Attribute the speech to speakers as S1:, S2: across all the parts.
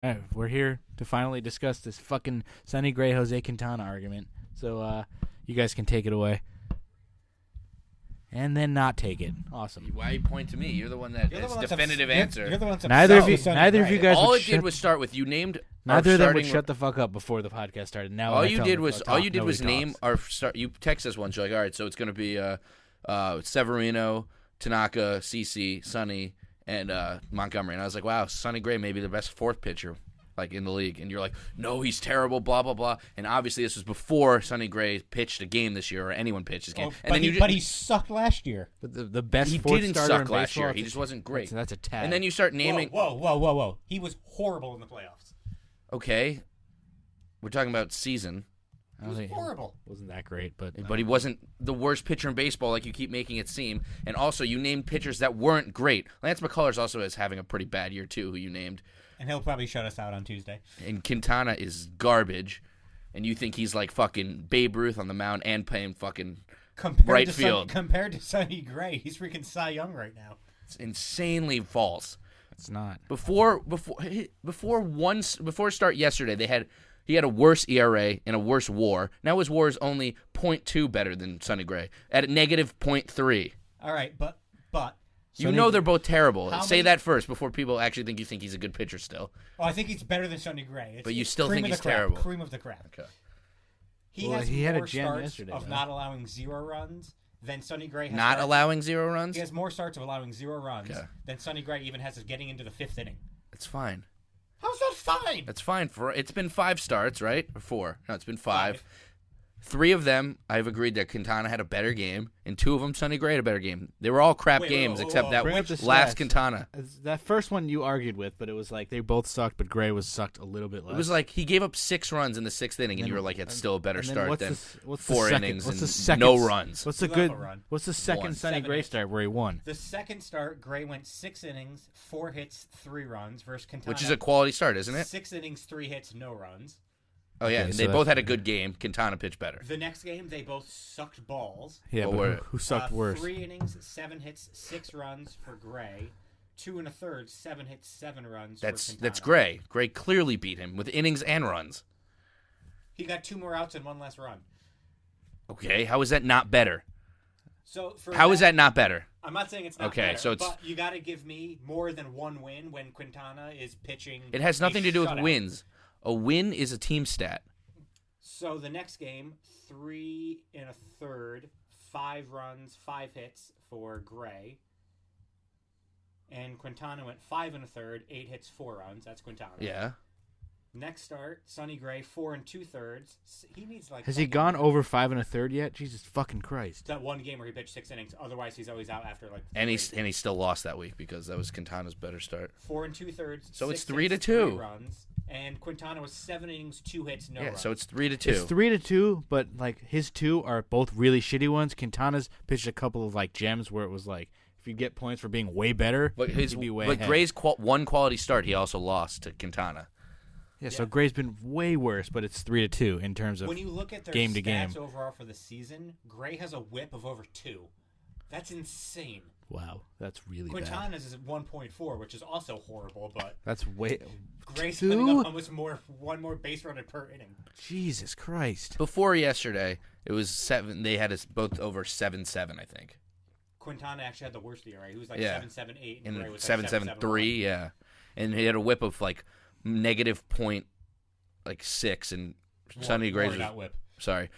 S1: All right, we're here to finally discuss this fucking Sonny Gray Jose Quintana argument. So you guys can take it away. And then not take it. Awesome.
S2: Why you point to me? You're the one that has definitive answer.
S3: You're the one that's
S1: Neither
S3: upset
S1: of you guys.
S2: All
S1: would
S2: it did was start with you named.
S1: Neither of them would shut the fuck up before the podcast started. Now
S2: all you did was name
S1: talks.
S2: our start. You text us once. You're like, all right, so it's going to be Severino, Tanaka, CC, Sonny, and Montgomery. And I was like, wow, Sonny Gray may be the best fourth pitcher like in the league. And you're like, no, he's terrible, blah, blah, blah. And obviously this was before Sonny Gray pitched a game this year or anyone pitched his game.
S3: But he sucked last year.
S1: But the best
S2: he
S1: fourth
S2: didn't
S1: starter
S2: suck
S1: in
S2: last
S1: baseball,
S2: year. He just wasn't great.
S1: That's a tad.
S2: And then you start naming.
S3: Whoa. He was horrible in the playoffs.
S2: Okay. We're talking about season.
S3: He was horrible.
S1: Wasn't that great, but
S2: he wasn't the worst pitcher in baseball like you keep making it seem. And also, you named pitchers that weren't great. Lance McCullers also is having a pretty bad year, too, who you named.
S3: And he'll probably shut us out on Tuesday.
S2: And Quintana is garbage. And you think he's like fucking Babe Ruth on the mound and playing fucking right field.
S3: Compared to Sonny Gray, he's freaking Cy Young right now.
S2: It's insanely false.
S1: it's not.
S2: Before start yesterday, he had a worse ERA and a worse WAR. Now his WAR is only 0.2 better than Sonny Gray at a negative 0.3.
S3: All right, but
S2: you know they're both terrible. Say
S3: many...
S2: that first before people actually think you think he's a good pitcher still.
S3: Oh, I think he's better than Sonny Gray.
S2: But you still think he's terrible.
S3: Cream of the crop.
S2: Okay.
S3: He had a starts yesterday, of not allowing 0 runs than Sonny Gray has.
S2: Not allowing 0 runs?
S3: He has more starts of allowing 0 runs than Sonny Gray even has of getting into the 5th inning.
S2: It's fine.
S3: How's that fine?
S2: That's fine. It's been 5 starts, right? Or 4. No, it's been 5. 3 of them, I've agreed that Quintana had a better game, and 2 of them, Sonny Gray had a better game. They were all crap games, except that last Quintana.
S1: That first one you argued with, but it was like they both sucked, but Gray sucked a little bit less.
S2: It was like he gave up 6 runs in the 6th inning, and you were like, it's still a better start than 4 innings and no runs.
S1: What's the second Sonny Gray start where he won?
S3: The second start, Gray went 6 innings, 4 hits, 3 runs versus Quintana.
S2: Which is a quality start, isn't it?
S3: 6 innings, 3 hits, no runs.
S2: Oh, yeah, and they both had a good game. Quintana pitched better.
S3: The next game, they both sucked balls.
S1: Yeah, but who sucked worse?
S3: 3 innings, 7 hits, 6 runs for Gray. 2 1/3, 7 hits, 7 runs for Quintana.
S2: That's Gray. Gray clearly beat him with innings and runs.
S3: He got 2 more outs and 1 less run.
S2: Okay, how is that not better?
S3: How
S2: is that not better?
S3: I'm not saying it's not better, but you got to give me more than 1 win when Quintana is pitching.
S2: It has nothing to do with wins. A win is a team stat.
S3: So the next game, 3 1/3, 5 runs, 5 hits for Gray. And Quintana went 5 1/3, 8 hits, 4 runs. That's Quintana.
S2: Yeah.
S3: Next start, Sonny Gray, 4 2/3. He needs
S1: Has he gone over 5 1/3 yet? Jesus fucking Christ!
S3: That one game where he pitched 6 innings. Otherwise, he's always out after like.
S2: And he still lost that week because that was Quintana's better start.
S3: 4 2/3.
S2: So it's
S3: 3
S2: 3-2.
S3: 3 runs. And Quintana was 7 innings, 2 hits, no runs.
S2: Yeah, so it's 3-2.
S1: It's 3-2, but like his 2 are both really shitty ones. Quintana's pitched a couple of like gems where it was like if you get points for being way better, he'd be way ahead.
S2: Gray's one quality start, he also lost to Quintana.
S1: Yeah, so Gray's been way worse, but it's 3-2 in terms of
S3: when you look at their
S1: game to
S3: stats
S1: game
S3: overall for the season. Gray has a WHIP of over 2. That's insane.
S1: Wow, that's really
S3: Quintana's is 1.4, which is also horrible, but
S1: that's way.
S3: Gray's putting up almost one more base runner per inning.
S1: Jesus Christ!
S2: Before yesterday, it was 7. They had us both over 7.7, I think.
S3: Quintana actually had the worst ERA. He was like 7.78, and Gray was
S2: 7.73. Yeah, and he had a WHIP of like -6, and Sonny Gray's sorry,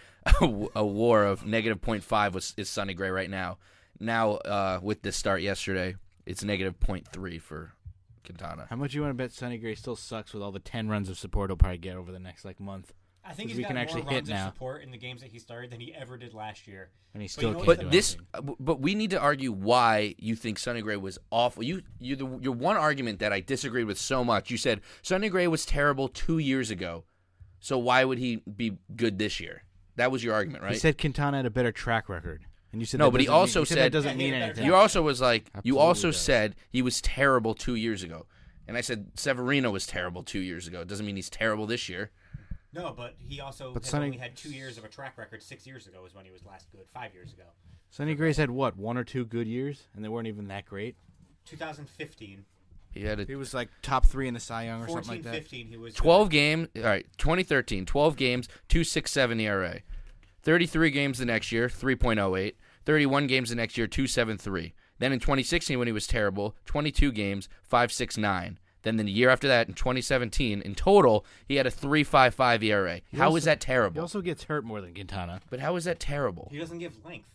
S2: a WAR of -0.5 is Sonny Gray right now. Now, with this start yesterday, it's -0.3 for Quintana.
S1: How much you want to bet Sonny Gray still sucks with all the 10 runs of support he'll probably get over the next month?
S3: I think he's got more runs of support in the games that he started than he ever did last year.
S1: And he still can't do anything.
S2: But we need to argue why you think Sonny Gray was awful. Your one argument that I disagreed with so much. You said Sonny Gray was terrible 2 years ago, so why would he be good this year? That was your argument, right?
S1: He said Quintana had a better track record. And you said
S2: no, but he also said
S1: that doesn't mean anything.
S2: You also was like, you also said he was terrible 2 years ago. And I said Severino was terrible 2 years ago. It doesn't mean he's terrible this year.
S3: No, but he also only had 2 years of a track record. 6 years ago is when he was last good. 5 years ago.
S1: Sonny Gray's had, 1 or 2 good years? And they weren't even that great?
S3: 2015.
S1: He was like top 3 in the Cy Young or something like that.
S3: 14-15, he was
S2: 12 games. All right, 2013, 12 games, 2.67 ERA. 33 games the next year, 3.08. 31 games the next year, 2.73. Then in 2016, when he was terrible, 22 games, 5.69. Then the year after that, in 2017, in total, he had a 3.55 ERA. How is that terrible?
S1: He also gets hurt more than Quintana.
S2: But how is that terrible?
S3: He doesn't give length.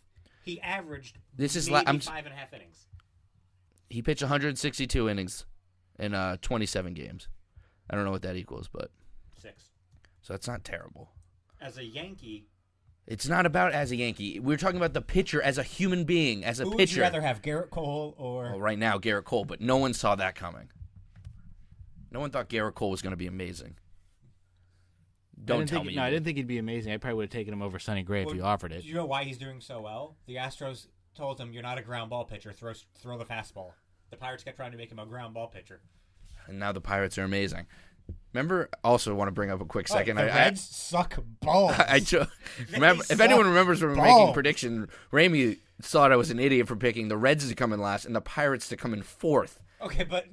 S3: He averaged
S2: This is
S3: maybe
S2: I'm-
S3: 5.5 innings.
S2: He pitched 162 innings in 27 games. I don't know what that equals, but
S3: 6.
S2: so that's not terrible.
S3: As a Yankee,
S2: It's not about as a Yankee. We're talking about the pitcher as a human being, as a
S3: who
S2: pitcher.
S3: would you rather have, Garrett Cole or...
S2: Well, right now, Garrett Cole, but no one saw that coming. No one thought Garrett Cole was going to be amazing. Don't tell me.
S1: No, I didn't think he'd be amazing. I probably would have taken him over Sonny Gray if you offered it.
S3: Do you know why he's doing so well? The Astros told him, you're not a ground ball pitcher. Throw the fastball. The Pirates kept trying to make him a ground ball pitcher.
S2: And now the Pirates are amazing. Remember, also want to bring up a quick second.
S3: The Reds suck balls.
S2: Remember, if anyone remembers when we were making prediction, Ramey thought I was an idiot for picking the Reds to come in last and the Pirates to come in 4th.
S3: Okay, but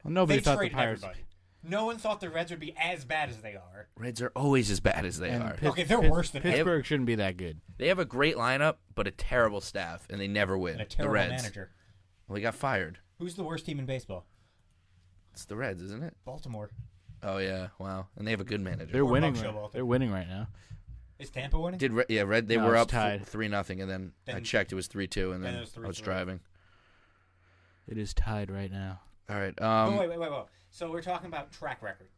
S1: nobody
S3: they
S1: thought the
S3: traded
S1: Pirates.
S3: everybody. No one thought the Reds would be as bad as they are.
S2: Reds are always as bad as they
S1: And
S2: are.
S3: Okay, they're worse than
S1: Pittsburgh shouldn't be that good.
S2: They have a great lineup, but a terrible staff, and they never win.
S3: And a terrible
S2: the Reds.
S3: manager.
S2: Well, he got fired.
S3: Who's the worst team in baseball?
S2: It's the Reds, isn't it?
S3: Baltimore.
S2: Oh yeah, wow. And they have a good manager.
S1: They're winning.
S3: Buck Showalter.
S1: They're winning right now.
S3: Is Tampa winning?
S2: They
S1: No,
S2: were
S1: it's
S2: up
S1: tied.
S2: 3-0, and then I checked, it was 3-2, and
S3: then
S2: then
S3: it was
S2: I was
S3: 3-3.
S2: driving.
S1: It is tied right now.
S2: All right.
S3: Wait. So we're talking about track record.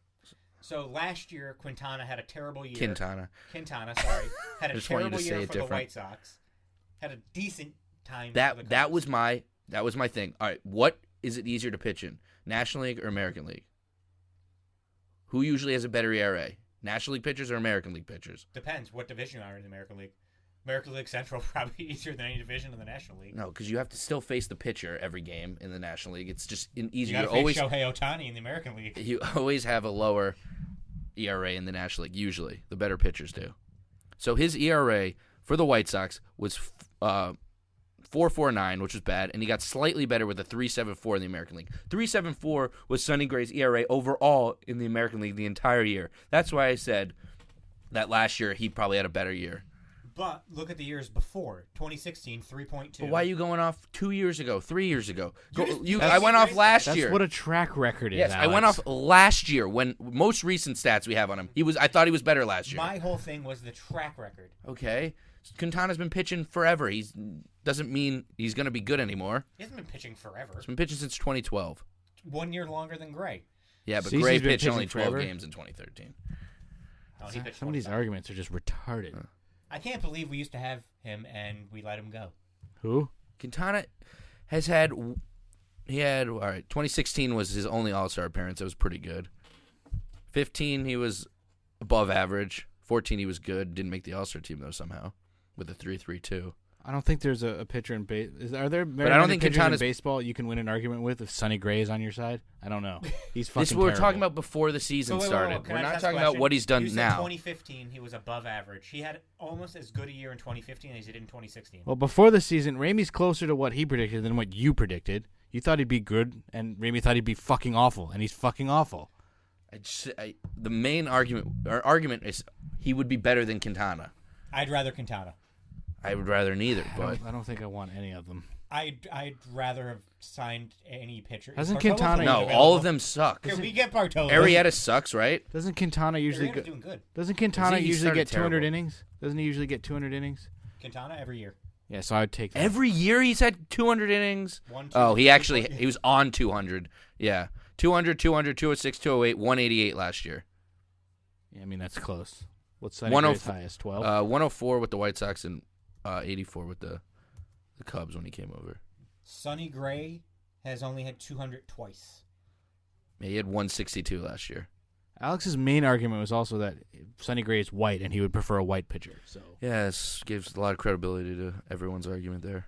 S3: So last year, Quintana had a terrible year.
S2: Quintana,
S3: sorry. Had a
S2: just want you to
S3: terrible
S2: say
S3: year
S2: it
S3: for the
S2: different.
S3: White Sox. Had a decent time for the Cubs.
S2: that was my thing. All right, what is it easier to pitch in, National League or American League? Who usually has a better ERA, National League pitchers or American League pitchers?
S3: Depends what division you are in the American League. American League Central probably easier than any division in the National League.
S2: No, because you have to still face the pitcher every game in the National League. It's just
S3: You
S2: easier.
S3: got to face Shohei Ohtani in the American League.
S2: You always have a lower ERA in the National League, usually. The better pitchers do. So his ERA for the White Sox was 4.49, which was bad, and he got slightly better with a 3.74 in the American League. 3.74 was Sonny Gray's ERA overall in the American League the entire year. That's why I said that last year he probably had a better year.
S3: But look at the years before. 2016, 3.2.
S2: But why are you going off 2 years ago, 3 years ago?
S3: That's
S2: I went off last
S1: That's
S2: year.
S1: what a track record is.
S2: Yes, I
S1: Alex.
S2: went off last year when most recent stats we have on him. I thought he was better last year.
S3: My whole thing was the track record.
S2: Okay. Quintana's been pitching forever. Doesn't mean he's going to be good anymore.
S3: He hasn't been pitching forever.
S2: He's been pitching since 2012.
S3: 1 year longer than Gray.
S2: Yeah, but
S1: Cece's
S2: Gray
S1: been
S2: pitched only
S1: pitching
S2: 12
S1: forever?
S2: games in 2013.
S3: Oh, he pitched
S1: Some of these
S3: 45.
S1: arguments are just retarded.
S3: I can't believe we used to have him and we let him go.
S1: Who?
S2: Quintana has had... all right, 2016 was his only All-Star appearance. It was pretty good. 15, he was above average. 14, he was good. Didn't make the All-Star team, though, somehow, with a 3.32.
S1: I don't think there's a pitcher in base. Are there?
S2: But I don't think
S1: pitchers
S2: Quintana's-
S1: in baseball you can win an argument with if Sonny Gray is on your side. I don't know. He's fucking.
S2: This we're
S1: terrible.
S2: talking about before the season started.
S3: Can
S2: We're
S3: I
S2: not
S3: ask
S2: talking
S3: a
S2: about
S3: question?
S2: what he's done
S3: You said
S2: now.
S3: 2015, he was above average. He had almost as good a year in 2015 as he did in 2016.
S1: Well, before the season, Ramey's closer to what he predicted than what you predicted. You thought he'd be good, and Ramey thought he'd be fucking awful, and he's fucking awful.
S2: The main argument is he would be better than Quintana.
S3: I'd rather Quintana.
S2: I would rather neither, but
S1: I don't think I want any of them.
S3: I'd rather have signed any pitcher.
S1: Hasn't
S3: Bartolo
S1: Quintana-
S2: no,
S3: available?
S2: all of them suck.
S3: Can we get Bartolo?
S2: Arrieta sucks, right?
S1: Doesn't Quintana usually
S3: Arrieta's
S1: go?
S3: doing good.
S1: Doesn't Quintana
S2: He
S1: usually
S2: started
S1: get 200
S2: terrible.
S1: innings? Doesn't he usually get 200 innings?
S3: Quintana every year.
S1: Yeah, so I would take that.
S2: Every year he's had 200 innings.
S3: 1, 2,
S2: Oh,
S3: 3,
S2: he was on 200. Yeah. 200, 206, 208, 188 last year.
S1: Yeah, I mean that's close. What's Sonny
S2: 104
S1: Gray's highest? 12.
S2: 104 with the White Sox and 84 with the Cubs when he came over.
S3: Sonny Gray has only had 200 twice.
S2: He had 162 last year.
S1: Alex's main argument was also that Sonny Gray is white, and he would prefer a white pitcher. So
S2: Yeah, this gives a lot of credibility to everyone's argument there.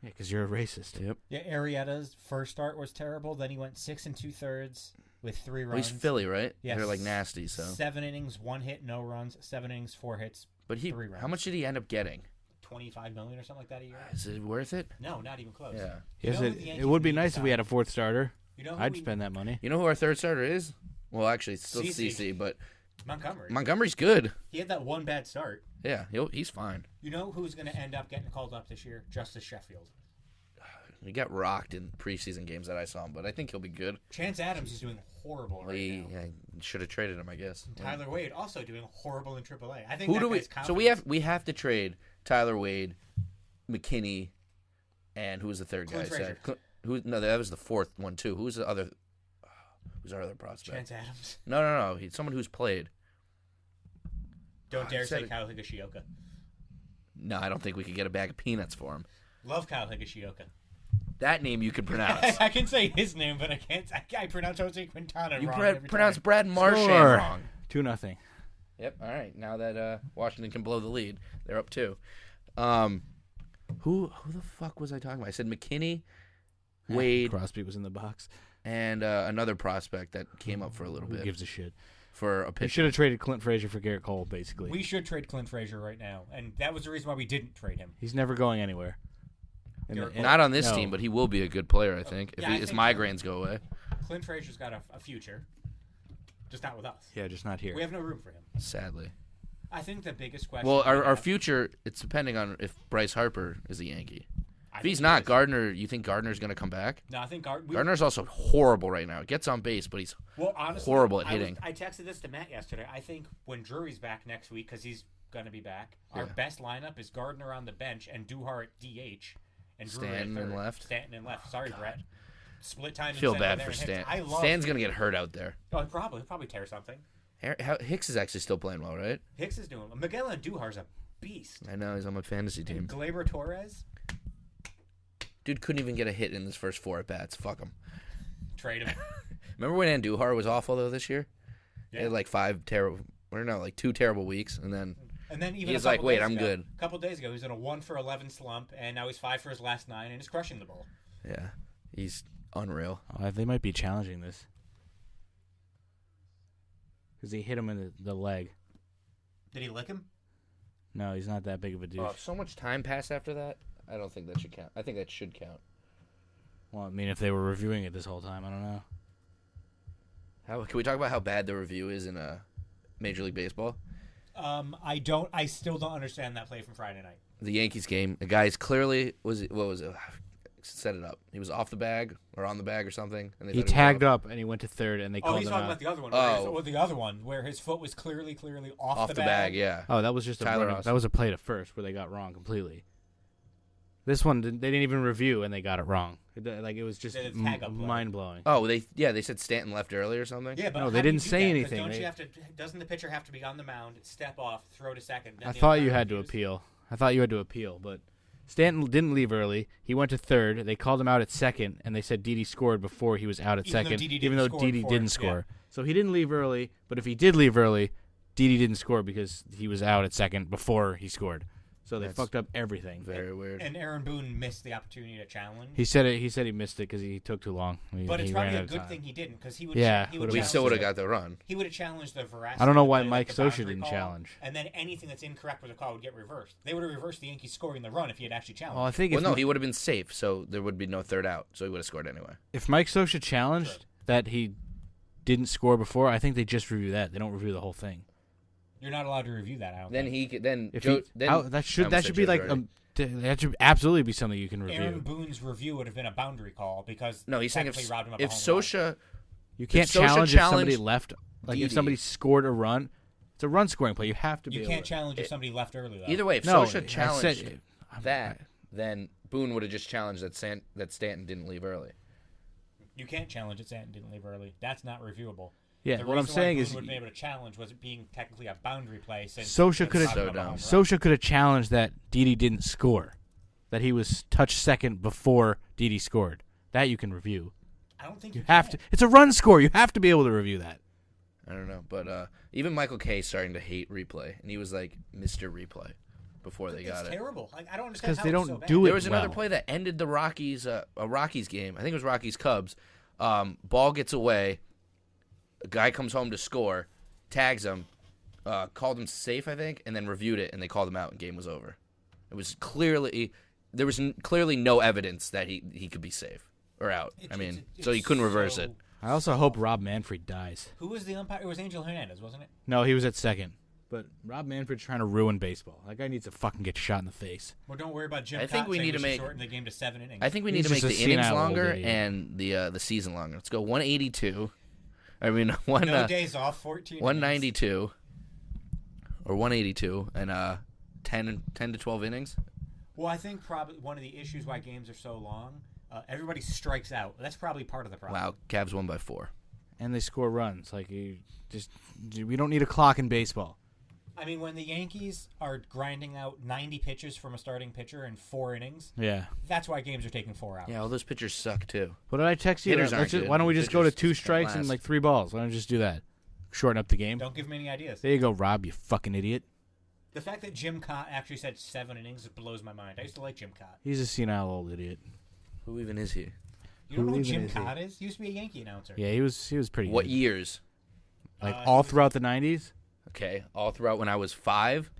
S1: yeah, because you're a racist.
S2: Yep.
S3: Yeah, Arrieta's first start was terrible. Then he went 6 2/3 with 3 runs.
S2: Well, he's Philly, right?
S3: Yes.
S2: They're like nasty, so.
S3: 7 innings, 1 hit, no runs. 7 innings, 4 hits.
S2: But
S3: 3 runs.
S2: how much did he end up getting?
S3: $25 million or something like that a year?
S2: Is it worth it?
S3: No, not even close.
S2: Yeah.
S3: You
S1: Yes,
S3: know who the
S1: it
S3: Yankees
S1: would be
S3: need
S1: nice
S3: to
S1: if we had a
S3: sign?
S1: fourth starter.
S3: You know,
S1: I'd spend that money.
S2: You know who our third starter is? Well, actually, it's still
S3: CeCe.
S2: CeCe, but
S3: Montgomery.
S2: Montgomery's good.
S3: He had that one bad start.
S2: Yeah, he's fine.
S3: You know who's going to end up getting called up this year? Justice Sheffield.
S2: He got rocked in preseason games that I saw him, but I think he'll be good.
S3: Chance Adams is doing horrible right now.
S2: Yeah, should have traded him, I guess.
S3: Tyler Wade also doing horrible in AAA. I think
S2: Who
S3: that
S2: do we?
S3: guy's
S2: So we have to trade Tyler Wade, McKinney, and who was the third
S3: Clint
S2: guy? I said?
S3: Frazier.
S2: No, that was the fourth one too. Who's the other? Who's our other prospect?
S3: Chance Adams.
S2: No. He's someone who's played.
S3: Don't dare
S2: said
S3: say
S2: it.
S3: Kyle Higashioka.
S2: No, I don't think we could get a bag of peanuts for him.
S3: Love Kyle Higashioka.
S2: That name you can pronounce.
S3: I can say his name, but I can't. I pronounce Jose Quintana
S2: You
S3: wrong. every
S2: pronounce
S3: time.
S2: Brad Marchand
S1: Score.
S2: wrong.
S1: 2-0.
S2: Yep. All right. Now that Washington can blow the lead, they're up 2. Who the fuck was I talking about? I said McKinney, Wade,
S1: Crosby was in the box.
S2: and another prospect that came up for a little
S1: Who
S2: bit
S1: gives a shit?
S2: for a
S1: They
S2: pitch.
S1: should have traded Clint Frazier for Garrett Cole, basically.
S3: We should trade Clint Frazier right now, and that was the reason why we didn't trade him.
S1: He's never going anywhere.
S2: Not on this
S1: no.
S2: team, but he will be a good player, I think, if
S3: Yeah, I
S2: his
S3: think
S2: migraines go away.
S3: Clint Frazier's got a future, just not with us.
S1: Yeah, just not here.
S3: We have no room for him.
S2: Sadly.
S3: I think the biggest question.
S2: Well,
S3: right
S2: our
S3: now-
S2: future, it's depending on if Bryce Harper is a Yankee.
S3: I
S2: If
S3: think
S2: he's
S3: he
S2: not,
S3: is.
S2: Gardner, you think Gardner's going to come back?
S3: No, I think
S2: Gardner's also horrible right now. Gets on base, but he's
S3: Well, honestly,
S2: horrible at hitting.
S3: I texted this to Matt yesterday. I think when Drury's back next week, because he's going to be back, our
S2: Yeah.
S3: best lineup is Gardner on the bench and Duhar at DH. And Drury
S2: Stanton
S3: at
S2: in
S3: third.
S2: left.
S3: Stanton in left. Sorry, Brett. Split time.
S2: feel
S3: in
S2: bad
S3: center
S2: for
S3: there and
S2: Stan.
S3: Hicks. I love
S2: Stan's going to get hurt out there.
S3: Oh, he'll probably tear something.
S2: Hicks is actually still playing well, right?
S3: Hicks is doing. Miguel Andujar's a beast.
S2: I know, he's on my fantasy team.
S3: And Gleyber Torres,
S2: Dude couldn't even get a hit in his first 4 at-bats. Fuck him.
S3: trade him.
S2: Remember when Andujar was awful, though, this year? He
S3: Yeah.
S2: had like 2 terrible weeks, and then
S3: And then even
S2: He's
S3: a couple
S2: like, wait,
S3: days
S2: I'm
S3: ago-
S2: good.
S3: A couple days ago, he was in a 1 for 11 slump, and now he's 5 for his last 9, and he's crushing the ball.
S2: yeah, he's unreal.
S1: They might be challenging this. Because he hit him in the leg.
S3: Did he lick him?
S1: No, he's not that big of a douche.
S2: So much time passed after that. I don't think that should count. I think that should count.
S1: Well, I mean, if they were reviewing it this whole time, I don't know.
S2: Can we talk about how bad the review is in Major League Baseball?
S3: I still don't understand that play from Friday night.
S2: The Yankees game. The guy's clearly set it up. He was off the bag or on the bag or something. And they
S1: He
S2: thought was
S1: tagged
S2: out.
S1: up and he went to third, and they
S3: Oh,
S1: called
S3: he's
S1: him
S3: talking
S1: out.
S3: about the other one. The other one where his foot was clearly off
S2: Off the bag, yeah.
S1: Oh, that was just
S2: Tyler
S1: a
S2: Austin.
S1: that was a play to first where they got wrong completely. This one they didn't even review and they got it wrong. It was just
S3: They did a tag-up play.
S1: mind blowing.
S2: Oh, they said Stanton left early or something.
S3: Yeah, but
S1: No,
S3: how
S1: they
S3: do you
S1: didn't
S3: do
S1: say
S3: that? 'Cause
S1: anything.
S3: Don't
S1: They-
S3: you have to? Doesn't the pitcher have to be on the mound, step off, throw to second? then
S1: I
S3: the
S1: thought
S3: umpire
S1: you had to
S3: reviews?
S1: appeal. I thought you had to appeal, but Stanton didn't leave early. He went to third. They called him out at second, and they said Didi scored before he was out at
S3: Even though
S1: second,
S3: Didi
S1: even
S3: didn't
S1: though
S3: score
S1: Didi
S3: before,
S1: didn't
S3: yeah.
S1: score. So he didn't leave early, but if he did leave early, Didi didn't score because he was out at second before he scored. So they
S2: That's
S1: fucked up everything.
S2: Very weird.
S3: And Aaron Boone missed the opportunity to challenge.
S1: He said it. He said he missed it because he took too long.
S3: But it's
S1: he
S3: probably
S1: ran
S3: a
S1: out of
S3: good
S1: time.
S3: thing he didn't, because he would.
S1: Yeah,
S3: he would
S1: would've
S2: We
S1: been-
S2: still would have
S3: challenge
S2: got the run.
S3: He would have challenged the veracity.
S1: I don't know
S3: of
S1: why
S3: the
S1: Mike Scioscia
S3: boundary
S1: didn't
S3: call,
S1: challenge.
S3: And then anything that's incorrect with the call would get reversed. They would have reversed the Yankees scoring the run if he had actually challenged.
S1: Well, I think
S2: Well,
S1: if
S2: no, he would have been safe, so there would be no third out, so he would have scored anyway.
S1: if Mike Scioscia challenged that he didn't score before, I think they just review that. They don't review the whole thing.
S3: You're not allowed to review that. I don't
S2: Then
S3: think.
S2: he could then
S1: If
S2: Joe,
S1: he,
S2: then
S1: how, that should be like that should absolutely be something you can review.
S3: Aaron Boone's review would have been a boundary call because
S2: no, he's saying
S3: technically robbed him of
S2: if
S3: a home run.
S2: Scioscia
S1: You can't
S2: Scioscia
S1: challenge if somebody
S2: challenged
S1: left. Like if
S2: Didi.
S1: somebody scored a run, it's a run scoring play. You have to be.
S3: You
S1: able
S3: can't
S1: to,
S3: challenge if somebody left early though.
S2: either way, if
S1: No,
S2: Scioscia
S1: I
S2: challenged
S1: said-
S2: that, then Boone would have just challenged that Stanton didn't leave early.
S3: You can't challenge it. Stanton didn't leave early. That's not reviewable.
S1: Yeah,
S3: The
S1: what I'm
S3: reason why
S1: saying
S3: Boone
S1: is
S3: would be able to challenge was it being technically a boundary play. Since
S1: Scioscia
S3: since
S1: could
S3: robbed
S2: So
S3: him of a
S2: dumb.
S3: home run.
S1: Scioscia could have challenged that Didi didn't score, that he was touched second before Didi scored. That you can review.
S3: I don't think
S1: You
S3: you
S1: have
S3: can.
S1: to. It's a run score. You have to be able to review that.
S2: I don't know, but even Michael Kay starting to hate replay, and he was like Mr. Replay before they got
S3: It's
S2: it.
S3: terrible. Like, I don't understand
S1: because
S3: how
S1: they
S3: it's
S1: don't
S3: so bad.
S1: do it
S2: There was another
S1: well.
S2: play that ended the Rockies, a Rockies game. I think it was Rockies Cubs. Ball gets away. A guy comes home to score, tags him, called him safe, I think, and then reviewed it, and they called him out, and game was over. It was clearly clearly no evidence that he could be safe. or out.
S3: It's
S2: So you couldn't reverse it.
S1: I also hope Rob Manfred dies.
S3: Who was the umpire? It was Angel Hernandez, wasn't it?
S1: No, he was at second. But Rob Manfred's trying to ruin baseball. That guy needs to fucking get shot in the face.
S3: Well, don't worry about Jim.
S2: I think
S3: Cott
S2: we
S3: saying
S2: need to
S3: should
S2: make
S3: shorten the game to 7 innings.
S2: I think we need
S1: He's
S2: to make
S1: just
S2: the
S1: a
S2: innings
S1: senile old
S2: longer
S1: idiot.
S2: and the season longer. Let's go 182. I mean,
S3: no days off, 14.
S2: 192 or 182 and 10 to 12 innings.
S3: Well, I think probably one of the issues why games are so long, everybody strikes out. That's probably part of the problem.
S2: Wow, Cavs won by 4.
S1: And they score runs. We don't need a clock in baseball.
S3: I mean, when the Yankees are grinding out 90 pitches from a starting pitcher in 4 innings,
S1: Yeah.
S3: that's why games are taking 4 hours.
S2: Yeah, all those pitchers suck too.
S1: What did I text you?
S2: Hitters aren't
S1: Why don't we
S2: good.
S1: just go to
S2: Pitchers
S1: 2
S2: can't
S1: strikes and
S2: last.
S1: like 3 balls? Why don't we just do that? Shorten up the game.
S3: Don't give me any ideas.
S1: There you go, Rob, you fucking idiot.
S3: The fact that Jim Cott actually said 7 innings blows my mind. I used to like Jim Cott.
S1: He's a senile old idiot.
S2: Who even is he?
S3: You don't know who
S1: even
S3: Jim
S1: is he?
S3: Cott is? He used to be a Yankee announcer.
S1: Yeah, he was pretty
S2: What
S1: good.
S2: years?
S1: Like
S3: He
S1: all
S3: was-
S1: throughout the 90s?
S2: Okay, all throughout when I was 5.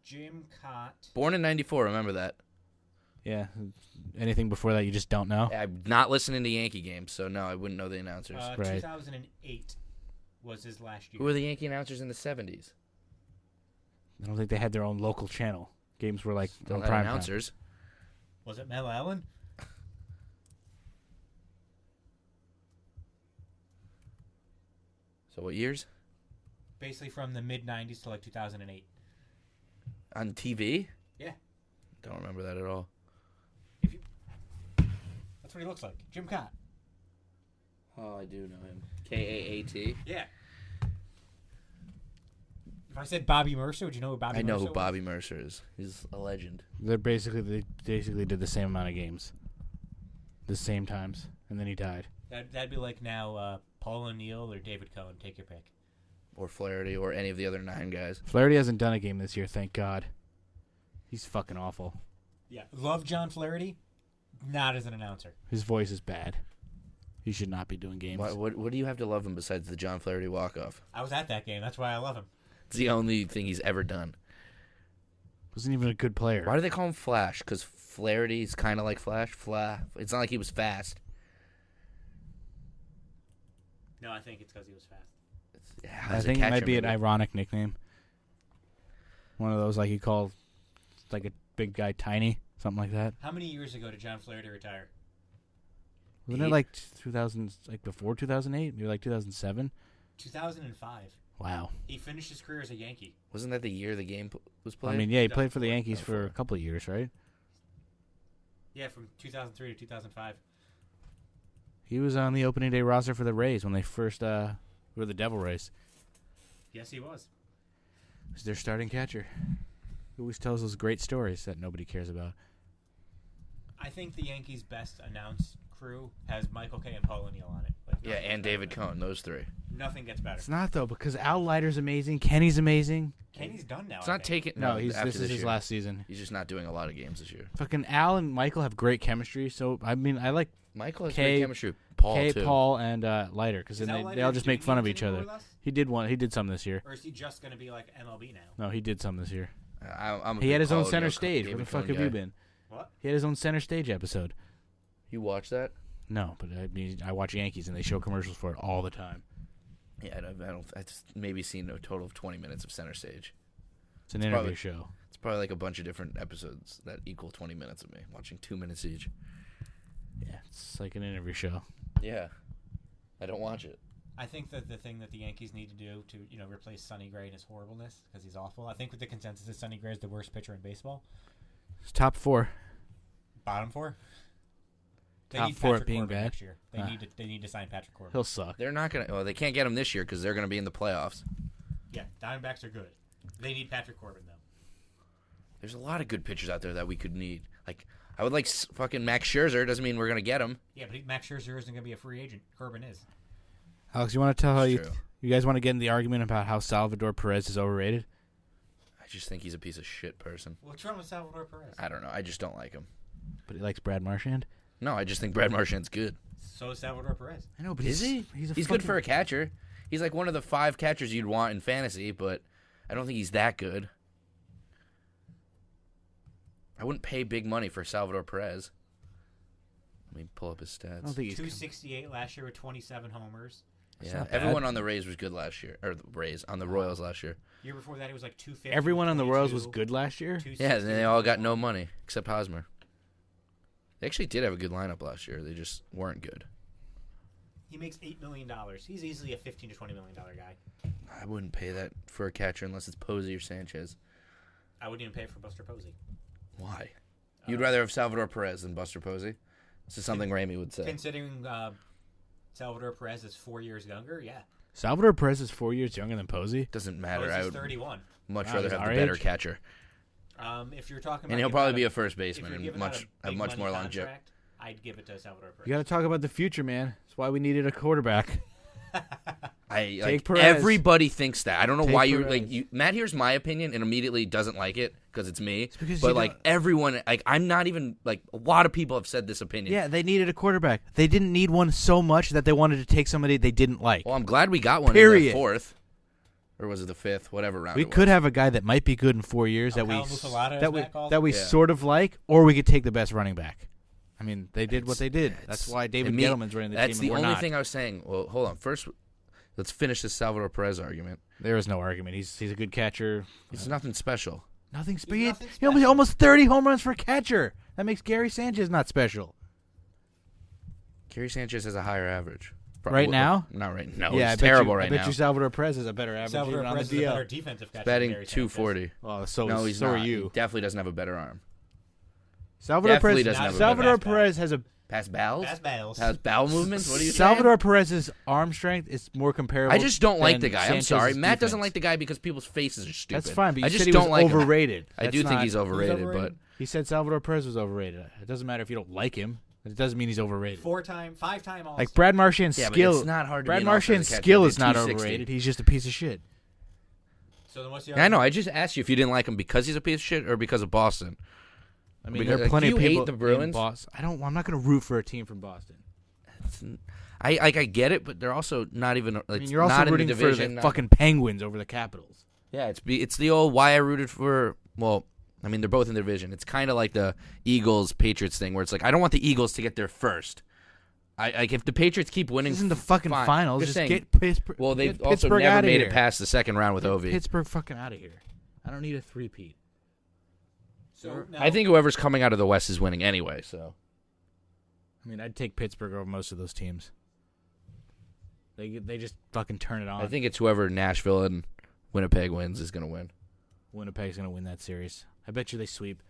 S3: Jim Cott.
S2: Born in 94, remember that.
S1: Yeah. Anything before that you just don't know?
S2: I'm not listening to Yankee games, so no, I wouldn't know the announcers.
S1: Right.
S3: 2008 was his last year.
S2: Who were the Yankee announcers in the 70s?
S1: I don't think they had their own local channel. Games were like
S2: Still
S1: on
S2: had
S1: prime time.
S2: announcers.
S3: Was it Mel Allen?
S2: So what years?
S3: Basically from the mid-90s to like 2008.
S2: On TV?
S3: Yeah.
S2: Don't remember that at all.
S3: That's what he looks like. Jim Cott.
S2: Oh, I do know him. Kaat.
S3: Yeah. If I said Bobby Mercer, would you know who Bobby
S2: I know
S3: Mercer
S2: who
S3: was?
S2: Bobby Mercer is. He's a legend.
S1: They basically did the same amount of games. The same times. And then he died.
S3: That'd be like now Paul O'Neill or David Cohen. Take your pick.
S2: Or Flaherty or any of the other 9 guys.
S1: Flaherty hasn't done a game this year, thank God. He's fucking awful.
S3: Yeah. Love John Flaherty. Not as an announcer.
S1: His voice is bad. He should not be doing games.
S2: What do you have to love him besides the John Flaherty walk-off?
S3: I was at that game. That's why I love him.
S2: It's the only thing he's ever done.
S1: Wasn't even a good player.
S2: Why do they call him Flash? Because Flaherty's kind of like Flash. It's not like he was fast.
S3: No, I think it's because he was fast.
S1: I think it might be an ironic nickname. One of those like you call like a big guy tiny, something like that.
S3: How many years ago did John Flaherty retire?
S1: Wasn't it like 2000, like before 2008, maybe like 2007?
S3: 2005.
S1: Wow.
S3: He finished his career as a Yankee.
S2: Wasn't that the year the game was played?
S1: I mean, yeah, he played for the
S3: 2004.
S1: Yankees for a couple of years, right?
S3: Yeah, from 2003 to 2005.
S1: He was on the opening day roster for the Rays when they first were the Devil Rays.
S3: Yes, he was.
S1: He's their starting catcher. He always tells those great stories that nobody cares about.
S3: I think the Yankees' best announced crew has Michael Kay and Paul O'Neill on it. Like,
S2: Yeah,
S3: nothing
S2: and
S3: gets
S2: David
S3: better.
S2: Cohn, those 3.
S3: Nothing gets better.
S1: It's not though because Al Leiter's amazing, Kenny's amazing.
S3: Kenny's done now.
S2: It's
S3: I
S2: not
S3: think.
S2: taking.
S1: No,
S2: after
S1: this is his
S2: year.
S1: last season.
S2: He's just not doing a lot of games this year.
S1: Fucking Al and Michael have great chemistry. So I mean, I like
S2: Michael has
S1: Kay-
S2: great chemistry. Paul
S1: Kay,
S2: too.
S1: Paul, and Leiter because
S3: Is
S1: then
S3: Al
S1: they
S3: Leiter
S1: all just make
S3: doing
S1: fun of
S3: games
S1: each
S3: anymore
S1: other.
S3: with us?
S1: He did one. He did some this year.
S3: Or is he just going to be like MLB now?
S1: No, he did some this year.
S2: I'm a
S1: He
S2: big
S1: had his own
S2: Paul
S1: center
S2: O'Neill,
S1: stage. Where
S2: David
S1: the fuck
S2: Cohn
S1: have
S2: guy.
S1: you been?
S3: What?
S1: He had his own center stage episode.
S2: You watch that?
S1: No, but I mean, I watch Yankees and they show commercials for it all the time.
S2: Yeah, I don't. I just maybe seen a total of 20 minutes of center stage.
S1: It's an interview
S2: probably-
S1: show.
S2: It's probably like a bunch of different episodes that equal 20 minutes of me watching 2 minutes each.
S1: Yeah, it's like an interview show.
S2: Yeah, I don't watch it.
S3: I think that the thing that the Yankees need to do to, replace Sonny Gray and his horribleness, because he's awful. I think with the consensus is Sonny Gray is the worst pitcher in baseball.
S1: It's top 4.
S3: Bottom 4. They
S1: Top
S3: need
S1: 4
S3: Patrick
S1: being
S3: Corbin
S1: bad?
S3: next year. They
S1: Ah.
S3: need to sign Patrick Corbin.
S1: He'll suck.
S2: They're not gonna. Well, they can't get him this year because they're gonna be in the playoffs.
S3: Yeah, Diamondbacks are good. They need Patrick Corbin though.
S2: There's a lot of good pitchers out there that we could need. Like I would like fucking Max Scherzer. Doesn't mean we're gonna get him.
S3: Yeah, but Max Scherzer isn't going to be a free agent. Corbin is.
S1: Alex, you want to tell how
S2: It's
S1: you
S2: true.
S1: you guys want to get in the argument about how Salvador Perez is overrated?
S2: I just think he's a piece of shit person.
S3: What's wrong with Salvador Perez?
S2: I don't know. I just don't like him.
S1: But he likes Brad Marchand.
S2: No, I just think Brad Marchand's good.
S3: So is Salvador Perez.
S1: I know, but
S2: Is he?
S1: He's
S2: He's good for a catcher. He's like one of the 5 catchers you'd want in fantasy, but I don't think he's that good. I wouldn't pay big money for Salvador Perez. Let me pull up his stats.
S1: I don't think he's
S3: 268 last year with 27 homers.
S2: Yeah, everyone on the Rays was good last year, or the Rays on the Royals last year.
S3: Year before that, it was like 250.
S1: Everyone on the Royals was good last year.
S2: Yeah, and they all got no money except Hosmer. They actually did have a good lineup last year. They just weren't good.
S3: He makes $8 million. He's easily a $15 to $20 million guy.
S2: I wouldn't pay that for a catcher unless it's Posey or Sanchez.
S3: I wouldn't even pay it for Buster Posey.
S2: Why? You'd rather have Salvador Perez than Buster Posey? This is something Ramey would say.
S3: Considering Salvador Perez is 4 years younger, yeah.
S1: Salvador Perez is 4 years younger than Posey.
S2: Doesn't matter.
S3: Posey's
S2: I would
S3: 31.
S2: much
S1: Wow,
S2: rather
S1: he's
S2: have
S1: our
S2: the better
S1: age?
S2: catcher.
S3: If you're talking about,
S2: And he'll
S3: giving
S2: probably
S3: out
S2: be a first baseman
S3: if
S2: and
S3: you're giving out a
S2: have
S3: big
S2: much
S3: money
S2: more longevity.
S3: contract, I'd give it to Salvador Perez.
S1: You got to talk about the future, man. That's why we needed a quarterback.
S2: Like,
S1: Perez.
S2: everybody thinks that. I don't know
S1: Take
S2: why you
S1: Perez.
S2: like. Matt hears my opinion and immediately doesn't like it because it's me.
S1: because
S2: But
S1: you
S2: like
S1: don't-
S2: everyone, like I'm not even like a lot of people have said this opinion.
S1: Yeah, they needed a quarterback. They didn't need one so much that they wanted to take somebody they didn't like.
S2: Well, I'm glad we got one in
S1: Period.
S2: the fourth, or was it the fifth? Whatever round.
S1: We
S2: it
S1: could
S2: was.
S1: have a guy that might be good in 4 years that we
S3: Kyle Musalata is
S1: that we
S3: back also?
S1: that we
S2: Yeah.
S1: sort of like, or we could take the best running back. I mean, they did what they did.
S2: It's-
S1: That's why David
S2: and me-
S1: Gettleman's running the
S2: That's
S1: team.
S2: the
S1: and we're
S2: only
S1: not.
S2: thing I was saying. Well, hold on. First, let's finish this Salvador Perez argument.
S1: There is no argument. He's a good catcher.
S2: It's nothing special.
S1: Nothing
S3: He's
S1: special.
S3: nothing
S1: He almost
S3: special.
S1: almost 30 home runs for a catcher. That makes Gary Sanchez not special.
S2: Gary Sanchez has a higher average.
S1: Right now?
S2: Not right now.
S1: Yeah,
S2: It's terrible
S1: I
S2: right
S1: bet
S2: now.
S1: you Salvador Perez is a better average
S3: Salvador
S1: even on
S3: Perez
S1: the
S3: is a
S1: DL.
S3: better defensive catcher.
S2: Batting
S3: than Gary Sanchez.
S2: 240.
S1: Oh, so
S2: No, he's
S1: so
S2: not.
S1: are
S2: He
S1: you.
S2: definitely doesn't have a better arm.
S1: Salvador
S2: definitely
S1: Perez.
S2: doesn't have a
S1: Salvador
S3: better-
S1: Perez has a
S2: Past bowels?
S3: That's Bales.
S2: Has bowel movements? What are you
S1: Salvador Perez's arm strength is more comparable.
S2: saying? I just don't like
S1: than
S2: the guy. I'm
S1: Sanchez's
S2: sorry. Matt doesn't
S1: defense.
S2: like the guy because people's faces are stupid.
S1: That's fine, but you
S2: I
S1: said
S2: just
S1: he
S2: don't
S1: was
S2: like him.
S1: overrated.
S2: I
S1: That's
S2: do think
S1: not-
S2: he's overrated,
S3: overrated?
S1: He said Salvador Perez was overrated. It doesn't matter if you don't like him. It doesn't mean he's overrated.
S3: Five-time All-Star.
S1: Like Brad Marchand's
S2: Yeah, but
S1: skill.
S2: it's not hard to
S1: Brad
S2: be an all-star
S1: Marchand's
S2: catcher.
S1: skill
S2: He
S1: is
S2: did
S1: not
S2: 260.
S1: overrated. He's just a piece of shit.
S3: So then what's the
S2: but I know. I just asked you if you didn't like him because he's a piece of shit or because of Boston.
S1: I mean,
S2: Because,
S1: there are plenty
S2: do
S1: of
S2: you hate
S1: people
S2: the Bruins?
S1: in Boston. I'm not going to root for a team from Boston.
S2: I get it, but they're also not even. Like,
S1: I mean, you're also
S2: not
S1: rooting
S2: in the
S1: for
S2: division.
S1: the
S2: not-
S1: fucking Penguins over the Capitals.
S2: Yeah, it's the old why I rooted for. Well, I mean, they're both in the division. It's kind of like the Eagles Patriots thing, where it's like I don't want the Eagles to get there first. Like if the Patriots keep winning,
S1: This isn't the fucking
S2: fine.
S1: finals.
S2: Just
S1: Just
S2: saying.
S1: get Pittsburgh.
S2: Well, they've
S1: get
S2: also
S1: Pittsburgh
S2: never
S1: outta
S2: made
S1: here.
S2: it past the second round with
S1: Get
S2: Ovi.
S1: Pittsburgh fucking out of here. I don't need a three-peat.
S3: So now,
S2: I think whoever's coming out of the West is winning anyway. So
S1: I mean, I'd take Pittsburgh over most of those teams. They just fucking turn it on.
S2: I think it's whoever Nashville and Winnipeg wins is going to win.
S1: Winnipeg's gonna win that series. I bet you they sweep.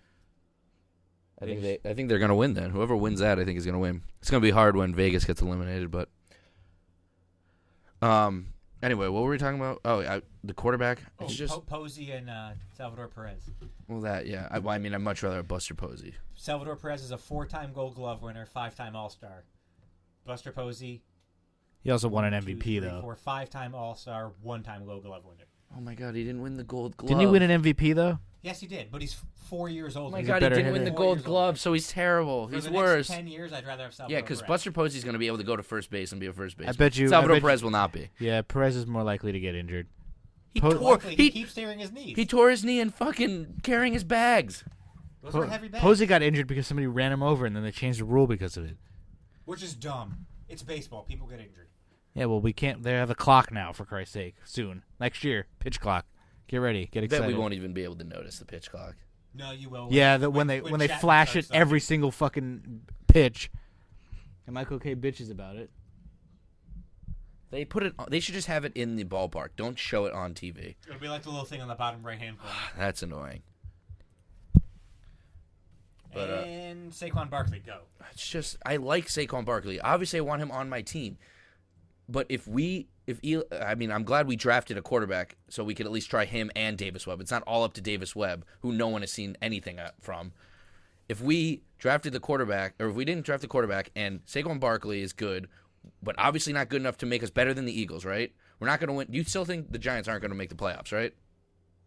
S2: I think they're going to win then. Whoever wins that, I think is going to win. It's going to be hard when Vegas gets eliminated, but anyway, what were we talking about? Oh, the quarterback. It's just
S3: Posey and Salvador Perez.
S2: well that yeah. I mean, I'd much rather have Buster Posey.
S3: Salvador Perez is a 4-time Gold Glove winner, 5-time All-Star. Buster Posey,
S1: He also won an
S3: 2,
S1: MVP
S3: 3,
S1: though.
S3: 4, 5-time All-Star, 1-time Gold Glove winner.
S2: Oh my God, he didn't win the Gold Glove.
S1: Didn't he win an MVP though?
S3: Yes, he did, but he's 4 years old.
S2: Oh my
S1: He's a
S2: God, he
S1: better
S2: didn't win the
S1: hitter.
S3: 4
S2: Gold
S3: years
S2: Glove,
S3: older.
S2: so he's terrible.
S3: For
S2: He's
S3: the
S2: worse.
S3: next 10 years, I'd rather have Salvador
S2: Yeah, because
S3: Perez.
S2: Buster Posey's going to be able to go to first base and be a first base.
S1: I bet you.
S2: Salvador
S1: I bet
S2: Perez
S1: you,
S2: will not be.
S1: Yeah, Perez is more likely to get injured.
S2: He
S1: Po-
S2: tore.
S3: Likely, he
S2: He,
S3: keeps tearing his knees.
S2: he tore his knee and fucking carrying his bags.
S3: Those are heavy bags,
S1: Posey got injured because somebody ran him over, and then they changed the rule because of it.
S3: which is dumb. It's baseball. People get injured.
S1: Yeah, well, we can't. They have a clock now, for Christ's sake. Soon, next year, pitch clock. Get ready, get
S2: I
S1: excited.
S2: bet we won't even be able to notice the pitch clock.
S3: No, you will.
S1: Yeah, when they
S3: Chapman
S1: flash it
S3: starts
S1: every single fucking pitch, and Michael K bitches about it.
S2: They put it. They should just have it in the ballpark. Don't show it on TV.
S3: It'll be like the little thing on the bottom right-hand corner.
S2: That's annoying. But,
S3: and Saquon Barkley, go.
S2: It's just I like Saquon Barkley. Obviously, I want him on my team. But I'm glad we drafted a quarterback so we could at least try him and Davis Webb. It's not all up to Davis Webb, who no one has seen anything from. If we drafted the quarterback, or if we didn't draft the quarterback, and Saquon Barkley is good, but obviously not good enough to make us better than the Eagles, right? We're not going to win. You still think the Giants aren't going to make the playoffs, right?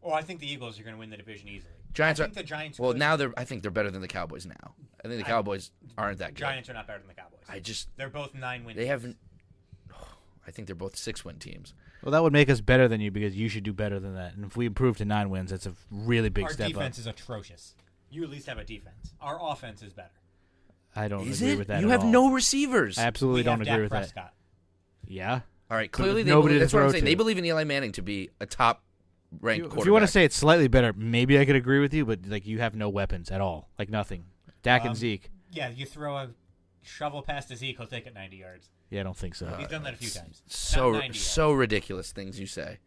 S3: Oh, I think the Eagles are going to win the division easily.
S2: Giants
S3: I think the Giants.
S2: Well,
S3: could.
S2: now I think they're better than the Cowboys now. I think the Cowboys aren't that good.
S3: Giants are not better than the Cowboys. They're both 9-win.
S2: They haven't. I think they're both 6-win teams.
S1: Well, that would make us better than you because you should do better than that. And if we improve to 9 wins, that's a really big
S3: Our
S1: step
S3: defense
S1: up.
S3: is atrocious. You at least have a defense. Our offense is better.
S1: I don't
S2: Is
S1: agree
S2: it?
S1: with that
S2: You
S1: at
S2: have
S1: all.
S2: no receivers.
S1: I absolutely
S3: We
S1: don't
S3: have
S1: agree
S3: Dak
S1: with
S3: Prescott.
S1: that. Yeah.
S2: All right, clearly
S1: But
S2: they
S1: nobody
S2: believe,
S1: to
S2: that's what I'm
S1: throw
S2: saying.
S1: to.
S2: They believe in Eli Manning to be a top-ranked quarterback.
S1: If you want to say it's slightly better, maybe I could agree with you, but like you have no weapons at all. Like nothing. Dak and Zeke.
S3: Yeah, you throw a shovel past to Zeke, he'll take it 90 yards.
S1: Yeah, I don't think so.
S3: He's done that a few times.
S2: So
S3: Not 90 yards.
S2: so ridiculous things you say.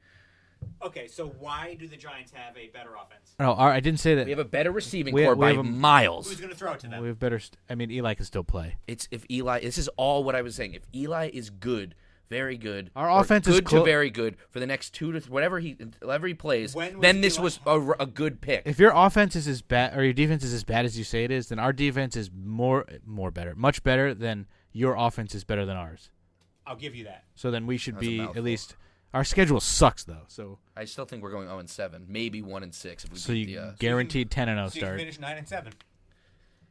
S3: Okay, so why do the Giants have a better offense?
S1: No, I didn't say that.
S2: We have a better receiving
S1: We-
S2: core
S1: we
S2: by
S1: have a-
S2: miles.
S3: Who's going to throw it to them?
S1: We have better. I mean, Eli can still play.
S2: It's if Eli. This is all what I was saying. If Eli is good, very good,
S1: Our
S2: or
S1: offense is
S2: good to
S1: clo-
S2: very good for the next 2 to whatever he plays,
S3: When was
S2: then
S3: Eli-
S2: this was a good pick.
S1: If your offense is as bad or your defense is as bad as you say it is, then our defense is more better, much better than your offense is better than ours.
S3: I'll give you that.
S1: So then we should
S2: That's a
S1: be
S2: mouthful.
S1: at least. Our schedule sucks though, so
S2: I still think we're going 0-7, maybe 1-6 if we
S1: so
S2: beat
S1: you
S2: the.
S1: guaranteed 10-0
S3: So you
S1: start.
S3: finish 9-7.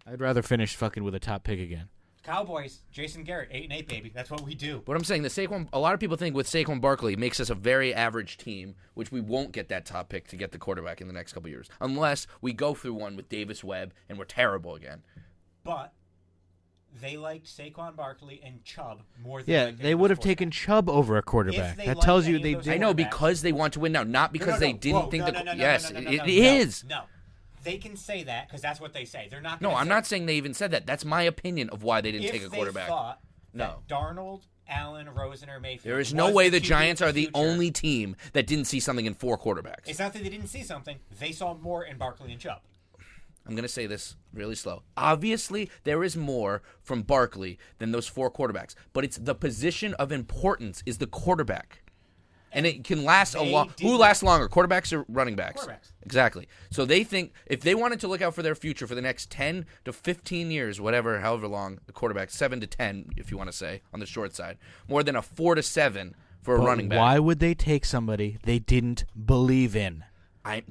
S1: I'd rather finish fucking with a top pick again.
S3: Cowboys, Jason Garrett, 8-8, baby. That's what we do.
S2: What I'm saying, a lot of people think with Saquon Barkley makes us a very average team, which we won't get that top pick to get the quarterback in the next couple years, unless we go through one with Davis Webb and we're terrible again.
S3: But they liked Saquon Barkley and Chubb more than
S1: Yeah, they would have taken Chubb over a quarterback.
S3: they
S1: That
S3: liked
S1: tells you
S3: any
S1: they
S3: of those
S1: did.
S2: I know
S3: quarterbacks.
S2: because they want to win now, not because they didn't think that. Yes, it
S3: no,
S2: is.
S3: No, they can say that because that's what they say. They're not.
S2: No,
S3: gonna
S2: I'm
S3: say-
S2: not saying they even said that. That's my opinion of why they didn't
S3: if
S2: take a
S3: they
S2: quarterback.
S3: thought
S2: No.
S3: that Darnold, Allen, Rosen, or Mayfield.
S2: There is no
S3: was
S2: way the
S3: QB
S2: Giants
S3: of
S2: are the
S3: future.
S2: only team that didn't see something in 4 quarterbacks.
S3: It's not that they didn't see something; they saw more in Barkley and Chubb.
S2: I'm going to say this really slow. Obviously, there is more from Barkley than those 4 quarterbacks, but it's the position of importance is the quarterback. And it can last a
S3: They
S2: long.
S3: did
S2: Who
S3: not-
S2: lasts longer, quarterbacks or running backs?
S3: Quarterbacks.
S2: Exactly. So they think if they wanted to look out for their future for the next 10 to 15 years, whatever, however long the quarterback, 7 to 10, if you want to say, on the short side, more than a 4 to 7 for a
S1: But
S2: running back.
S1: why would they take somebody they didn't believe in?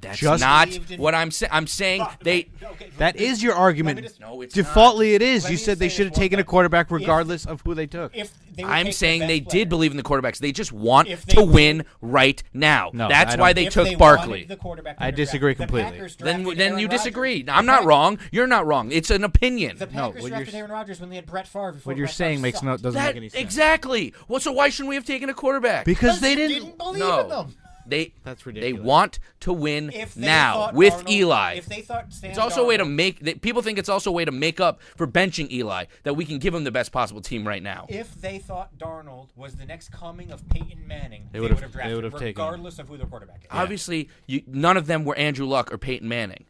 S2: That's
S1: Just-
S2: not
S3: Believed in-
S2: what I'm saying. I'm saying they.
S3: Okay,
S1: That is your
S3: let me
S1: argument.
S3: just-
S2: No, it's
S1: Defaultly, it is.
S3: Let
S1: You
S3: me
S1: said they
S3: say
S1: should have
S3: this one
S1: taken a
S3: thing.
S1: quarterback regardless of who they took.
S3: If they would
S2: I'm
S3: take
S2: saying
S3: their
S2: they
S3: best
S2: did
S3: player,
S2: believe in the quarterbacks. They just want
S3: If
S2: to
S3: they
S2: win right now.
S1: No,
S2: That's
S1: I
S2: why
S1: don't-
S2: they
S3: if
S2: took
S3: they
S2: Barkley.
S3: wanted the quarterback
S1: I
S3: in the
S1: disagree
S3: draft,
S1: completely.
S3: The Packers
S2: Then
S3: drafted
S2: you
S3: Aaron
S2: disagree.
S3: Rodgers.
S2: I'm not wrong. You're not wrong. It's an opinion.
S3: The
S1: No,
S3: Packers
S1: what
S3: drafted
S1: you're-
S3: Aaron Rodgers when they had Brett Favre. Before
S1: What you're
S3: Brett
S1: saying
S3: Favre
S1: makes
S3: sucked.
S1: doesn't
S2: That
S1: make any sense.
S2: exactly. Well, so why shouldn't we have taken a quarterback?
S1: Because they
S3: you
S1: didn't.
S3: believe in
S2: No,
S3: them.
S2: they
S1: That's ridiculous.
S2: want to win
S3: If they
S2: now
S3: thought
S2: with
S3: Darnold-
S2: Eli.
S3: If they thought Sam
S2: It's also a way to
S3: Darnold-
S2: make people think it's also a way to make up for benching Eli that we can give him the best possible team right now.
S3: If they thought Darnold was the next coming of Peyton Manning, they would
S1: would've-
S3: have
S1: they
S3: drafted
S1: would've
S3: him,
S1: taken him.
S3: regardless of who their quarterback is.
S2: Obviously, none of them were Andrew Luck or Peyton Manning,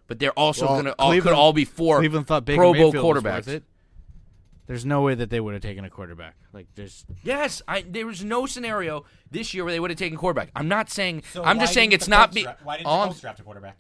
S2: but they're also
S1: Well,
S2: going to
S1: Cleveland-
S2: could all be 4
S1: Cleveland thought Baker
S2: Pro Bowl
S1: Mayfield was
S2: quarterbacks.
S1: worth it. There's no way that they would have taken a quarterback. Like there's
S2: Yes, there was no scenario this year where they would have taken quarterback. I'm not saying.
S3: So
S2: I'm
S3: why
S2: just saying
S3: didn't
S2: it's
S3: the
S2: not
S3: Colts
S2: be
S3: dra- Why didn't
S2: all
S3: the Colts draft a quarterback?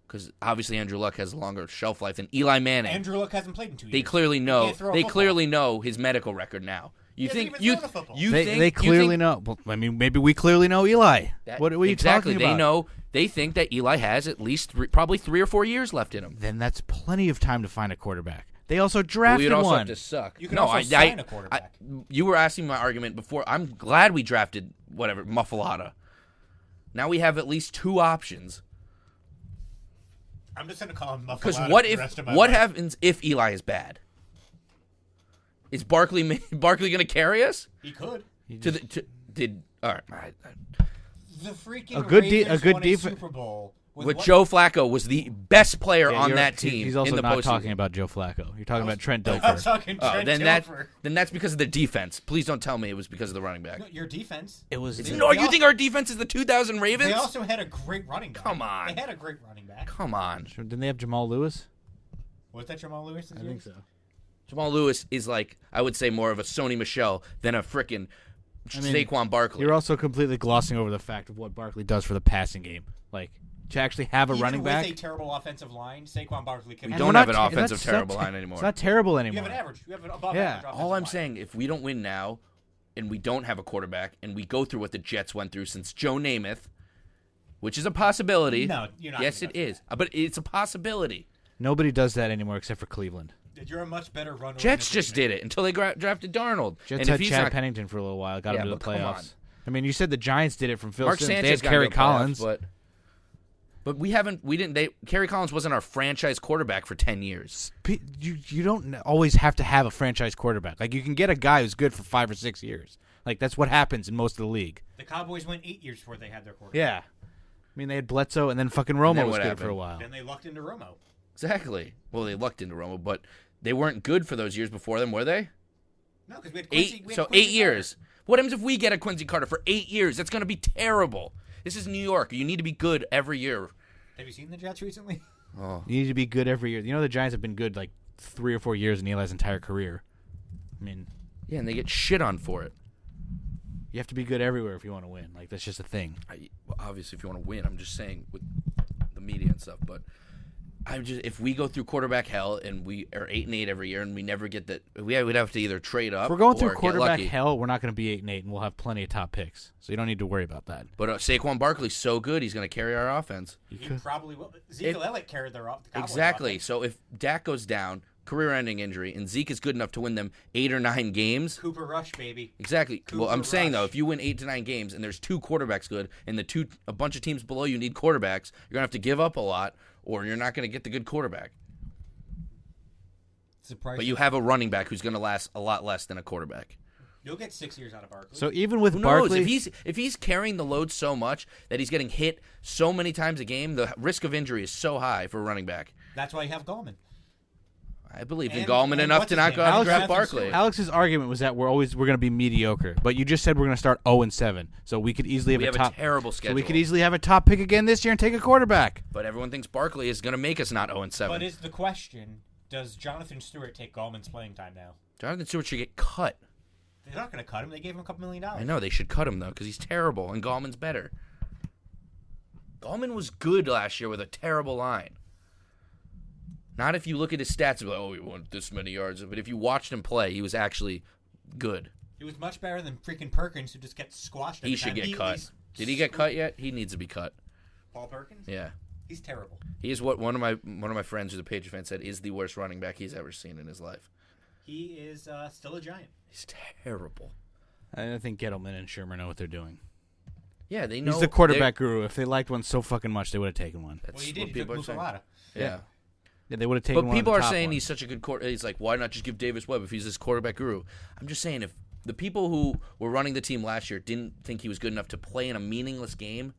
S2: because obviously Andrew Luck has a longer shelf life than Eli Manning.
S3: Andrew Luck hasn't played in 2 years.
S2: They clearly
S3: He
S2: know.
S3: can't throw a
S2: They
S3: football.
S2: clearly know his medical record now. You
S3: He
S2: think
S3: hasn't
S2: you
S3: even thrown a football.
S2: you
S1: they,
S2: think
S1: they
S2: you
S1: clearly
S2: think
S1: know. Well, I mean, maybe we clearly know Eli.
S2: that-
S1: What are you
S2: exactly?
S1: talking about?
S2: They know. They think that Eli has at least probably 3 or 4 years left in him.
S1: Then that's plenty of time to find a quarterback. They also
S2: Well,
S1: drafted
S2: you'd also
S1: one.
S2: have to suck.
S3: You can
S2: no,
S3: also sign a quarterback.
S2: You were asking my argument before. I'm glad we drafted whatever Muffalata. Now we have at least 2 options.
S3: I'm just going to call him Muffalata
S2: Because
S3: for
S2: what
S3: the rest of my
S2: what
S3: life.
S2: happens if Eli is bad? Is Barkley going to carry us
S3: He could.
S2: all right?
S3: The freaking
S1: A good
S3: Ravens
S1: good
S3: won
S1: defe-
S3: Super Bowl with
S2: With
S3: what-
S2: Joe Flacco was the best player
S1: Yeah,
S2: on
S1: you're-
S2: that team.
S1: He's also
S2: in the
S1: not
S2: postseason.
S1: talking about Joe Flacco. You're talking about Trent
S3: I'm
S1: Dilfer.
S3: talking
S2: Oh,
S3: Trent
S2: then
S3: Dilfer.
S2: that's because of the defense. Please don't tell me it was because of the running back.
S3: No, your defense.
S1: It was.
S2: No, you think our defense is the 2000 Ravens?
S3: They also had a great running back.
S2: Come on.
S3: They had a great running back.
S2: Come on.
S1: Didn't they have Jamal Lewis?
S3: Was that Jamal Lewis?
S1: I think so.
S2: Jamal Lewis is like, I would say, more of a Sony Michel than a frickin' Saquon Barkley.
S1: You're also completely glossing over the fact of what Barkley does for the passing game. Like, to actually have a
S3: Even
S1: running back.
S3: with a terrible offensive line, Saquon Barkley can.
S2: We
S1: And
S2: don't
S1: we're
S2: have
S1: not
S2: an
S1: te-
S2: offensive
S1: that's
S2: terrible
S1: not te-
S2: line anymore.
S1: It's not terrible
S3: You
S1: anymore.
S3: have an average. You have an above
S1: Yeah.
S3: average offensive
S2: All I'm
S3: line.
S2: saying, if we don't win now, and we don't have a quarterback, and we go through what the Jets went through since Joe Namath, which is a possibility.
S3: No, you're not.
S2: Yes, it is. But it's a possibility.
S1: Nobody does that anymore except for Cleveland.
S3: You're a much better runner.
S2: Jets just did it until they drafted Darnold.
S1: Jets
S2: and
S1: had
S2: if he's
S1: Chad
S2: not,
S1: Pennington for a little while. Got
S2: Yeah,
S1: him to the
S2: but come on.
S1: playoffs. I mean, you said the Giants did it from Phil
S2: Mark
S1: Sims.
S2: Sanchez
S1: They had
S2: got
S1: Kerry
S2: into the playoffs,
S1: Collins.
S2: But Kerry Collins wasn't our franchise quarterback for 10 years.
S1: You don't always have to have a franchise quarterback. Like, you can get a guy who's good for 5 or 6 years. Like, that's what happens in most of the league.
S3: The Cowboys went 8 years before they had their quarterback.
S1: Yeah. I mean, they had Bledsoe, and then fucking Romo was good for a while.
S3: Then they lucked into Romo.
S2: Exactly. Well, they lucked into Romo, but they weren't good for those years before them, were they?
S3: No, because we had Quincy.
S2: So 8 years. What happens if we get a Quincy Carter for 8 years? That's going to be terrible. This is New York. You need to be good every year.
S3: Have you seen the Jets recently?
S2: Oh.
S1: You need to be good every year. You know the Giants have been good like 3 or 4 years in Eli's entire career. I mean,
S2: yeah, and they get shit on for it.
S1: You have to be good everywhere if you want to win. Like, that's just a thing.
S2: Obviously, if you want to win, I'm just saying with the media and stuff. But if we go through quarterback hell and we are 8-8 every year and we never get that, we'd have to either trade up.
S1: If we're going
S2: or
S1: through
S2: get
S1: quarterback
S2: lucky.
S1: hell, we're not going to be 8-8, and we'll have plenty of top picks. So you don't need to worry about that.
S2: But Saquon Barkley's so good, he's going to carry our offense.
S3: He probably will. Ezekiel Elliott carried the Cowboys
S2: Exactly.
S3: offense.
S2: So if Dak goes down, career-ending injury, and Zeke is good enough to win them 8 or 9 games.
S3: Cooper Rush, baby.
S2: Exactly.
S3: Cooper
S2: Well, I'm saying,
S3: Rush.
S2: though, if you win 8 to 9 games and there's 2 quarterbacks good and a bunch of teams below you need quarterbacks, you're going to have to give up a lot or you're not going to get the good quarterback. But you have a running back who's going to last a lot less than a quarterback.
S3: You'll get 6 years out of Barkley.
S1: So even with
S2: Who knows?
S1: Barkley,
S2: If he's carrying the load so much that he's getting hit so many times a game, the risk of injury is so high for a running back.
S3: That's why you have Gallman.
S2: I believe in
S3: And-
S2: Gallman
S3: and
S2: enough
S3: what's
S2: to
S3: his
S2: not
S3: name?
S2: go out and
S3: Alex
S2: draft
S3: Matthews
S2: Barkley.
S3: Stewart.
S1: Alex's argument was that we're going to be mediocre. But you just said we're going to start 0-7. So we could easily have
S2: We
S1: a
S2: have
S1: top.
S2: a terrible schedule.
S1: So we could easily have a top pick again this year and take a quarterback.
S2: But everyone thinks Barkley is going to make us not 0-7.
S3: But is the question, does Jonathan Stewart take Gallman's playing time now?
S2: Jonathan Stewart should get cut.
S3: They're not going to cut him. They gave him $2 million.
S2: I know, they should cut him, though, because he's terrible, and Gallman's better. Gallman was good last year with a terrible line. Not if you look at his stats and be like, oh, he won this many yards. But if you watched him play, he was actually good.
S3: He was much better than freaking Perkins, who just gets squashed every
S2: He should
S3: time.
S2: get cut. Did he get cut yet? He needs to be cut.
S3: Paul Perkins?
S2: Yeah.
S3: He's terrible.
S2: He is what one of my friends who's a Patriot fan said is the worst running back he's ever seen in his life.
S3: He is still a giant.
S2: He's terrible.
S1: I think Gettleman and Shermer know what they're doing.
S2: Yeah, they know.
S1: He's the quarterback guru. If they liked one so fucking much, they would have taken one.
S2: That's
S3: Well, he
S2: what
S3: did. He took
S2: people are saying.
S3: Musalata.
S2: Yeah.
S1: Yeah, they would have taken
S2: But
S1: one.
S2: people
S1: of
S2: are
S1: the top
S2: saying
S1: ones.
S2: he's such a good quarterback. He's like, why not just give Davis Webb if he's this quarterback guru? I'm just saying, if the people who were running the team last year didn't think he was good enough to play in a meaningless game,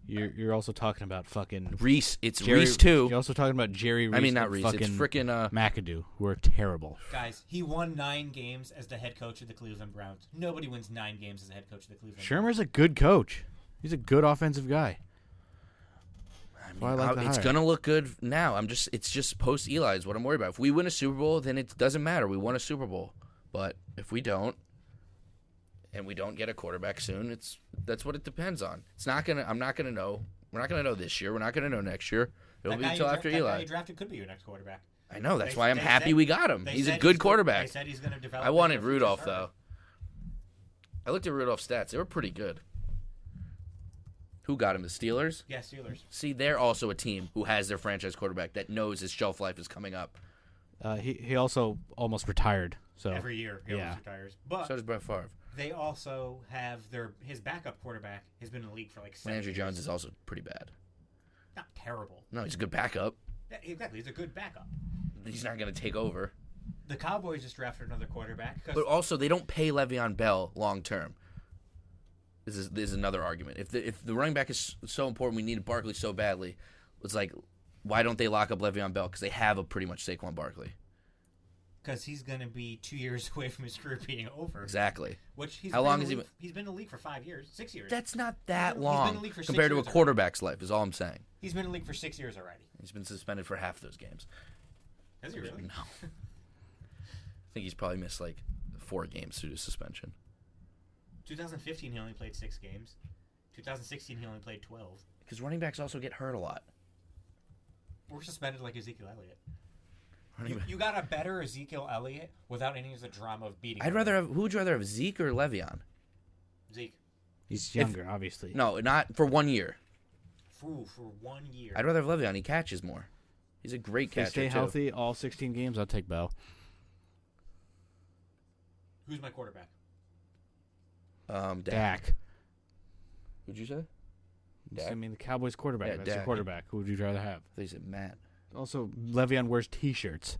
S1: You're also talking about fucking
S2: Reese, it's
S1: Jerry,
S2: Reese too.
S1: You're also talking about Jerry Reese.
S2: I mean, not
S1: and
S2: Reese.
S1: fucking
S2: It's freaking.
S1: McAdoo, who are terrible.
S3: Guys, he won 9 games as the head coach of the Cleveland Browns. Nobody wins 9 games as the head coach of the Cleveland Browns.
S1: Shermer's a good coach. He's a good offensive guy.
S2: I mean, it's gonna look good now. It's just post Eli is what I'm worried about. If we win a Super Bowl, then it doesn't matter. We won a Super Bowl. But if we don't, and we don't get a quarterback soon, that's what it depends on. I'm not gonna know. We're not gonna know this year. We're not gonna know next year. It'll be until after
S3: That guy
S2: Eli.
S3: you drafted could be your next quarterback.
S2: I know. That's
S3: They-
S2: why I'm
S3: they
S2: happy
S3: said-
S2: we got him.
S3: They
S2: He's a
S3: said
S2: good quarterback.
S3: They said he's going to develop.
S2: I wanted
S3: into a future
S2: Rudolph
S3: starter.
S2: though. I looked at Rudolph's stats. They were pretty good. Who got him? The Steelers?
S3: Yeah, Steelers.
S2: See, they're also a team who has their franchise quarterback that knows his shelf life is coming up.
S1: He also almost retired. So
S3: Every year he always retires. But
S2: So does Brett Favre.
S3: they also have his backup quarterback has been in the league for like 7
S2: Landry
S3: years.
S2: Jones is also pretty bad.
S3: Not terrible.
S2: No, he's a good backup.
S3: Yeah, exactly. He's a good backup.
S2: He's not going to take over.
S3: The Cowboys just drafted another quarterback.
S2: But also, they don't pay Le'Veon Bell long term. This is another argument. If the running back is so important, we needed Barkley so badly. It's like, why don't they lock up Le'Veon Bell? Because they have a pretty much Saquon Barkley.
S3: Because he's going to be 2 years away from his career being over.
S2: Exactly.
S3: Which he's
S2: How
S3: been
S2: long
S3: in
S2: has
S3: the
S2: he
S3: league- He's been in the league for 5 years, 6 years.
S2: That's not that
S3: He's been in
S2: long
S3: the league for 6
S2: compared to a
S3: years already.
S2: quarterback's life, is all I'm saying.
S3: He's been in the league for 6 years already.
S2: He's been suspended for half those games.
S3: Has he really?
S2: No. I think he's probably missed like 4 games due to suspension.
S3: 2015, he only played 6 games. 2016, he only played 12.
S2: Because running backs also get hurt a lot.
S3: We're suspended like Ezekiel Elliott.
S2: Running back-
S3: You got a better Ezekiel Elliott without any of the drama of beating
S2: I'd
S3: him.
S2: rather have. Who would you rather have, Zeke or Le'Veon?
S3: Zeke.
S1: he's younger, obviously.
S2: No, not for 1 year.
S3: For 1 year.
S2: I'd rather have Le'Veon. He catches more. He's a great
S1: If they
S2: catcher
S1: stay
S2: too.
S1: healthy all 16 games, I'll take Bell.
S3: Who's my quarterback?
S2: Dak.
S1: Dak.
S2: Who'd you say? Dak.
S1: I mean, the Cowboys quarterback.
S2: Yeah,
S1: That's your
S2: Dak.
S1: quarterback. Who would you rather have?
S2: They said Matt.
S1: Also, Le'Veon wears T-shirts.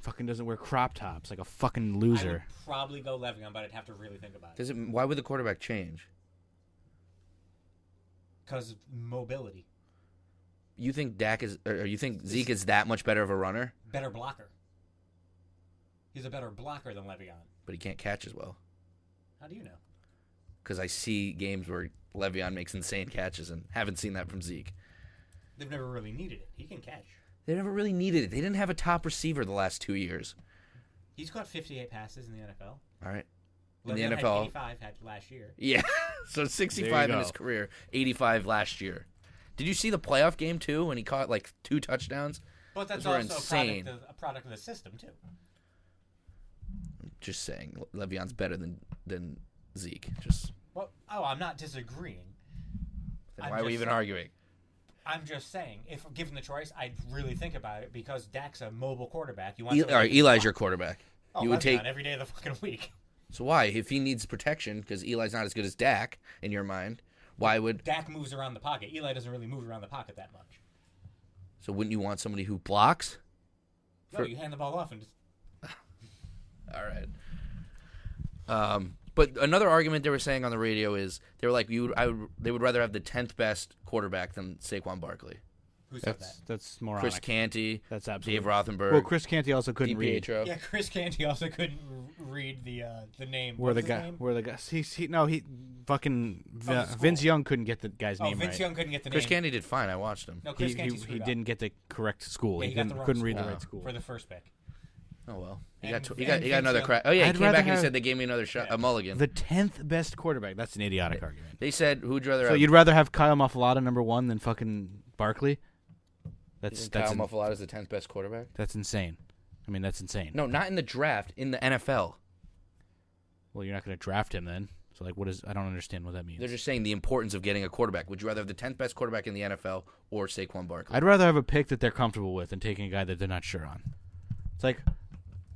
S1: Fucking doesn't wear crop tops like a fucking loser.
S3: I would probably go Le'Veon, but I'd have to really think about it.
S2: Why would the quarterback change?
S3: Because mobility.
S2: You think you think Zeke is that much better of a runner?
S3: Better blocker. He's a better blocker than Le'Veon.
S2: But he can't catch as well.
S3: How do you know?
S2: Because I see games where Le'Veon makes insane catches and haven't seen that from Zeke.
S3: They've never really needed it. He can catch.
S2: They never really needed it. They didn't have a top receiver the last 2 years.
S3: He's caught 58 passes in the NFL.
S2: All right.
S3: In the NFL, 85 had last year.
S2: Yeah. So 65 in his career, 85 last year. Did you see the playoff game too when he caught like 2 touchdowns?
S3: But that's
S2: Those were
S3: also
S2: insane.
S3: a product of the system too.
S2: Just saying, Le'Veon's better than Zeke.
S3: I'm not disagreeing.
S2: Then why are we even arguing?
S3: I'm just saying, if given the choice, I'd really think about it because Dak's a mobile quarterback. You want
S2: Eli's your quarterback.
S3: You would take every day of the fucking week.
S2: So why, if he needs protection, because Eli's not as good as Dak in your mind, why would
S3: Dak moves around the pocket? Eli doesn't really move around the pocket that much.
S2: So wouldn't you want somebody who blocks?
S3: No, you hand the ball off and just.
S2: All right. But another argument they were saying on the radio is they were like, they would rather have the 10th best quarterback than Saquon Barkley.
S3: Who said that?
S1: That's moronic.
S2: Chris Canty.
S1: That's absolutely.
S2: Dave Rothenberg.
S1: Well, Chris Canty also couldn't read.
S2: DiPietro.
S3: Yeah, Chris Canty also couldn't read the name.
S1: Where the
S3: What's his
S1: guy?
S3: name?
S1: Where the guy? He fucking
S3: the school.
S1: Vince Young couldn't get the guy's name
S3: Vince
S1: right.
S3: Young couldn't get the
S2: Chris
S3: name.
S2: Canty did fine. I watched him.
S3: No, Chris Canty
S1: He
S3: screwed up.
S1: didn't get the correct school.
S3: Yeah,
S1: he
S3: he got the wrong
S1: couldn't read the
S3: school
S1: right school
S3: for the first pick.
S2: Oh well, he
S3: And-
S2: got
S3: and
S2: another
S3: Vince
S2: crack. Oh yeah, he
S1: I'd
S2: came
S1: rather
S2: back and he
S1: have-
S2: said they gave me another shot, a mulligan.
S1: The 10th best quarterback. That's an idiotic argument.
S2: They said who'd you rather
S1: So
S2: have?
S1: you'd rather have Kyle Muffalata number 1 than fucking Barkley?
S2: You think Kyle Muffalata is the 10th best quarterback?
S1: That's insane. I mean, that's insane.
S2: No, not in the draft. In the NFL.
S1: Well, you're not going to draft him then. So like, what is? I don't understand what that means.
S2: They're just saying the importance of getting a quarterback. Would you rather have the 10th best quarterback in the NFL or Saquon Barkley?
S1: I'd rather have a pick that they're comfortable with than taking a guy that they're not sure on. It's like,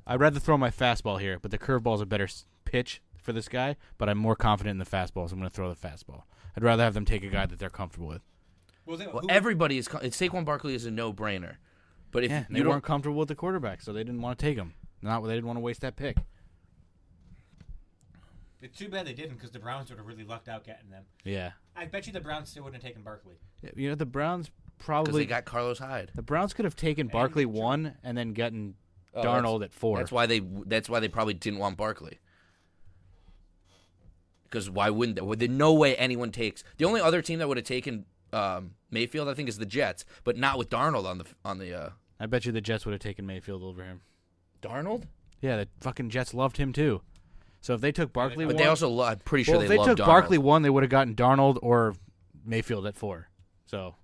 S1: I'd rather throw my fastball here, but the curveball is a better pitch for this guy, but I'm more confident in the fastball, so I'm going to throw the fastball. I'd rather have them take a guy that they're comfortable with.
S2: Well, everybody is. Saquon Barkley is a no-brainer. But if
S1: they weren't comfortable with the quarterback, so they didn't want to take him. They didn't want to waste that pick.
S3: It's too bad they didn't because the Browns would have really lucked out getting them.
S1: Yeah.
S3: I bet you the Browns still wouldn't have taken Barkley.
S1: You know, the Browns
S2: because
S1: probably
S2: they got Carlos Hyde.
S1: The Browns could have taken Barkley 1 and then gotten Darnold at 4.
S2: That's why they probably didn't want Barkley. Because why wouldn't they? There's no way anyone takes. The only other team that would have taken Mayfield, I think, is the Jets, but not with Darnold on the.
S1: I bet you the Jets would have taken Mayfield over him.
S2: Darnold?
S1: Yeah, the fucking Jets loved him too. So if they took Barkley,
S2: but they also, I'm pretty sure
S1: if
S2: they
S1: took
S2: loved Darnold.
S1: Barkley 1, they would have gotten Darnold or Mayfield at 4. So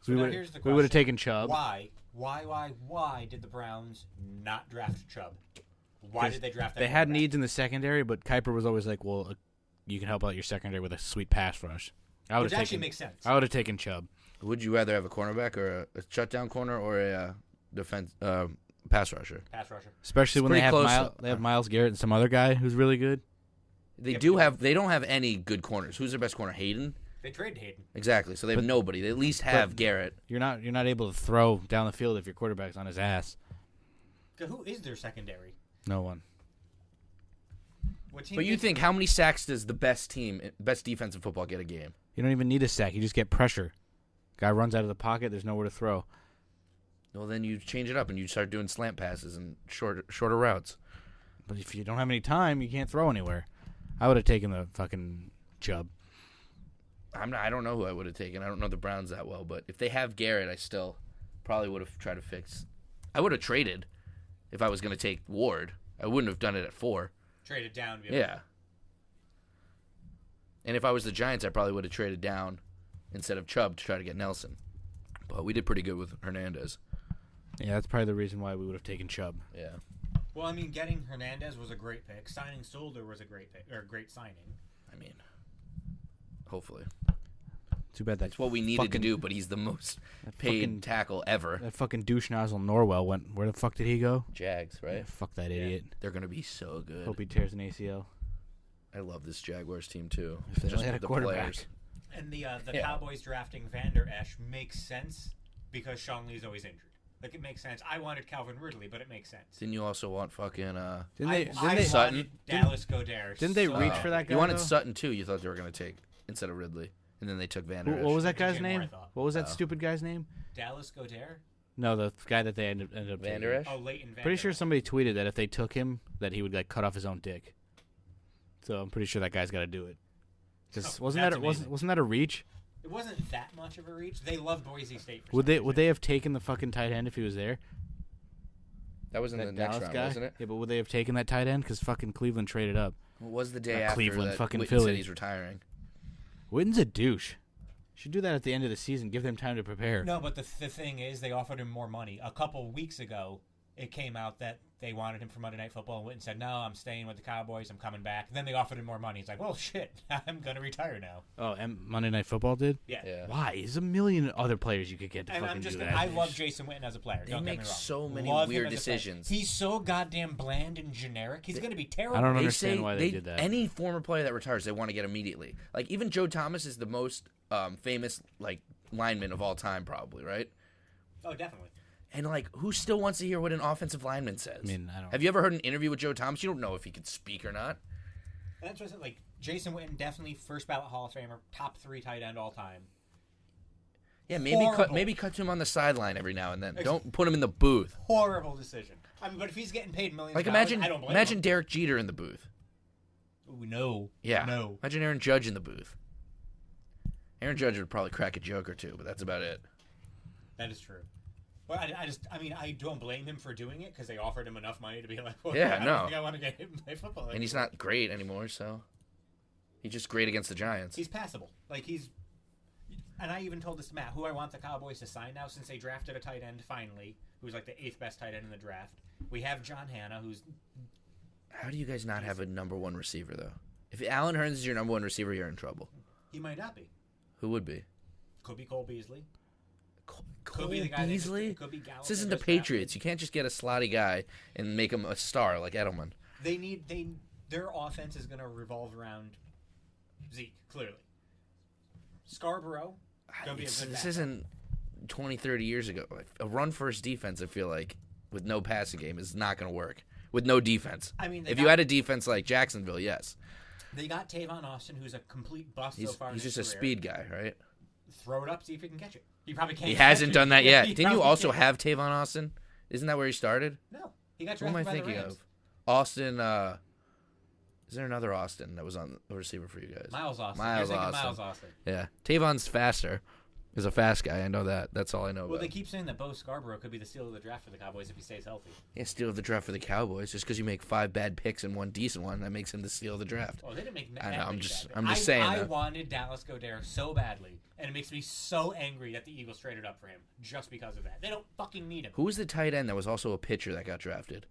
S1: we would have taken Chubb.
S3: Why did the Browns not draft Chubb? Why did they draft that?
S1: They had needs in the secondary, but Kuiper was always like, "Well, you can help out your secondary with a sweet pass rush."
S3: Which actually makes sense.
S1: I would have taken Chubb.
S2: Would you rather have a cornerback or a shutdown corner or a defense pass rusher?
S3: Pass rusher.
S1: Especially when they have Myles Garrett and some other guy who's really good.
S2: They don't have any good corners. Who's their best corner? Hayden?
S3: They traded Hayden.
S2: Exactly. So they have nobody. They at least have Garrett.
S1: You're not able to throw down the field if your quarterback's on his ass.
S3: Who is their secondary?
S1: No one.
S2: But you think how many sacks does the best defense in football get a game?
S1: You don't even need a sack. You just get pressure. Guy runs out of the pocket. There's nowhere to throw.
S2: Well, then you change it up and you start doing slant passes and shorter routes.
S1: But if you don't have any time, you can't throw anywhere. I would have taken the fucking Chubb.
S2: I don't know who I would have taken. I don't know the Browns that well. But if they have Garrett, I still probably would have tried to fix. I would have traded if I was going to take Ward. I wouldn't have done it at 4.
S3: Traded down.
S2: Yeah. And if I was the Giants, I probably would have traded down instead of Chubb to try to get Nelson. But we did pretty good with Hernandez.
S1: Yeah, that's probably the reason why we would have taken Chubb.
S2: Yeah.
S3: Well, I mean, getting Hernandez was a great pick. Signing Solder was a great pick, or a great signing.
S2: I mean, hopefully.
S1: Too bad
S2: that's what we needed to do, but he's the most paid tackle ever.
S1: That fucking douche nozzle Norwell went. Where the fuck did he go?
S2: Jags, right?
S1: Yeah, fuck that idiot.
S2: They're gonna be so good.
S1: Hope he tears an ACL.
S2: I love this Jaguars team too.
S1: If they only had a quarterback.
S3: And the Cowboys drafting Van Der Esch makes sense because Sean Lee's always injured. Like, it makes sense. I wanted Calvin Ridley, but it makes sense.
S2: Didn't you also want fucking
S1: Didn't
S3: I
S1: they
S3: wanted Dallas Goddard.
S1: Didn't they reach for that guy?
S2: You wanted
S1: though?
S2: Sutton too. You thought they were going to take instead of Ridley, and then they took Van Der Esch.
S1: What was that guy's
S3: DJ Moore,
S1: name?
S3: I thought.
S1: What was that stupid guy's name?
S3: Dallas Goddard?
S1: No, the guy that they ended up
S2: Van
S1: taking.
S2: Der Esch?
S3: Oh, Leighton Van
S1: Pretty
S3: Der
S1: sure
S3: Esch.
S1: somebody tweeted that if they took him, that he would like cut off his own dick. So I'm pretty sure that guy's got to do it. 'Cause
S3: Oh,
S1: wasn't
S3: that's
S1: that
S3: amazing.
S1: wasn't that a reach?
S3: It wasn't that much of a reach. They love Boise State. For
S1: Would
S3: some
S1: they
S3: reason.
S1: have taken the fucking tight end if he was there?
S2: That was in the
S1: That
S2: next
S1: Dallas
S2: round,
S1: guy?
S2: wasn't it?
S1: Yeah, but would they have taken that tight end? Because fucking Cleveland traded up.
S2: What was the day
S1: Not
S2: after
S1: Cleveland,
S2: that
S1: fucking
S2: Witten
S1: Philly.
S2: said he's retiring?
S1: Witten's a douche. Should do that at the end of the season. Give them time to prepare.
S3: No, but the thing is, they offered him more money. A couple weeks ago, it came out that they wanted him for Monday Night Football, and Witten said, "No, I'm staying with the Cowboys. I'm coming back." And then they offered him more money. He's like, "Well, shit, I'm gonna retire now."
S1: Oh, and Monday Night Football did?
S3: Yeah.
S1: Why? There's a million other players you could get to
S3: And
S1: fucking
S3: I'm just
S1: do
S3: gonna,
S1: that.
S3: I love Jason Witten as a player.
S2: They
S3: Don't
S2: make
S3: get me wrong.
S2: so many
S3: Love him
S2: weird
S3: as a player.
S2: decisions.
S3: He's so goddamn bland and generic. He's gonna be terrible.
S1: I don't
S2: They
S1: understand
S2: say
S1: why they did that.
S2: Any former player that retires, they want to get immediately. Like even Joe Thomas is the most famous like lineman of all time, probably, right?
S3: Oh, definitely.
S2: And like, who still wants to hear what an offensive lineman says?
S1: I mean, I don't.
S2: Have you ever heard an interview with Joe Thomas? You don't know if he could speak or not.
S3: And that's what I said, like Jason Witten, definitely first ballot Hall of Famer, top 3 tight end all time.
S2: Yeah, maybe
S3: Horrible.
S2: cut to him on the sideline every now and then. Don't put him in the booth.
S3: Horrible decision. I mean, but if he's getting paid millions,
S2: Like
S3: of dollars,
S2: imagine
S3: I don't blame
S2: imagine
S3: him.
S2: Derek Jeter in the booth.
S3: Ooh, no.
S2: Yeah.
S3: No.
S2: Imagine Aaron Judge in the booth. Aaron Judge would probably crack a joke or two, but that's about it.
S3: That is true. Well, I don't blame him for doing it because they offered him enough money to be like, well,
S2: Yeah,
S3: I
S2: no.
S3: don't think I want to get him play football.
S2: And he's
S3: anymore.
S2: not great anymore, so he's just great against the Giants.
S3: He's passable. Like and I even told this to Matt, who I want the Cowboys to sign now since they drafted a tight end finally, who's like the 8th best tight end in the draft. We have John Hanna, who's
S2: How do you guys not have a number 1 receiver though? If Allen Hurns is your number 1 receiver, you're in trouble.
S3: he might not be.
S2: Who would be?
S3: Could be Cole Beasley.
S2: Cole
S3: Could be the guy
S2: Beasley?
S3: That could be Gallup.
S2: This isn't
S3: that
S2: the
S3: just drafted.
S2: Patriots. You can't just get a slotty guy and make him a star like Edelman.
S3: Their offense is going to revolve around Zeke, clearly. Scarborough, going to be a good
S2: This
S3: backup.
S2: isn't 20, 30 years ago. Like, a run-first defense, I feel like, with no passing game is not going to work. With no defense.
S3: I mean,
S2: if you had a defense like Jacksonville, yes.
S3: They got Tavon Austin, who's a complete bust so far in
S2: He's
S3: his
S2: just a
S3: career.
S2: speed guy, right?
S3: Throw it up, see if he can catch it. He probably can't.
S2: He
S3: catch
S2: hasn't
S3: it.
S2: done that
S3: Yeah,
S2: yet.
S3: he
S2: Didn't you
S3: probably
S2: also
S3: can't.
S2: have Tavon Austin? Isn't that where he started?
S3: No, he got
S2: Who am
S3: drafted
S2: I
S3: by the
S2: thinking
S3: Rams.
S2: of? Austin, is there another Austin that was on the receiver for you guys?
S3: Miles Austin.
S2: Miles
S3: You're thinking
S2: Austin.
S3: Miles Austin.
S2: Yeah. Tavon's faster. He's a fast guy. I know that. That's all I know
S3: Well,
S2: about
S3: they
S2: him.
S3: keep saying that Bo Scarborough could be the steal of the draft for the Cowboys if he stays healthy.
S2: Yeah, steal of the draft for the Cowboys. Just because you make 5 bad picks and 1 decent one, that makes him the steal of the draft.
S3: Oh, they didn't make
S2: I know,
S3: that
S2: I'm
S3: many
S2: just-
S3: bad
S2: I'm
S3: picks.
S2: just saying
S3: I
S2: that.
S3: wanted Dallas Goddard so badly, and it makes me so angry that the Eagles traded up for him just because of that. They don't fucking need him.
S2: Who was the tight end that was also a pitcher that got drafted?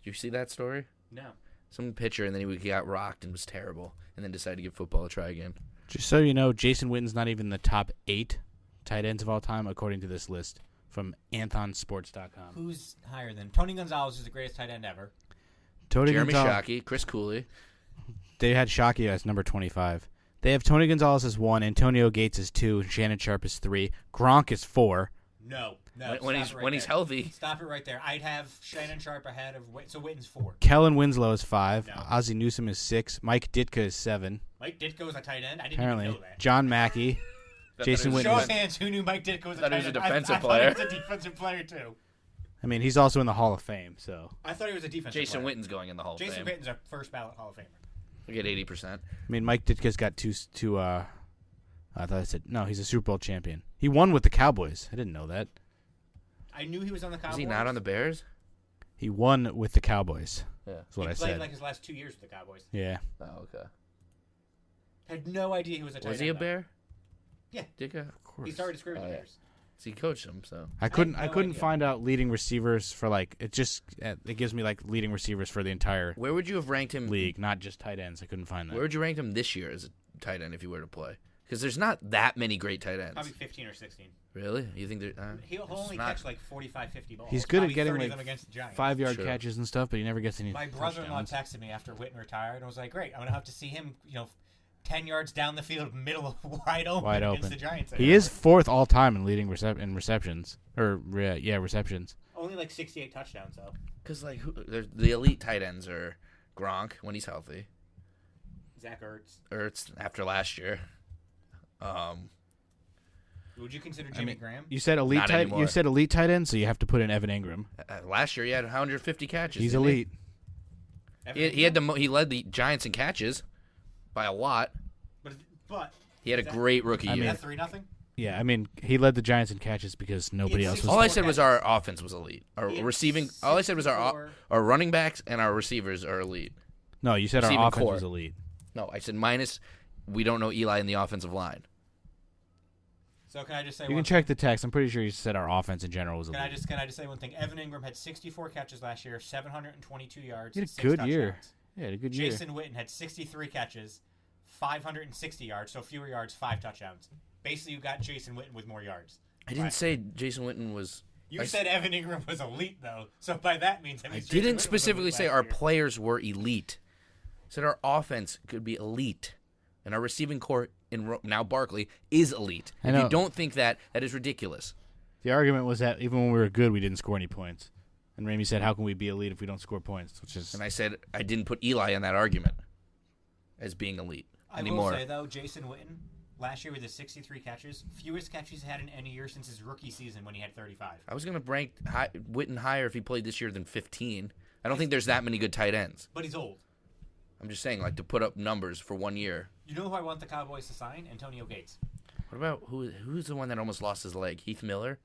S2: Did you see that story?
S3: No.
S2: Some pitcher, and then he got rocked and was terrible, and then decided to give football a try again.
S1: Just so you know, Jason Witten's not even the top 8 tight ends of all time, according to this list from AnthonSports.com.
S3: Who's higher than Tony Gonzalez? Is the greatest tight end ever.
S1: Tony
S2: Jeremy
S1: Gonzalez.
S2: Shockey, Chris Cooley.
S1: They had Shockey as number 25. They have Tony Gonzalez as 1, Antonio Gates as 2, Shannon Sharp as 3, Gronk is 4.
S3: No.
S2: When he's healthy.
S3: Stop it right there. I'd have Shannon Sharp ahead of so Witten's 4.
S1: Kellen Winslow is 5.
S3: No.
S1: Ozzie Newsome is 6. Mike Ditka is 7.
S3: Mike Ditko is a tight end. I didn't
S1: Apparently,
S3: even know that.
S1: John Mackey, Jason
S2: was-
S1: Witten.
S3: Show
S1: was-
S3: of hands, who knew Mike Ditko was a
S2: Thought
S3: tight
S2: he was a
S3: end?
S2: defensive
S3: I
S2: player.
S3: thought he was a defensive player too.
S1: I mean, he's also in the Hall of Fame. So
S3: I thought he was a defensive
S2: Jason
S3: player.
S2: Witten's going in the Hall of
S3: Jason
S2: Fame.
S3: Witten's a first ballot Hall of Famer.
S2: We get 80%.
S1: I mean, Mike Ditka's got two. I thought I said no. He's a Super Bowl champion. He won with the Cowboys. I didn't know that.
S3: I knew he was on the Cowboys.
S2: Is he not on the Bears?
S1: He won with the Cowboys.
S2: Yeah.
S1: That's what
S3: He
S1: I
S3: played
S1: said.
S3: like his last 2 years with the Cowboys.
S1: Yeah.
S2: Oh, okay.
S3: Had no idea he was a tight end.
S2: Was he a
S3: though.
S2: Bear?
S3: Yeah.
S2: Dika?
S1: Of course.
S3: He started his career with
S2: Oh,
S3: the
S2: yeah.
S3: Bears.
S2: So he coached him, so.
S1: I couldn't
S3: no
S1: couldn't
S3: idea.
S1: find out leading receivers for like it gives me like leading receivers for the entire
S2: Where would you have ranked him?
S1: league, not just tight ends. I couldn't find that.
S2: Where would you rank him this year as a tight end if you were to play? Because there's not that many great tight ends.
S3: Probably 15 or 16.
S2: Really? You think there?
S3: He'll
S2: it's
S3: only
S2: not-
S3: catch like 45, 50 balls.
S1: He's good at
S3: Probably
S1: getting
S3: 30 of
S1: like
S3: them against the Giants.
S1: 5-yard
S2: True.
S1: catches and stuff, but he never gets any
S3: My brother-in-law
S1: touchdowns.
S3: texted me after Witten retired and was like, "Great, I'm gonna have to see him, 10 yards down the field, middle wide open
S1: Wide
S3: against
S1: open.
S3: the Giants.
S1: He is 4th all time in leading in receptions. Receptions.
S3: Only like 68 touchdowns, though.
S2: Because the elite tight ends are Gronk when he's healthy.
S3: Zach Ertz.
S2: Ertz after last year.
S3: Would you consider Jimmy Graham?
S1: You said elite
S2: Not
S1: tight.
S2: anymore.
S1: You said elite tight end, so you have to put in Evan Ingram.
S2: Last year he had 150 catches.
S1: He's
S2: didn't he?
S1: elite.
S2: He led the Giants in catches by a lot.
S3: But
S2: he had a great rookie year.
S3: Is that 3-0?
S1: Yeah, I mean, he led the Giants in catches because nobody else was.
S2: All I said was our offense was elite. Our receiving. All I said was our running backs and our receivers are elite.
S1: No, you said our
S2: Receiving
S1: offense
S2: core.
S1: was elite.
S2: No, I said minus. We don't know Eli in the offensive line.
S3: So can I just say
S1: You can check the text. I'm pretty sure you said our offense in general was elite.
S3: Can I just say one thing? Evan Ingram had 64 catches last year, 722 yards.
S1: He had a
S3: 6
S1: good
S3: touchdowns.
S1: year. Yeah, he had a good year.
S3: Jason Witten had 63 catches, 560 yards, so fewer yards, 5 touchdowns. Basically, you got Jason Witten with more yards.
S2: I didn't say Jason Witten was.
S3: You said Evan Ingram was elite, though. So by that means,
S2: I didn't specifically say our players were elite. I said our offense could be elite, and our receiving core now Barkley is elite.
S1: I
S2: If
S1: know.
S2: you don't think that is ridiculous.
S1: The argument was that even when we were good, we didn't score any points. And Ramey said, "How can we be elite if we don't score points?" Which is,
S2: And I said I didn't put Eli in that argument as being elite anymore.
S3: I will say, though, Jason Witten, last year with his 63 catches, fewest catches he had in any year since his rookie season when he had 35.
S2: I was going to rank Witten higher if he played this year than 15. I don't think there's that many good tight ends.
S3: But he's old.
S2: I'm just saying, like, to put up numbers for 1 year.
S3: You know who I want the Cowboys to sign? Antonio Gates.
S2: What about who's the one that almost lost his leg? Heath Miller?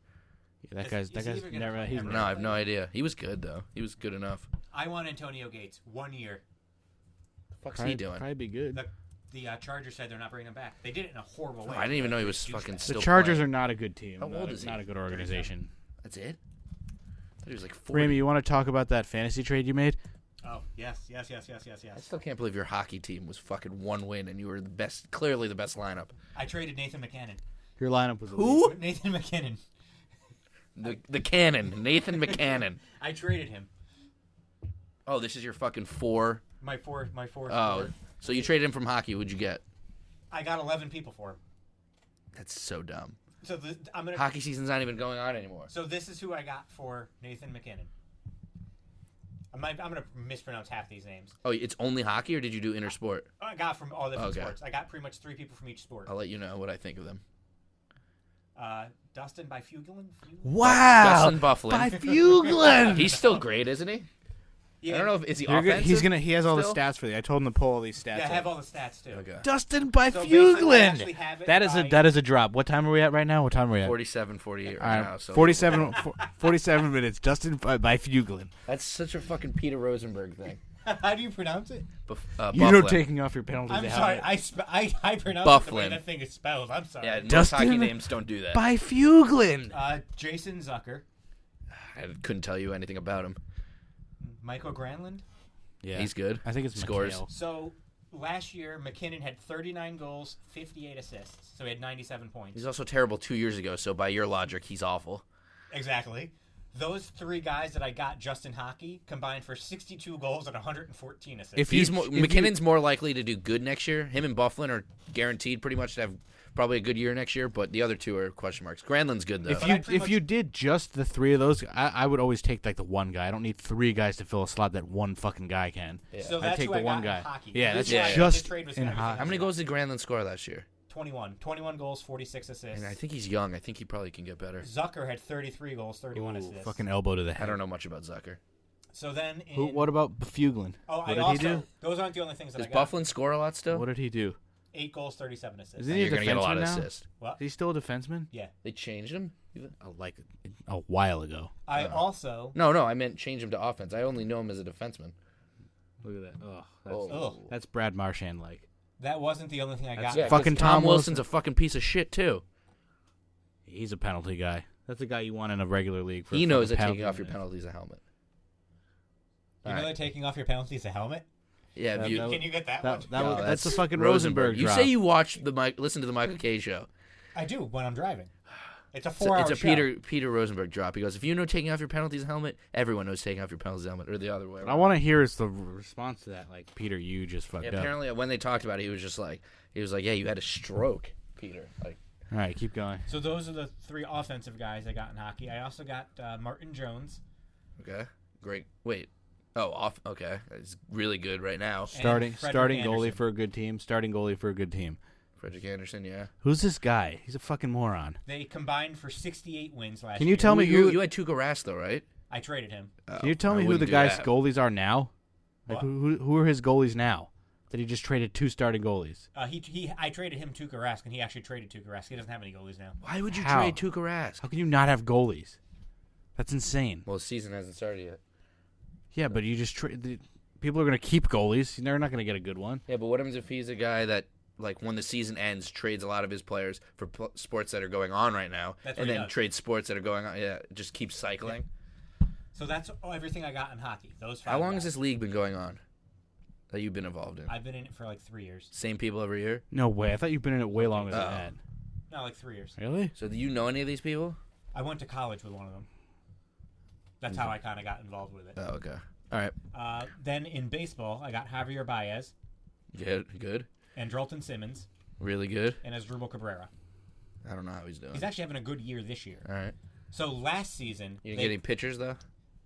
S1: yeah, that guy's
S3: he even gonna
S1: never.
S3: play
S1: He's
S3: ever?
S2: No, I have no idea. He was good though. He was good enough.
S3: I want Antonio Gates. 1 year.
S2: What's he doing?
S1: Probably be good.
S3: The Chargers said they're not bringing him back. They did it in a horrible way.
S2: I didn't even know he was
S3: Douchebag.
S2: fucking
S1: The
S2: still
S1: Chargers
S2: playing.
S1: are not a good team.
S2: How old is he?
S1: Not a good organization.
S2: That's it? I thought he was like 40.
S1: Ramey, you want to talk about that fantasy trade you made?
S3: Oh, yes.
S2: I still can't believe your hockey team was fucking 1 win and you were the best, clearly the best lineup.
S3: I traded Nathan McKinnon.
S1: Your lineup was elite.
S2: Who?
S3: Nathan McKinnon.
S2: The cannon, Nathan McCannon.
S3: I traded him.
S2: Oh, this is your fucking 4.
S3: My fourth.
S2: Oh, so you traded him from hockey. What'd you get?
S3: I got 11 people for him.
S2: That's so dumb.
S3: So I'm gonna.
S2: Hockey season's not even going on anymore.
S3: So this is who I got for Nathan McKinnon. I'm gonna mispronounce half these names.
S2: Oh, it's only hockey, or did you do intersport?
S3: I got from all different
S2: Okay.
S3: sports. I got pretty much 3 people from each sport.
S2: I'll let you know what I think of them.
S3: Dustin Byfuglien.
S1: Wow,
S2: Dustin Byfuglien.
S1: Byfuglien.
S2: He's still great, isn't he?
S3: Yeah,
S2: I don't know if is he
S1: You're good.
S2: offensive.
S1: He has all
S2: still?
S1: the stats for you. I told him to pull all these stats.
S3: Yeah, I
S1: up.
S3: have all the stats too.
S2: Okay.
S1: Dustin
S3: So basically, I actually
S1: Byfuglien.
S3: have it
S1: That is a drop. What time are we at right now? What time are we at?
S2: 47, 48 right
S1: All right,
S2: now. So
S1: 47, 47 minutes. Dustin Byfuglien.
S2: That's such a fucking Peter Rosenberg thing.
S3: How do you pronounce it?
S1: You know,
S2: Byfuglien.
S1: taking off your penalty.
S3: I'm
S1: to
S3: sorry.
S1: helmet.
S3: I pronounce it the way
S2: Byfuglien.
S3: that thing is spelled. I'm sorry.
S2: Yeah, most
S1: Dustin
S2: hockey names don't do that.
S1: Byfuglien.
S3: Jason Zucker,
S2: I couldn't tell you anything about him.
S3: Michael Granlund.
S1: Yeah,
S2: He's good.
S1: I think it's
S2: Scores.
S1: Mikhail.
S3: So last year, McKinnon had 39 goals, 58 assists. So he had 97 points.
S2: He's also terrible 2 years ago, so by your logic, he's awful.
S3: Exactly. Those 3 guys that I got just in hockey combined for 62 goals and 114 assists.
S1: If
S2: He's
S1: you- if
S2: McKinnon's more likely to do good next year. Him and Byfuglien are guaranteed pretty much to have probably a good year next year, but the other 2 are question marks. Granlund's good though.
S1: If
S3: But I
S1: you
S3: pretty much-
S1: if you did just the 3 of those, I would always take like the one guy. I don't need 3 guys to fill a slot that one fucking guy can.
S2: Yeah.
S3: So
S1: I'd
S3: that's
S1: take
S3: who
S1: the
S3: I
S1: one
S3: got
S1: guy.
S3: in hockey.
S1: Yeah,
S3: This
S1: that's
S3: is why
S1: just
S3: this trade was
S1: in
S3: everything
S1: hockey.
S2: How many goals did Granlund score last year?
S3: 21 goals, 46 assists.
S2: And I think he's young. I think he probably can get better.
S3: Zucker had 33 goals, 31
S1: Ooh,
S3: assists.
S1: fucking elbow to the
S2: I
S1: head.
S2: don't know much about Zucker.
S3: So then,
S1: What about Byfuglien?
S3: Oh,
S1: What
S3: I
S1: did
S3: also
S1: he do?
S3: those aren't the only things that
S2: Does
S3: I got.
S2: Byfuglien score a lot still?
S1: What did he do?
S3: 8 goals, 37 assists.
S1: Isn't he
S2: You're
S1: a
S2: gonna get a lot
S1: defenseman
S2: of
S1: now?
S2: assists.
S3: What?
S1: Is he still a defenseman?
S3: Yeah.
S2: They changed him.
S1: Like a while ago.
S3: I also
S2: No, I meant change him to offense. I only know him as a defenseman.
S1: Look at that. Oh,
S3: Oh.
S1: that's Brad Marchand like.
S3: that wasn't the only thing I got.
S2: Yeah,
S1: Fucking
S2: 'cause
S1: Tom
S2: Wilson's a fucking piece of shit too.
S1: He's a penalty guy. That's the guy you want in a regular league. For
S2: He knows that
S1: fucking
S2: taking off your
S1: penalty.
S2: penalty is a helmet.
S3: You know that taking off your penalties a helmet?
S2: Yeah,
S1: That-
S2: if you,
S1: that-
S3: Can you get that,
S1: That,
S3: one?
S1: that
S2: No,
S1: was, that's the
S2: that's
S1: fucking Rosenberg
S2: You
S1: drop.
S2: say you watch listen to the Michael K show.
S3: I do when I'm driving. It's a 4-hour show.
S2: It's a Peter Rosenberg drop. He goes, if you know taking off your penalties helmet, everyone knows taking off your penalties helmet, or the other way.
S1: What I want to hear is the response to that. Like, Peter, you just fucked up.
S2: Apparently, when they talked about it, he was like, yeah, you had a stroke, Peter. Like,
S1: all right, keep going.
S3: So those are the 3 offensive guys I got in hockey. I also got Martin Jones.
S2: Okay, great. Wait. Oh, okay. It's really good right now.
S1: Starting goalie for a good team. Starting goalie for a good team.
S2: Frederick Anderson, yeah.
S1: Who's this guy? He's a fucking moron.
S3: They combined for 68 wins last year.
S1: Can you tell me who...
S2: You had Tuukka Rask, though, right?
S3: I traded him.
S1: Can you tell me who the guy's goalies are now? Like, who are his goalies now? That he just traded 2 starting goalies.
S3: I traded him Tuukka Rask, and he actually traded Tuukka Rask. He doesn't have any goalies now.
S2: Why would you trade Tuukka Rask?
S1: How can you not have goalies? That's insane.
S2: Well, the season hasn't started yet.
S1: Yeah, but you just people are going to keep goalies. They're not going to get a good one.
S2: Yeah, but what happens if he's a guy that, like, when the season ends, trades a lot of his players for sports that are going on right now, and then trades sports that are going on? Yeah, just keeps cycling.
S3: Yeah. So that's everything I got in hockey. Those 5
S2: How long
S3: guys.
S2: has this league been going on that you've been involved in?
S3: I've been in it for like 3 years.
S2: Same people every year?
S1: No way. I thought you've been in it way longer than that.
S3: No, like 3 years.
S1: Really?
S2: So do you know any of these people?
S3: I went to college with one of them. That's how I kind of got involved with it.
S2: Oh, okay. All right.
S3: Then in baseball, I got Javier Baez.
S2: Good.
S3: And Drolton Simmons.
S2: Really good.
S3: And Asdrubal Cabrera.
S2: I don't know how he's doing.
S3: He's actually having a good year this year.
S2: All right.
S3: So last season...
S2: You didn't get any pitchers, though?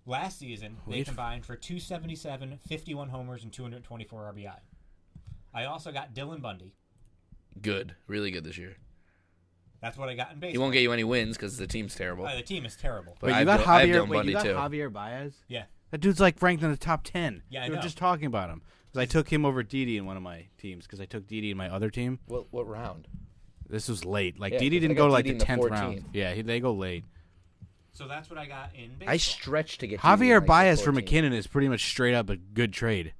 S3: Last season, they combined for 277, 51 homers, and 224 RBI. I also got Dylan Bundy.
S2: Good. Really good this year.
S3: That's what I got in baseball.
S2: He won't get you any wins because the team's terrible.
S3: The team is terrible.
S2: But you got
S1: Javier Baez?
S3: Yeah.
S1: That dude's like ranked in the top 10.
S3: Yeah, I
S1: We
S3: know.
S1: were just talking about him. Because I took him over Didi in one of my teams. Because I took Didi in my other team.
S2: What round?
S1: This was late. Like,
S2: Yeah,
S1: Didi
S2: 'cause
S1: didn't
S2: I got
S1: go to like
S2: Didi
S1: the
S2: in the
S1: 10th round.
S2: 14th.
S1: Yeah, they go late.
S3: So that's what I got in baseball.
S2: I stretched to get Didi
S1: Javier
S2: in, like,
S1: Baez
S2: the
S1: for
S2: 14th.
S1: McKinnon is pretty much straight up a good trade.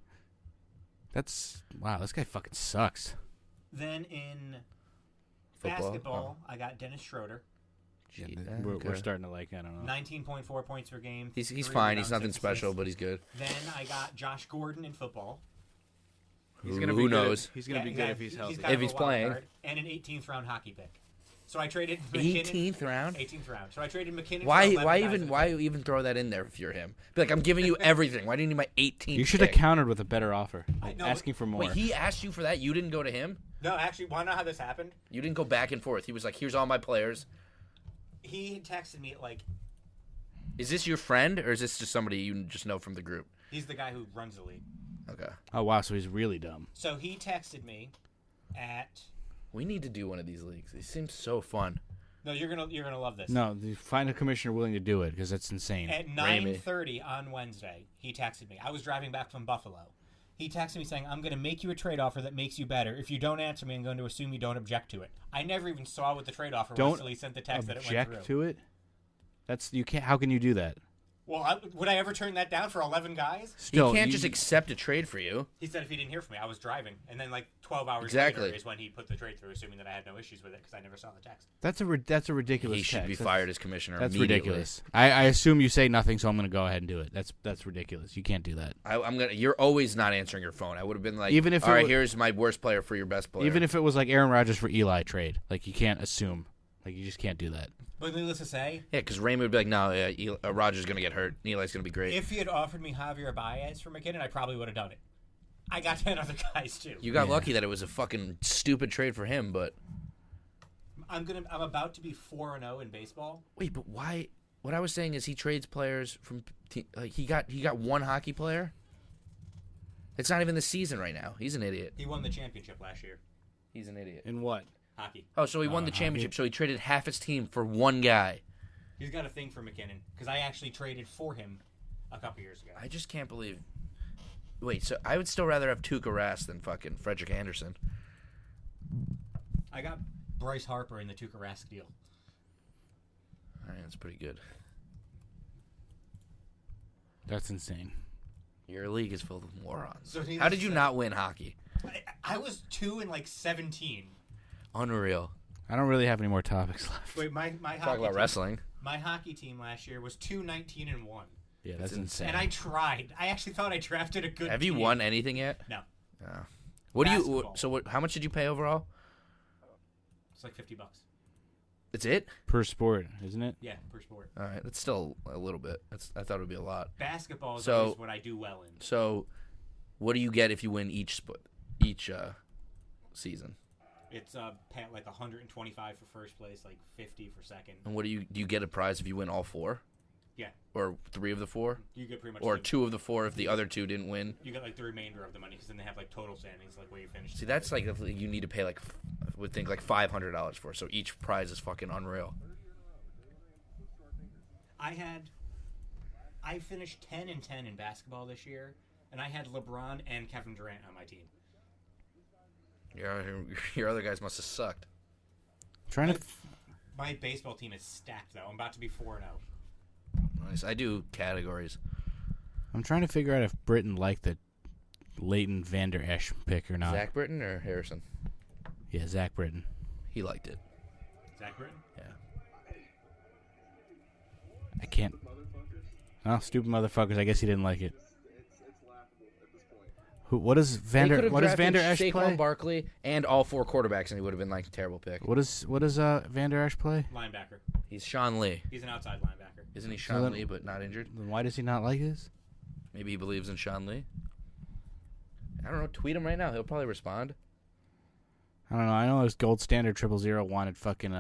S1: Wow, this guy fucking sucks.
S3: Then in
S2: Football?
S3: basketball, I got Dennis Schroeder.
S1: Yeah,
S2: Gee,
S1: we're
S2: okay.
S1: starting to like, I don't know.
S3: 19.4 points per game.
S2: He's
S3: 3
S2: fine. He's
S3: rebounds,
S2: nothing
S3: 6
S2: special,
S3: assists.
S2: but he's good.
S3: Then I got Josh Gordon in football.
S2: Who knows?
S1: He's going to be good if he's healthy.
S3: kind
S2: If
S3: of a
S2: he's
S3: wild
S2: playing.
S3: card, and an 18th round hockey pick. So I traded McKinnon.
S2: 18th round?
S3: 18th round. So I traded McKinnon.
S2: Why
S3: for 11 guys in the
S2: even throw that in there if you're him? Be like, I'm giving you everything. Why do you need my 18th?
S1: You should have
S2: pick?
S1: countered with a better offer.
S3: know,
S1: Asking for more.
S2: Wait, he asked you for that? You didn't go to him?
S3: No, actually, want to know how this happened?
S2: You didn't go back and forth. He was like, here's all my players.
S3: He texted me like,
S2: Is this your friend, or is this just somebody you just know from the group?
S3: he's the guy who runs the league.
S2: Okay.
S1: Oh, wow, so he's really dumb.
S3: So he texted me at.
S2: We need to do one of these leagues. These seem so fun.
S3: No, you're gonna love this.
S1: No, find a commissioner willing to do it because that's insane.
S3: At 9:30 on Wednesday, he texted me. I was driving back from Buffalo. He texted me saying, "I'm going to make you a trade offer that makes you better. If you don't answer me, I'm going to assume you don't object to it." I never even saw what the trade offer was until he sent the text that it went
S1: Object
S3: through.
S1: to it? You can't. How can you do that?
S3: Well, would I ever turn that down for 11 guys?
S1: Still,
S2: he can't just accept a trade for you.
S3: He said if he didn't hear from me, I was driving. And then like 12 hours
S2: Exactly.
S3: later is when he put the trade through, assuming that I had no issues with it because I never saw the text.
S1: That's a ridiculous.
S2: He should
S1: text.
S2: be
S1: That's-
S2: fired as commissioner.
S1: That's
S2: immediately.
S1: ridiculous. I assume you say nothing, so I'm going to go ahead and do it. That's ridiculous. You can't do that.
S2: I'm gonna. You're always not answering your phone. I would have been like,
S1: Even if
S2: all
S1: it
S2: right,
S1: wa-
S2: here's my worst player for your best player.
S1: Even if it was like Aaron Rodgers for Eli trade, like you can't assume. Like you just can't do that.
S3: But needless to say,
S2: yeah, because Raymond would be like, no, Roger's gonna get hurt. And Eli's gonna be great.
S3: if he had offered me Javier Baez for McKinnon, I probably would have done it. I got 10 other guys too.
S2: You got lucky that it was a fucking stupid trade for him, but
S3: I'm about to be 4-0 in baseball.
S2: wait, but why? What I was saying is he trades players from. He got one hockey player. It's not even the season right now. He's an idiot.
S3: He won the championship last year.
S2: He's an idiot.
S1: In what?
S3: Hockey.
S2: Oh, so he won the championship. So he traded half his team for one guy.
S3: He's got a thing for McKinnon because I actually traded for him a couple years ago.
S2: I just can't believe. Wait, so I would still rather have Tuukka Rask than fucking Frederick Anderson.
S3: I got Bryce Harper in the Tuukka Rask deal.
S2: All right, that's pretty good.
S1: That's insane.
S2: Your league is filled with morons.
S3: So
S2: How did you not win hockey?
S3: I was 2 in like 17.
S2: Unreal.
S1: I don't really have any more topics left.
S3: Wait, my
S2: Talk
S3: hockey
S2: about
S3: team,
S2: wrestling.
S3: My hockey team last year was 2-19-1.
S1: Yeah, that's insane.
S3: And I tried. I actually thought I drafted a good
S2: Have you
S3: team.
S2: won anything yet?
S3: No.
S2: What do you?
S3: Basketball.
S2: So what? How much did you pay overall?
S3: It's like $50.
S2: It's it?
S1: per sport, isn't it?
S3: Yeah, per sport.
S2: All right, that's still a little bit. I thought it would be a lot.
S3: Basketball is
S2: So-
S3: always what I do well in.
S2: So, what do you get if you win each season?
S3: It's like 125 for first place, like 50 for second.
S2: And what do you get a prize if you win all 4?
S3: Yeah.
S2: Or 3 of the 4?
S3: You get pretty much.
S2: Or 2 of the 4 if the other 2 didn't win?
S3: You get like the remainder of the money because then they have like total standings, like where you finish.
S2: See, that's like you need to pay like I would think like $500 for. So each prize is fucking unreal.
S3: I finished 10-10 in basketball this year, and I had LeBron and Kevin Durant on my team.
S2: Your other guys must have sucked.
S1: Trying to.
S3: My baseball team is stacked though. I'm about to be 4-0.
S2: Nice. I do categories.
S1: I'm trying to figure out if Britain liked the Leighton Vander Esch pick or not.
S2: Zach Britton or Harrison?
S1: Yeah, Zach Britton.
S2: He liked it.
S3: Zach Britton?
S2: Yeah.
S1: I can't. Oh, stupid motherfuckers! I guess he didn't like it. Who? What does Vander? What does Vander Esch
S2: Saquon
S1: play?
S2: Barkley and all 4 quarterbacks, and he would have been like a terrible pick.
S1: What does Vander Esch play?
S3: Linebacker.
S2: He's Sean Lee.
S3: He's an outside linebacker.
S2: Isn't he Sean
S1: then-
S2: Lee, but not injured?
S1: Then why does he not like this?
S2: Maybe he believes in Sean Lee. I don't know. Tweet him right now. He'll probably respond.
S1: I don't know. I know it was Gold Standard 000 wanted fucking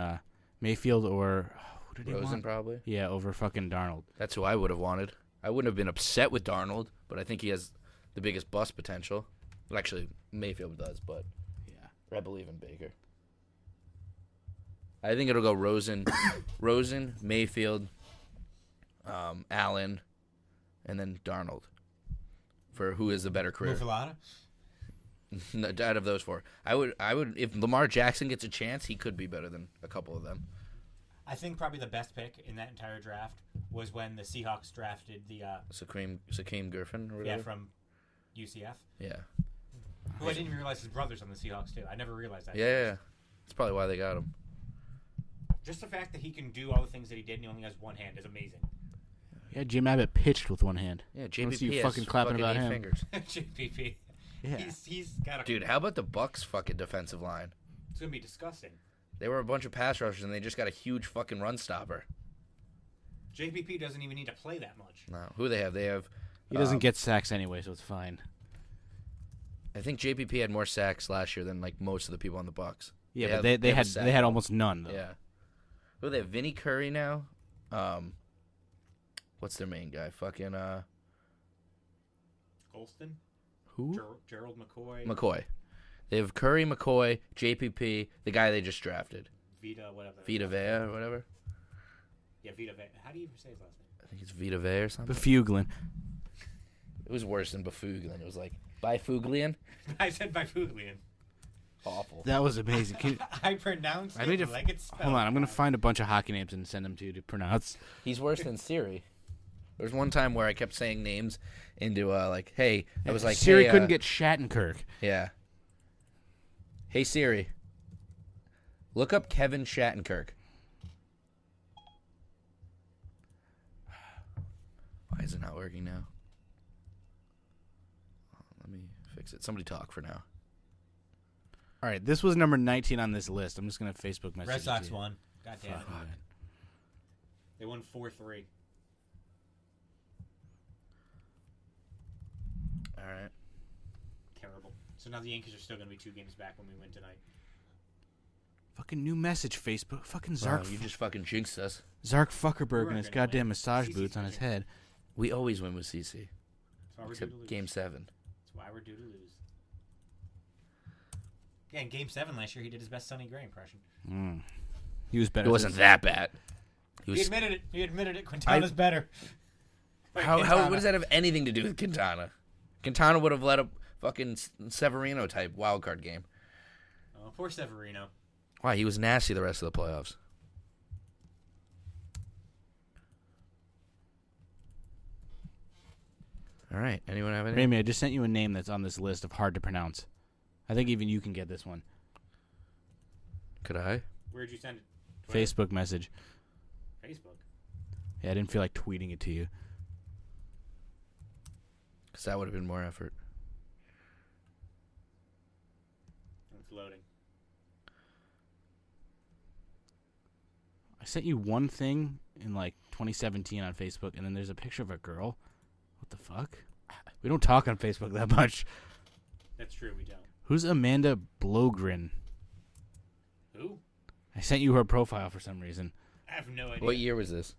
S1: Mayfield or who did he
S2: Rosen
S1: want?
S2: probably.
S1: Yeah, over fucking Darnold.
S2: That's who I would have wanted. I wouldn't have been upset with Darnold, but I think he has the biggest bust potential. Well, actually, Mayfield does, but
S1: Yeah.
S2: I believe in Baker. I think it'll go Rosen, Mayfield, Allen, and then Darnold for who is the better career.
S3: Mufalata?
S2: Out of those 4, I would if Lamar Jackson gets a chance, he could be better than a couple of them.
S3: I think probably the best pick in that entire draft was when the Seahawks drafted the
S2: Shaquem Griffin or whatever.
S3: from UCF.
S2: Yeah.
S3: Who I didn't even realize his brother's on the Seahawks too. I never realized that.
S2: Yeah. That's probably why they got him.
S3: Just the fact that he can do all the things that he did and he only has one hand is amazing.
S1: Yeah, Jim Abbott pitched with one hand.
S2: Yeah,
S1: I wanna see
S2: JPP
S1: you
S2: has
S1: fucking clapping about
S2: 8
S1: him.
S2: fingers.
S3: JPP.
S1: Yeah.
S3: He's got a.
S2: Dude, how about the Bucks fucking defensive line?
S3: It's gonna be disgusting.
S2: They were a bunch of pass rushers and they just got a huge fucking run stopper.
S3: JPP doesn't even need to play that much.
S2: No, who they have? They have.
S1: He doesn't get sacks anyway, so it's fine.
S2: I think JPP had more sacks last year than like most of the people on the Bucks.
S1: Yeah, but
S2: have
S1: they
S2: a
S1: had
S2: sack
S1: they had
S2: ball.
S1: almost none though.
S2: Yeah. Who they have? Vinny Curry now. What's their main guy? Fucking
S3: Golston,
S1: Who?
S3: Gerald McCoy,
S2: McCoy. They have Curry, McCoy, JPP, the guy they just drafted,
S3: Vita, whatever.
S2: Vita Vea or whatever.
S3: Yeah, Vita. How do you say his last name?
S2: I think it's Vita Vea or something.
S1: Byfuglien.
S2: It was worse than Byfuglien. It was like Byfuglien.
S3: I said Byfuglien.
S2: Awful.
S1: That was amazing. Can,
S3: I pronounced
S1: I need
S3: it
S1: to
S3: like it's spelled.
S1: hold on. I'm gonna find a bunch of hockey names and send them to you to pronounce.
S2: He's worse than Siri. There was one time where I kept saying names into like, hey, I was like,
S1: Siri
S2: hey,
S1: couldn't get Shattenkirk.
S2: Yeah. Hey Siri, look up Kevin Shattenkirk. Why is it not working now? Let me fix it. Somebody talk for now.
S1: All right, this was number 19 on this list. I'm just gonna Facebook message.
S3: Red
S1: it
S3: Sox
S1: to you.
S3: won. God damn it.
S1: Fuck.
S3: They won 4-3.
S2: All right.
S3: Terrible. So now the Yankees are still going to be 2 games back when we win tonight.
S1: Fucking new message, Facebook. Fucking
S2: Wow,
S1: Zark.
S2: you just fucking jinxed us.
S1: Zark Fuckerberg and his
S3: We're gonna
S1: goddamn
S3: win.
S1: massage
S3: CC's
S1: boots on his
S3: gonna
S1: head.
S2: We always win with CC.
S3: That's why we're due
S2: Except
S3: to lose.
S2: Game 7.
S3: That's why we're due to lose. Yeah, in Game 7 last year, he did his best Sonny Gray impression.
S1: He was better.
S2: It wasn't that bad. He
S3: He
S2: was.
S3: admitted it. He admitted it. Quintana's better.
S2: How
S3: Quintana.
S2: what does that have anything to do with Quintana? Quintana would have led a fucking Severino type wild card game.
S3: Oh, poor Severino.
S2: Why? He was nasty the rest of the playoffs. All right. Anyone have anything?
S1: Ramy, I just sent you a name that's on this list of hard to pronounce. I think even you can get this one.
S2: Could I?
S3: Where'd you send it? Twitter?
S1: Facebook message.
S3: Facebook.
S1: Yeah, I didn't feel like tweeting it to you.
S2: Because that would have been more effort.
S3: It's loading.
S1: I sent you one thing in like 2017 on Facebook, and then there's a picture of a girl. What the fuck? We don't talk on Facebook that much.
S3: That's true, we don't.
S1: Who's Amanda Blogren?
S3: Who?
S1: I sent you her profile for some reason.
S3: I have no idea.
S2: What year was this?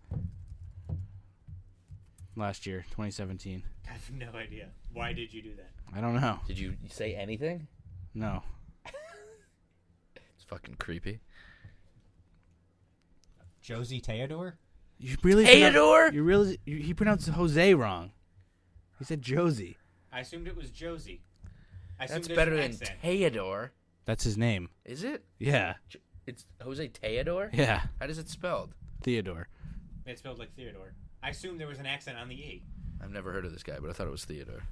S1: Last year, 2017.
S3: I have no idea. Why did you do that?
S1: I don't know.
S2: Did you say anything?
S1: No.
S2: It's fucking creepy.
S3: Josie Theodore?
S1: You really
S2: Theodore?
S1: He pronounced Jose wrong. He said Josie.
S3: I assumed it was Josie. I assumed
S2: That's
S3: there's
S2: better
S3: an
S2: than
S3: accent.
S2: Theodore.
S1: That's his name.
S2: Is it?
S1: Yeah.
S2: It's Jose Theodore?
S1: Yeah.
S2: How does it spelled?
S1: Theodore.
S3: It's spelled like Theodore. I assumed there was an accent on the E.
S2: I've never heard of this guy, but I thought it was Theodore.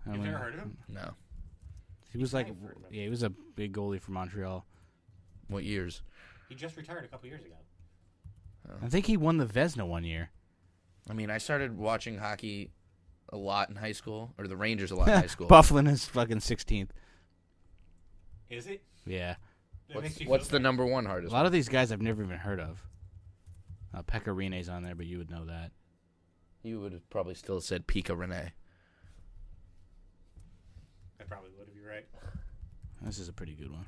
S3: You've never heard of him?
S2: No.
S1: He was like,
S3: I've heard of him.
S1: yeah, he was a big goalie for Montreal.
S2: What years?
S3: He just retired a couple years ago.
S1: I think he won the Vezina one year.
S2: I mean, I started watching hockey a lot in high school, or the Rangers a lot in high school.
S1: Byfuglien is fucking 16th.
S3: Is it?
S1: Yeah.
S3: That makes me
S2: What's
S3: feel
S2: the number one hardest?
S1: A lot of these guys I've never even heard of. Pekka on there, but you would know that.
S2: You would have probably still said Pika Rene.
S3: I probably would have. You're right.
S1: This is a pretty good one.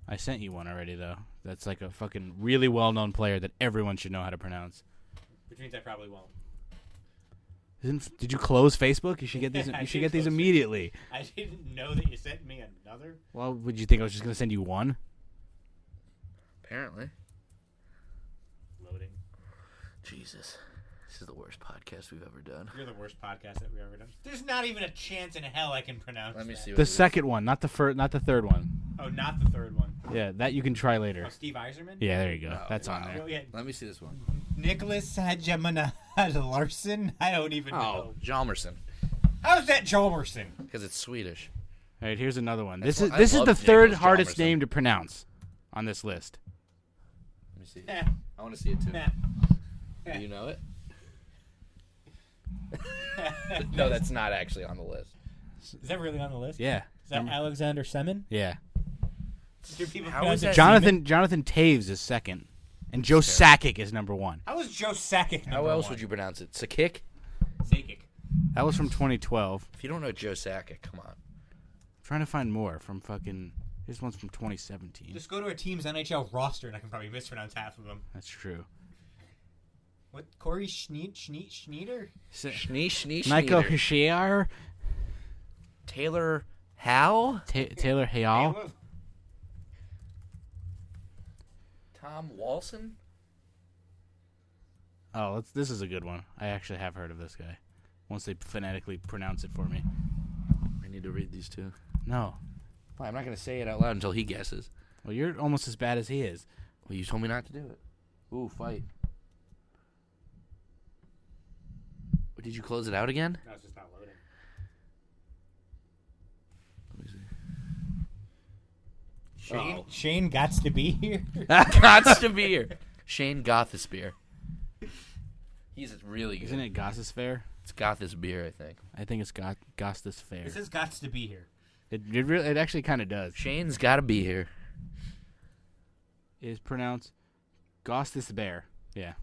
S1: I sent you one already, though. That's like a fucking really well-known player that everyone should know how to pronounce.
S3: Which means I probably won't.
S1: Did you close Facebook? You should get these.
S3: I
S1: You should
S3: did
S1: get these
S3: close
S1: immediately.
S3: I didn't know that you sent me another.
S1: Well, would you think I was just gonna send you one?
S2: Apparently.
S3: Loading.
S2: Jesus. This is the worst podcast we've ever done.
S3: You're the worst podcast that we've ever done. There's not even a chance in hell I can pronounce
S2: Let me
S3: that.
S2: see what
S1: The
S2: it is.
S1: second one, not the first, not the third one.
S3: Oh, not the third one.
S1: Yeah, that you can try later.
S3: Oh, Steve Eiserman?
S1: Yeah, there you go.
S2: Oh,
S1: That's on
S2: wow.
S1: there.
S3: Oh, yeah.
S2: Let me see this one.
S3: Nicholas Hajemana Larson? I don't even know.
S2: Oh, Hjalmarsson.
S3: How's that Hjalmarsson?
S2: Because it's Swedish.
S1: All right, here's another one.
S2: That's
S1: This is
S2: what- I
S1: this is
S2: love
S1: the third
S2: Nicholas
S1: hardest
S2: Hjalmarsson.
S1: name to pronounce on this list.
S2: Let me see.
S3: Eh,
S2: I want to see it too.
S3: nah.
S2: Do you know it? No, that's not actually on the list.
S3: Is that really on the list?
S1: Yeah.
S3: Is that Alexander Semin?
S1: Yeah.
S3: Do people
S2: How
S3: pronounce
S2: is
S3: it
S2: that-
S1: Jonathan Taves is second, and Joe Sakic is number one.
S3: How is Joe Sakic number
S2: How else
S3: one?
S2: would you pronounce it? Sakic?
S3: Sakic.
S1: That was from 2012.
S2: If you don't know Joe Sakic, come on.
S1: Trying to find more from fucking. This one's from 2017.
S3: Just go to a team's NHL roster and I can probably mispronounce half of them.
S1: That's true.
S3: What? Corey Schneider?
S1: Michael
S2: Schneider.
S1: Hischier,
S2: Taylor Hal?
S1: Taylor Hayal.
S3: Taylor?
S2: Tom Walson?
S1: Oh, this is a good one. I actually have heard of this guy. Once they phonetically pronounce it for me.
S2: I need to read these two.
S1: No.
S2: Well, I'm not going to say it out loud until he guesses.
S1: Well, you're almost as bad as he is.
S2: Well, you told me not to do it. Ooh, fight. Did you close it out again?
S3: No, it's just not loading.
S2: Let me see.
S3: Shane gots to be here.
S2: Gots to be here. Shane Gothesbeer. He's really good.
S1: Isn't it Goss's Fair?
S2: It's Gothesbeer, I think.
S1: I think it's Goss's Fair.
S3: It says gots to be here.
S1: It actually kind of does.
S2: Shane's got to be here.
S1: It is pronounced Goss's Bear. Yeah.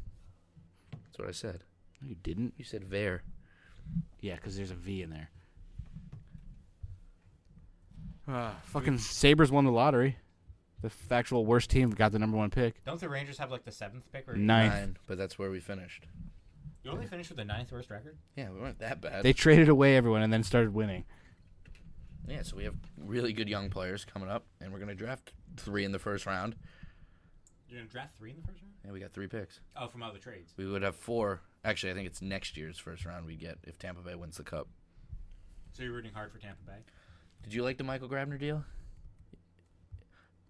S2: That's what I said.
S1: No, you didn't.
S2: You said Ver.
S1: Yeah, because there's a V in there. Fucking Sabres won the lottery. The actual worst team got the number one pick.
S3: Don't the Rangers have like the 7th pick? Or
S1: Ninth.
S2: 9, but that's where we finished.
S3: You only finished with the 9th worst record?
S2: Yeah, we weren't that bad.
S1: They traded away everyone and then started winning.
S2: Yeah, so we have really good young players coming up, and we're going to draft 3 in the first round.
S3: You're going to draft 3 in the first round?
S2: Yeah, we got 3 picks.
S3: Oh, from other trades.
S2: We would have 4. Actually, I think it's next year's first round we get if Tampa Bay wins the Cup.
S3: So you're rooting hard for Tampa Bay?
S2: Did you like the Michael Grabner deal?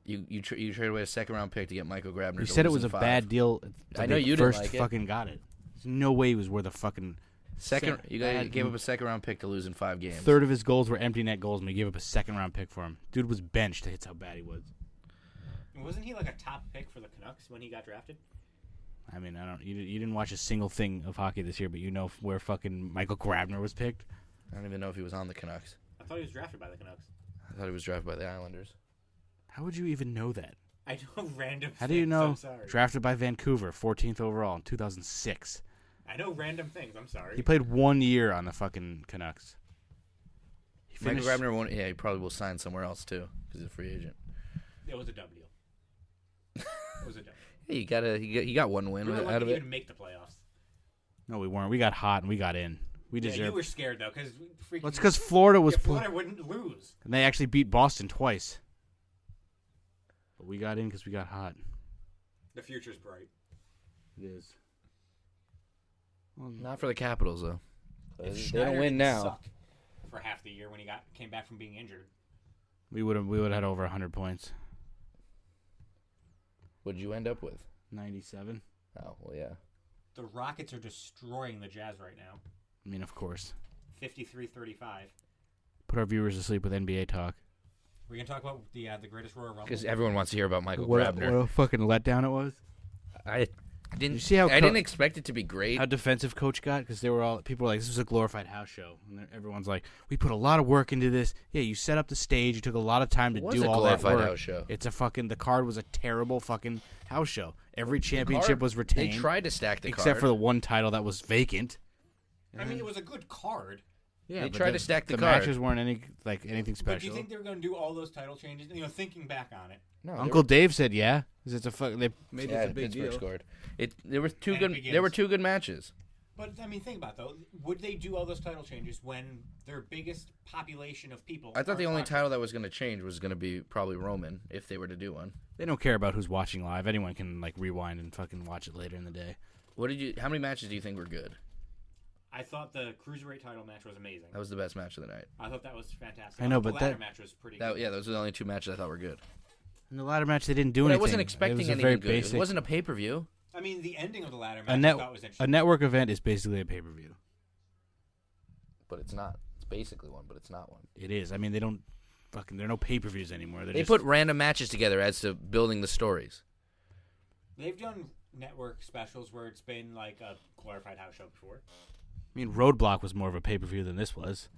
S2: You traded away a second-round pick to get Michael Grabner.
S1: You
S2: to
S1: said it
S2: lose
S1: was
S2: in
S1: a
S2: 5.
S1: bad deal.
S2: I know you didn't
S1: first
S2: like it.
S1: fucking got it. There's no way he was worth a fucking
S2: You guys
S1: bad-
S2: gave up a second-round pick to lose in 5 games.
S1: third of his goals were empty net goals, and we gave up a second round pick for him. Dude was benched. That's how bad he was.
S3: Wasn't he like a top pick for the Canucks when he got drafted?
S1: I mean, I don't. You didn't watch a single thing of hockey this year, but you know where fucking Michael Grabner was picked.
S2: I don't even know if he was on the Canucks.
S3: I thought he was drafted by the Canucks.
S2: I thought he was drafted by the Islanders.
S1: How would you even know that?
S3: I know random
S1: How do you
S3: things,
S1: know?
S3: I'm sorry.
S1: Drafted by Vancouver, 14th overall in 2006.
S3: I know random things. I'm sorry.
S1: He played 1 year on the fucking Canucks. He
S2: Michael
S1: finished,
S2: Grabner won't. Yeah, he probably will sign somewhere else too because he's a free agent.
S3: It was a W. It was a W.
S2: Hey, he got one win
S3: We were
S2: out
S3: lucky
S2: of
S3: to
S2: it.
S3: even make the playoffs.
S1: No, we weren't. We got hot and we got in. We
S3: Yeah,
S1: deserved.
S3: you were scared though, because
S1: Well, it's because Florida was.
S3: Florida wouldn't lose.
S1: And they actually beat Boston twice. But we got in because we got hot.
S3: The future's bright.
S1: It is. Well,
S2: Not for the Capitals though.
S3: If
S2: They
S3: Schneider
S2: don't win
S3: didn't
S2: now.
S3: suck for half the year when he came back from being injured.
S1: we would have had over 100 points.
S2: What'd you end up with?
S1: 97.
S2: Oh well, yeah.
S3: The Rockets are destroying the Jazz right now.
S1: I mean, of course.
S3: 53-35.
S1: Put our viewers to sleep with NBA talk.
S3: We're gonna talk about the greatest Royal Rumble.
S2: Because everyone wants to hear about Michael
S1: What
S2: Grabner.
S1: a fucking letdown it was.
S2: I didn't.
S1: You see how
S2: I didn't expect it to be great.
S1: How defensive coach got? Because people were like, this was a glorified house show. And everyone's like, we put a lot of work into this. Yeah, you set up the stage. You took a lot of time to
S2: It was
S1: do
S2: a
S1: all that
S2: glorified
S1: work.
S2: house show.
S1: It's the card was a terrible fucking house show. Every championship was
S2: They
S1: retained.
S2: tried to stack the
S1: except
S2: card.
S1: for the one title that was vacant.
S3: I mean, it was a good card.
S1: Yeah,
S2: They
S1: but
S2: tried to stack the
S1: the
S2: card.
S1: matches weren't anything special.
S3: But do you think they were gonna do all those title changes? You know, thinking back on it.
S2: No,
S1: Uncle Dave said yeah. 'Cause it's they made
S2: yeah,
S1: it a big
S2: Pittsburgh
S1: deal.
S2: scored. There were two
S3: And
S2: good.
S3: it begins.
S2: There were two good matches.
S3: But I mean, think about it, though. Would they do all those title changes when their biggest population of people?
S2: I thought the
S3: aren't
S2: only
S3: watching?
S2: title that was going to change was going to be probably Roman if they were to do one.
S1: They don't care about who's watching live. Anyone can like rewind and fucking watch it later in the day.
S2: How many matches do you think were good?
S3: I thought the cruiserweight title match was amazing.
S2: That was the best match of the night.
S3: I thought that was fantastic.
S1: I know,
S3: thought
S1: but
S3: the ladder
S1: that-
S3: match was pretty.
S2: That,
S3: good.
S2: yeah, those were the only two matches I thought were good.
S1: In the ladder match, they didn't do
S2: But I
S1: anything.
S2: wasn't
S1: It
S2: expecting
S1: was a
S2: anything
S1: very
S2: good.
S1: basic.
S2: It wasn't a pay-per-view.
S3: I mean, the ending of the ladder match
S1: a
S3: I thought was
S1: a
S3: interesting.
S1: network event is basically a pay-per-view.
S2: But it's not. It's basically one, but it's not one.
S1: It is. I mean, there are no pay-per-views anymore.
S2: They put random matches together as to building the stories.
S3: They've done network specials where it's been like a glorified house show before.
S1: I mean, Roadblock was more of a pay-per-view than this was.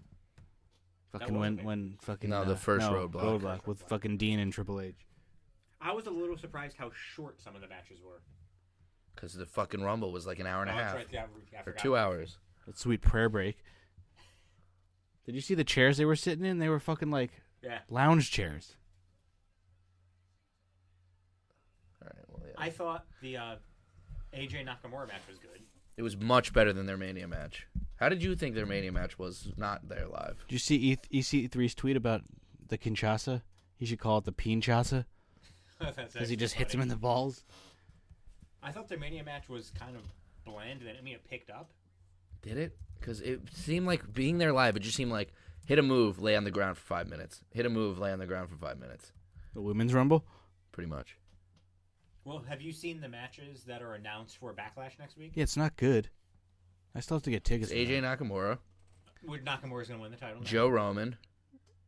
S1: Fucking
S3: was a
S1: when fucking
S2: No, the first Roadblock.
S1: Roadblock with fucking Dean and Triple H.
S3: I was a little surprised how short some of the matches were.
S2: Because the fucking Rumble was like an hour and a
S3: Oh, that's
S2: half.
S3: right, yeah, I
S2: Or
S3: forgot.
S2: 2 hours.
S1: That sweet prayer break. Did you see the chairs they were sitting in? They were fucking like
S3: Yeah.
S1: lounge chairs.
S2: All right, well, yeah.
S3: I thought the AJ Nakamura match was good.
S2: It was much better than their Mania match. How did you think their Mania match was not there live?
S1: Did you see EC3's tweet about the Kinshasa? He should call it the Pinchasa because he just hits him in the balls.
S3: I thought their Mania match was kind of bland, and then it picked up.
S2: Did it? Because it seemed like being there live, it just seemed like hit a move, lay on the ground for 5 minutes. Hit a move, lay on the ground for 5 minutes.
S1: The Women's Rumble?
S2: Pretty much.
S3: Well, have you seen the matches that are announced for Backlash next week?
S1: Yeah, it's not good. I still have to get tickets.
S2: It's
S1: for
S2: AJ
S1: that.
S2: Nakamura,
S3: Would Nakamura's going to win the title?
S2: Joe Roman.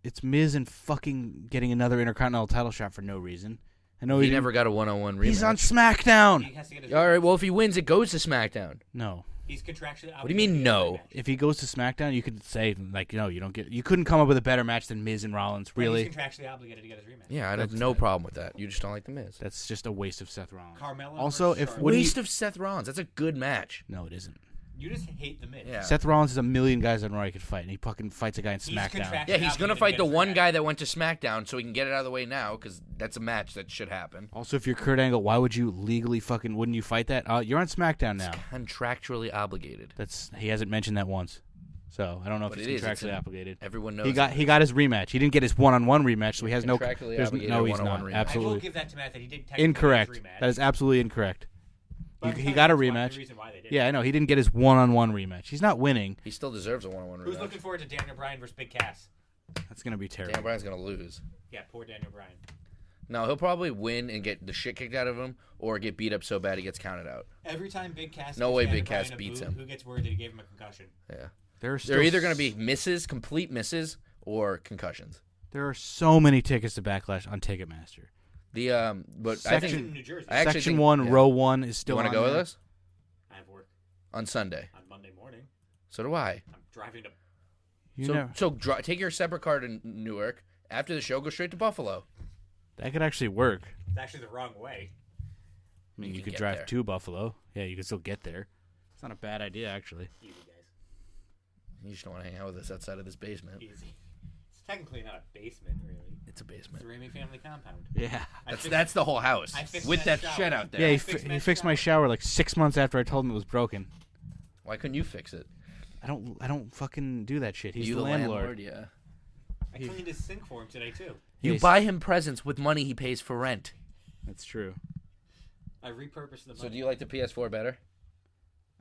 S1: It's Miz and fucking getting another Intercontinental title shot for no reason. I know
S2: He
S1: didn't-
S2: never got a one-on-one rematch.
S1: He's on SmackDown.
S3: He has to get his
S2: All right,
S3: rematch.
S2: well, if he wins, it goes to SmackDown.
S1: No.
S3: He's contractually obligated.
S2: What do you mean,
S3: to get
S2: no?
S3: his rematch.
S1: If he goes to SmackDown, you could say like, no, you don't get. You couldn't come up with a better match than Miz and Rollins.
S3: But
S1: Really,
S3: He's contractually obligated to get his rematch.
S2: Yeah, I have
S1: That's
S2: no
S1: fine.
S2: problem with that. You just don't like The Miz.
S1: that's just a waste of Seth Rollins.
S3: Carmella
S1: Also,
S3: versus
S1: if
S3: Charlotte.
S1: what do you-
S2: Waste of Seth Rollins. That's a good match.
S1: No, it isn't.
S3: You just hate the Miz.
S2: Yeah.
S1: Seth Rollins is a million guys on Raw he could fight, and he fucking fights a guy in
S3: He's
S1: SmackDown.
S3: contractually
S2: Yeah, he's going to
S3: obligated
S2: fight
S3: get
S2: the
S3: his
S2: one
S3: rematch.
S2: guy that went to SmackDown so he can get it out of the way now because that's a match that should happen.
S1: Also, if you're Kurt Angle, why would you legally fucking? Wouldn't you fight that? You're on SmackDown now.
S2: Contractually obligated.
S1: He hasn't mentioned that once, so I don't know if
S2: But
S1: he's
S2: it is. It's
S1: contractually
S2: in-
S1: obligated.
S2: Everyone knows.
S1: He got his rematch. He didn't get his one-on-one rematch, so he has no.
S2: Contractually
S1: there's-
S2: obligated
S1: no,
S2: a
S1: he's
S2: one-on-one
S1: not.
S2: rematch.
S3: I will
S1: Absolutely
S3: give that to Matt that he did technically
S1: incorrect.
S3: get his rematch.
S1: That is absolutely incorrect.
S3: But I'm
S1: he
S3: telling
S1: got a
S3: you, that's why-
S1: rematch.
S3: The reason why they did.
S1: Yeah, I know. He didn't get his one-on-one rematch. He's not winning.
S2: He still deserves a one-on-one
S3: Who's
S2: rematch.
S3: looking forward to Daniel Bryan versus Big Cass?
S1: That's gonna be terrible.
S2: Dan Bryan's going to lose.
S3: Yeah, poor Daniel Bryan.
S2: No, he'll probably win and get the shit kicked out of him or get beat up so bad he gets counted out.
S3: Every time Big Cass
S2: No
S3: gives
S2: way
S3: Daniel
S2: Big Cass
S3: Bryan a
S2: beats
S3: boot,
S2: him.
S3: Who gets word that he gave him a concussion?
S2: Yeah.
S1: They're
S2: They're either going to be misses, complete misses, or concussions.
S1: There are so many tickets to Backlash on Ticketmaster.
S2: But I
S1: Section-
S2: think
S3: in New Jersey.
S2: I actually
S1: Section
S2: think-
S1: 1,
S2: yeah.
S1: row 1 is
S2: You
S1: still.
S2: want to
S1: on
S2: go with
S1: there.
S2: us
S3: I have work
S2: on Sunday?
S3: on Monday morning.
S2: So do I.
S3: I'm driving to.
S1: You never-
S2: So take your separate car to Newark. After the show, go straight to Buffalo.
S1: That could actually work.
S3: It's actually the wrong way.
S1: I mean, you could
S2: get
S1: drive
S2: there.
S1: to Buffalo. Yeah, you could still get there. It's not a bad idea, actually.
S3: Easy, guys.
S2: You just don't want to hang out with us outside of this basement.
S3: Easy. It's technically not a basement, really.
S2: It's a basement.
S3: It's a Ramey family compound.
S1: Yeah.
S2: That's the whole house
S3: I fixed
S2: with that
S3: that
S2: shed
S3: shower.
S2: out there.
S1: Yeah, he
S3: fixed
S1: fixed
S3: my
S1: my shower like 6 months after I told him it was broken.
S2: Why couldn't you fix it?
S1: I don't fucking do that shit. He's
S2: you
S1: the landlord.
S2: Yeah.
S3: I cleaned his sink for him today, too.
S2: You
S1: Yes.
S2: buy him presents with money he pays for rent.
S1: That's true.
S3: I repurposed the money.
S2: So do you like the PS4 better?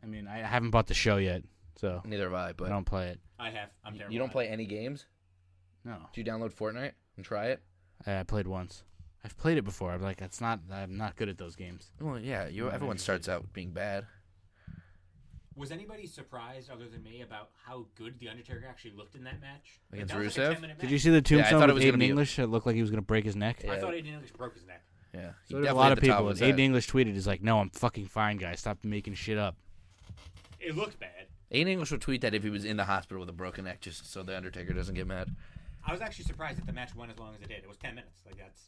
S1: I mean, I haven't bought the show yet, so
S2: Neither have I,
S1: I
S2: but
S1: don't play it.
S3: I have. I'm terrible.
S2: you don't
S3: at
S2: play any games?
S1: No.
S2: Do you download Fortnite and try it?
S1: I played once. I've played it before. I'm like, I'm not good at those games.
S2: Well, yeah. Everyone starts out being bad.
S3: it. Was anybody surprised, other than me, about how good The Undertaker actually looked in that match?
S2: Against
S3: that was like a
S2: Rusev?
S3: 10-minute
S1: Did you
S3: match.
S1: see the
S2: I
S1: tombstone
S2: thought it
S1: with
S2: was gonna
S1: Aiden
S2: be a-
S1: English? It looked like he was going to break his neck.
S2: Yeah.
S3: I thought Aiden English broke his neck.
S2: Yeah.
S1: So did a lot
S2: definitely
S1: of
S2: at the top
S1: people.
S2: his
S1: Aiden
S2: head.
S1: English tweeted, "Is like, no, I'm fucking fine, guys. Stop making shit up."
S3: It looked bad.
S2: Aiden English would tweet that if he was in the hospital with a broken neck, just so the Undertaker doesn't get mad.
S3: I was actually surprised that the match went as long as it did. It was 10 minutes. Like, that's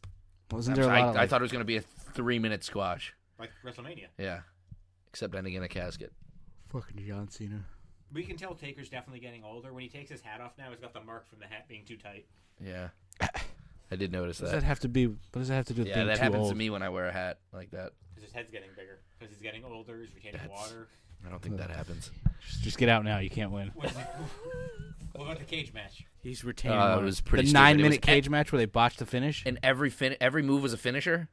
S1: Wasn't there a lot of,
S2: I
S1: like,
S2: thought it was going to be a 3-minute squash.
S3: like WrestleMania.
S2: Yeah. Except ending in a casket.
S1: fucking John Cena?
S3: But you can tell Taker's definitely getting older. When he takes his hat off now, he's got the mark from the hat being too tight.
S2: Yeah. I did notice
S1: What does
S2: that.
S1: that have to be? What does that have to do with
S2: Yeah,
S1: being
S2: that
S1: too
S2: happens
S1: old?
S2: to me when I wear a hat like that.
S3: Because his head's getting bigger. Because he's getting older. He's retaining water.
S2: I don't think that happens.
S1: Just get out now. You can't win.
S3: What about the cage match?
S1: He's retaining.
S2: It
S1: water.
S2: was pretty
S1: the
S2: stupid.
S1: 9-minute
S2: It was
S1: cage match where they botched the finish.
S2: And every move was a finisher.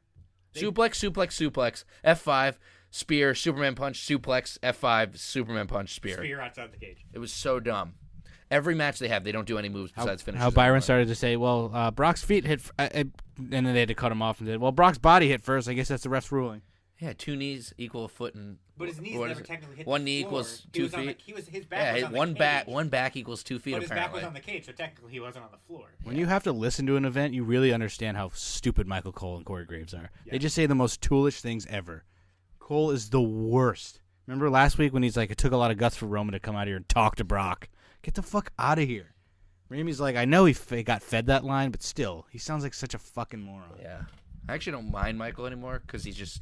S2: Suplex, F5, spear, Superman punch, suplex, F5, Superman punch, spear.
S3: Spear outside the cage.
S2: It was so dumb. Every match they have, they don't do any moves besides finishes.
S1: How Byron started to say, "Well, Brock's feet hit," and then they had to cut him off and said, "Well, Brock's body hit first. I guess that's the ref's ruling."
S2: Yeah, 2 knees equal a foot and.
S3: But his knees
S2: what
S3: never
S2: is it?
S3: technically hit
S2: 1
S3: the
S2: knee
S3: floor.
S2: equals
S3: He
S2: 2
S3: was on
S2: feet.
S3: his back was
S2: Yeah,
S3: on
S2: one
S3: the
S2: back.
S3: cage.
S2: One back equals 2 feet.
S3: But his back
S2: Apparently.
S3: was on the cage, so technically he wasn't on the floor.
S1: When you have to listen to an event, you really understand how stupid Michael Cole and Corey Graves are.
S3: Yeah.
S1: They just say the most toolish things ever. Cole is the worst. Remember last week when he's like, "It took a lot of guts for Roman to come out here and talk to Brock. Get the fuck out of here." Ramey's like, "I know he got fed that line, but still, he sounds like such a fucking moron."
S2: Yeah, I actually don't mind Michael anymore because he's just.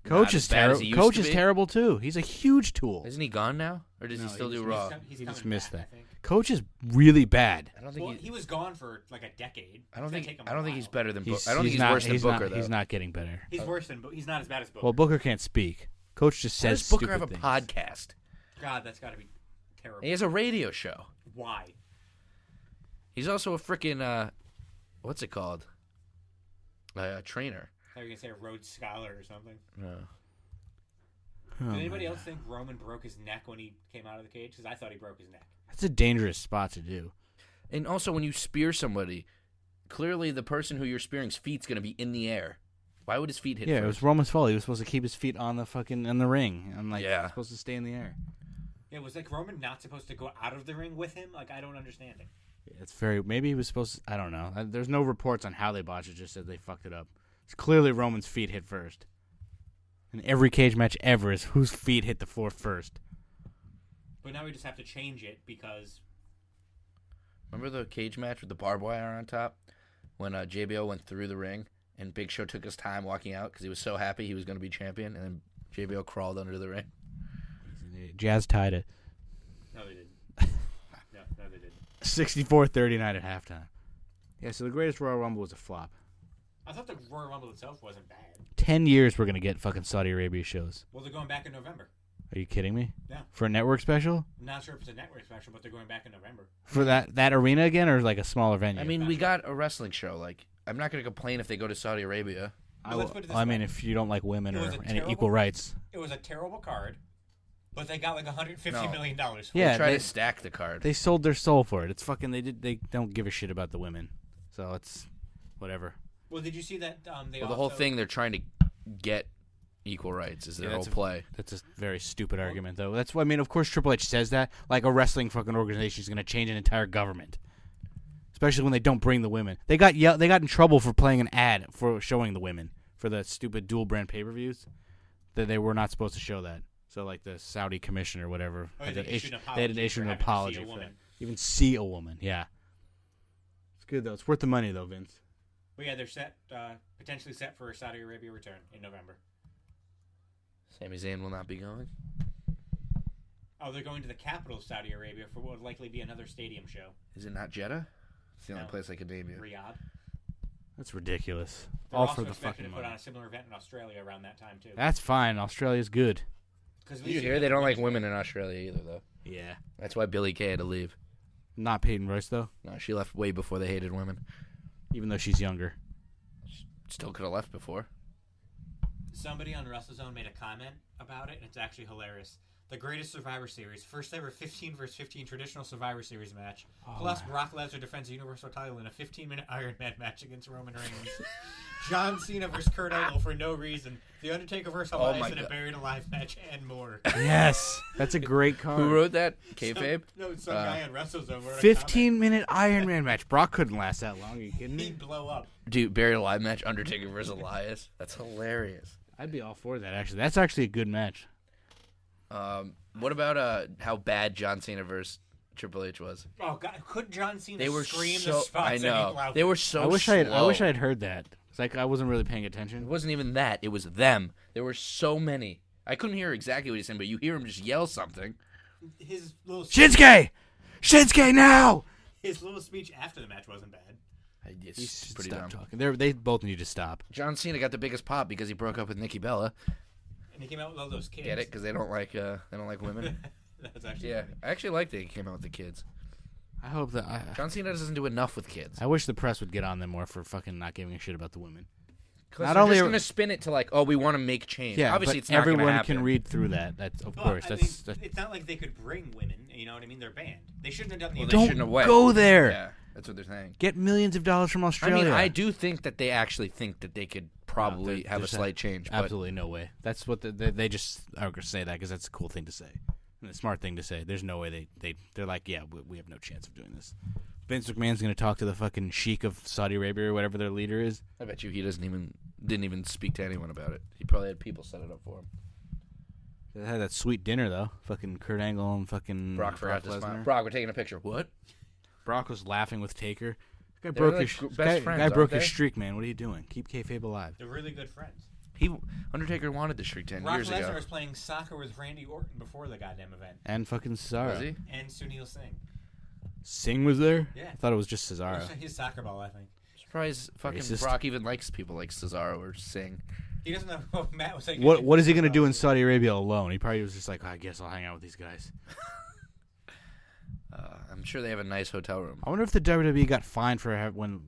S1: Coach
S2: not
S1: is
S2: as bad as he
S1: terrible.
S2: used
S1: Coach
S2: to
S1: is
S2: be.
S1: terrible too. He's a huge tool.
S2: Isn't he gone now, or does
S1: No,
S2: he still
S1: he
S2: do
S1: just-
S2: Raw?
S3: He's
S1: He just
S3: coming
S1: missed
S3: back,
S1: that.
S3: I think.
S1: Coach is really bad.
S2: I don't think
S3: Well, he was gone for like a decade.
S2: I don't
S3: It's gonna
S2: think.
S3: take him
S2: I
S3: a
S2: don't think he's
S3: while.
S2: better than.
S1: He's,
S2: I don't think he's
S1: not,
S2: worse than
S1: he's
S2: Booker
S1: not,
S2: though.
S1: He's not getting better.
S3: He's worse than. He's not as bad as Booker.
S1: Well, Booker can't speak. Coach just
S2: How
S1: says
S2: does Booker
S1: stupid
S2: have a
S1: things.
S2: podcast?
S3: God, that's got to be terrible.
S2: He has a radio show.
S3: Why?
S2: He's also a freaking what's it called? A trainer.
S3: I thought you were gonna say a Rhodes Scholar or something.
S2: No.
S1: Oh,
S3: Did anybody
S1: my
S3: else
S1: God.
S3: think Roman broke his neck when he came out of the cage? Because I thought he broke his neck.
S1: That's a dangerous spot to do.
S2: And also, when you spear somebody, clearly the person who you're spearing's feet's going to be in the air. Why would his feet hit
S1: Yeah,
S2: first?
S1: it was Roman's fault. He was supposed to keep his feet on the fucking in the ring. I'm like,
S2: Yeah.
S1: supposed to stay in the air.
S3: Yeah, was like Roman not supposed to go out of the ring with him? Like I don't understand it.
S1: It's very. Maybe he was supposed to. I don't know. There's no reports on how they botched it. Just said they fucked it up. It's clearly Roman's feet hit first. In every cage match ever is whose feet hit the floor first.
S3: But now we just have to change it because
S2: Remember the cage match with the barbed wire on top? When JBL went through the ring and Big Show took his time walking out because he was so happy he was going to be champion, and then JBL crawled under the ring.
S1: Jazz tied it.
S3: no, they didn't. no, they didn't.
S1: 64-39 at halftime. Yeah, so the greatest Royal Rumble was a flop.
S3: I thought the Royal Rumble itself wasn't bad.
S1: 10 years we're going to get fucking Saudi Arabia shows.
S3: Well, they're going back in November.
S1: Are you kidding me?
S3: Yeah.
S1: For a network special?
S3: I'm not sure if it's a network special, but they're going back in November.
S1: For that arena again, or like a smaller venue?
S2: I mean, we got a wrestling show. Like, I'm not going to complain if they go to Saudi Arabia.
S3: Well, let's put it this
S1: I
S3: way.
S1: mean, if you don't like women
S3: It
S1: or
S3: was a
S1: any
S3: terrible-
S1: equal rights.
S3: It was a terrible card, but they got like $150
S2: No.
S3: million for it.
S1: Yeah,
S2: They try
S1: they-
S2: to stack the card.
S1: They sold their soul for it. It's fucking. They don't give a shit about the women, so it's whatever.
S3: Well, did you see that? They
S2: Well, the whole
S3: also-
S2: thing, they're trying to get equal rights is their
S1: Yeah,
S2: whole
S1: that's
S2: play.
S1: That's a very stupid argument, though. That's why I mean. Of course, Triple H says that. Like a wrestling fucking organization is going to change an entire government, especially when they don't bring the women. They got in trouble for playing an ad for showing the women for the stupid dual brand pay-per-views. That they were not supposed to show that. So like the Saudi commission or whatever,
S3: Oh,
S1: had
S3: they
S1: to
S3: issued an
S1: they had to
S3: apology
S1: issue
S3: for
S1: an
S3: having to see
S1: apology
S3: a
S1: for
S3: woman.
S1: that. Even see a woman, yeah. It's good though. It's worth the money though, Vince.
S3: But yeah, they're set, potentially set for a Saudi Arabia return in November.
S2: Sami Zayn will not be going.
S3: Oh, they're going to the capital of Saudi Arabia for what would likely be another stadium show.
S2: Is it not Jeddah? It's the only
S3: No.
S2: place I could name you.
S3: Riyadh.
S1: That's ridiculous.
S3: They're
S1: All
S3: also
S1: for the
S3: expected
S1: fucking
S3: to put on
S1: money.
S3: a similar event in Australia around that time too.
S1: That's fine. Australia's good.
S3: Because
S2: Did you hear they don't like women in Australia either, though?
S1: Yeah.
S2: That's why Billie Kay had to leave.
S1: Not Peyton Royce, though,
S2: No, she left way before they hated women.
S1: even though she's younger.
S2: Still could have left before.
S3: Somebody on WrestleZone made a comment about it, and it's actually hilarious. The greatest Survivor Series, first ever 15 vs. 15 traditional Survivor Series match. Plus, Brock Lesnar defends the Universal title in a 15-minute Iron Man match against Roman Reigns. John Cena vs. Kurt Angle for no reason. The Undertaker vs. Elias in a Buried Alive match, and more.
S1: Yes. That's a great card.
S2: Who wrote that? Kayfabe?
S3: Some guy on WrestleZone wrote a
S1: 15-minute Iron Man match. Brock couldn't last that long. Are you kidding
S3: comment.
S1: me?
S3: He'd blow up.
S2: Dude, Buried Alive match, Undertaker versus Elias. That's hilarious.
S1: I'd be all for that, actually. That's actually a good match.
S2: What about how bad John Cena versus Triple H was?
S3: Oh God! Could John Cena
S2: They were
S3: scream
S2: so.
S3: the spots
S2: I
S3: any
S2: know.
S3: louder?
S2: They were so.
S1: I wish I
S2: slow.
S1: had heard that. It's like I wasn't really paying
S2: It
S1: attention.
S2: wasn't even that. It was them. There were so many. I couldn't hear exactly what he's saying, but you hear him just yell something.
S3: His little
S1: Shinsuke now!
S3: his little speech after the match wasn't bad.
S2: It's pretty
S1: Stop
S2: dumb.
S1: talking. They both need to stop.
S2: John Cena got the biggest pop because he broke up with Nikki Bella.
S3: And he came out with all those kids.
S2: Get it? Because they don't like women.
S3: That's actually
S2: Yeah,
S3: funny.
S2: I actually like that he came out with the kids.
S1: I hope that
S2: John Cena doesn't do enough with kids.
S1: I wish the press would get on them more for fucking not giving a shit about the women.
S2: Not only just going to spin it to like, oh, we want to make change.
S1: Yeah,
S2: Obviously,
S1: but
S2: it's not gonna
S1: everyone
S2: happen.
S1: can read through that. That's of
S3: But,
S1: course.
S3: I
S1: That's
S3: mean, it's not like they could bring women. You know what I mean? They're banned. They shouldn't have done the
S2: Well,
S3: event.
S2: they
S1: don't
S2: shouldn't have went.
S1: go there.
S2: Yeah, that's what they're saying.
S1: Get millions of dollars from
S2: I
S1: Australia.
S2: mean, I do think that they actually think that they could probably have a
S1: there's
S2: slight change. But
S1: Absolutely no way. That's what they just are going to say that because that's a cool thing to say. And a smart thing to say. There's no way they're like, yeah, we have no chance of doing this. Vince McMahon's going to talk to the fucking sheik of Saudi Arabia or whatever their leader is.
S2: I bet you he didn't even speak to anyone about it. He probably had people set it up for him.
S1: They had that sweet dinner though. Fucking Kurt Angle and fucking
S2: Brock forgot to smile.
S1: Lesnar.
S2: Brock, we're taking a picture. What?
S1: Brock was laughing with Taker. Guy
S2: They're
S1: broke
S2: like
S1: his
S2: best friends,
S1: guy
S2: aren't
S1: broke his
S2: they?
S1: streak, man. What are you doing? Keep kayfabe alive.
S3: They're really good friends.
S2: Undertaker wanted the streak 10
S3: Brock
S2: years
S3: Lesnar
S2: ago.
S3: was playing soccer with Randy Orton before the goddamn event.
S1: And fucking Cesaro.
S2: Was he?
S3: And Sunil Singh.
S1: Singh was there?
S3: Yeah.
S1: I thought it was just Cesaro.
S3: His soccer ball, I think.
S2: Surprised fucking
S1: Racist.
S2: Brock even likes people like Cesaro or Singh.
S3: He doesn't know what Matt was saying.
S1: What is he going to do in Saudi Arabia alone? He probably was just like, I guess I'll hang out with these guys.
S2: I'm sure they have a nice hotel room.
S1: I wonder if the WWE got fined for when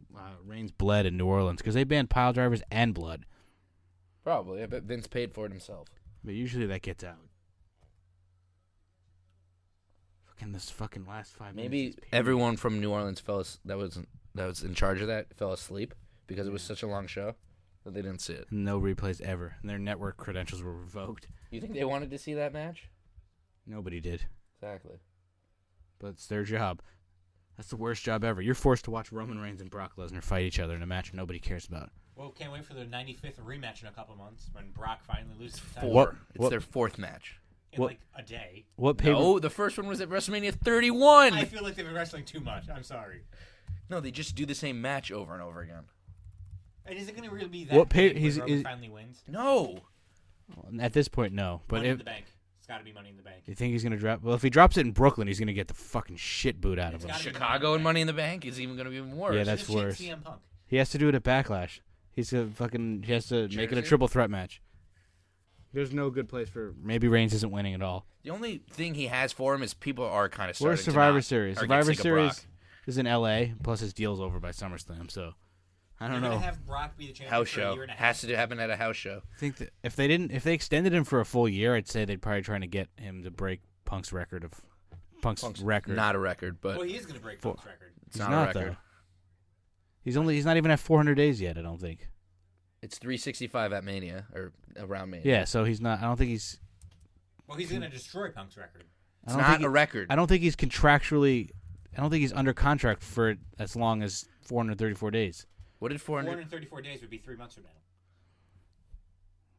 S1: Reigns bled in New Orleans because they banned pile drivers and blood.
S2: Probably. I bet Vince paid for it himself.
S1: But usually that gets out. Fucking this fucking last 5 minutes.
S2: Maybe
S1: is pain.
S2: everyone from New Orleans that was in charge of that fell asleep because it was such a long show that they didn't see it.
S1: No replays ever. And their network credentials were revoked.
S2: You think they wanted to see that match?
S1: Nobody did.
S2: Exactly.
S1: But it's their job. That's the worst job ever. You're forced to watch Roman Reigns and Brock Lesnar fight each other in a match nobody cares about.
S3: Well, can't wait for their 95th rematch in a couple months when Brock finally loses the title.
S2: Four. It's
S1: What-
S2: their fourth match.
S3: In
S1: what-
S3: like a day.
S1: What paper?
S2: No, the first one was at WrestleMania 31.
S3: I feel like they've been wrestling too much. I'm sorry.
S2: No, they just do the same match over and over again.
S3: And is it going to really be that
S1: What
S3: big
S1: pa-
S3: when
S1: he's-
S3: Roman
S1: is-
S3: finally wins?
S2: No.
S1: At this point, no. But
S3: Money in
S1: if
S3: the bank. It's got to be Money in the Bank.
S1: you think he's gonna drop, well, if he drops it in Brooklyn, he's gonna get the fucking shit boot out of
S3: It's
S1: him.
S3: gotta be
S2: Chicago and Money in the Bank is even going to be even worse.
S1: Yeah, that's
S3: Just change
S1: worse.
S3: CM Punk.
S1: He has to do it at Backlash. He has to make it a
S2: Jersey?
S1: triple threat match. There's no good place for. Maybe Reigns isn't winning at all.
S2: The only thing he has for him is people are kind of starting
S1: Where's
S2: to
S1: Survivor
S2: not-
S1: Series?
S2: or get
S1: Survivor
S2: sick of Brock.
S1: Series is in L.A. Plus his deal's over by SummerSlam. So I don't
S3: They're
S1: know.
S3: going to have Brock be the champion
S2: House
S3: for a
S2: show
S3: year and a half.
S2: has to happen at a house show.
S1: I think that if they extended him for a full year, I'd say they'd probably trying to get him to break Punk's record.
S2: Not a record, but
S3: Well, he is going to break
S1: For-
S3: Punk's record.
S2: it's not a record.
S1: though. He's not even at 400 days yet. I don't think.
S2: It's 365 at Mania or around Mania.
S1: Yeah, so he's not. I don't think he's.
S3: Well, he's going to destroy Punk's record.
S1: I
S2: It's
S1: don't
S2: not
S1: think
S2: a record.
S1: I don't think he's contractually. I don't think he's under contract for as long as 434 days.
S2: What did 400?
S3: 434 days would be 3 months from now.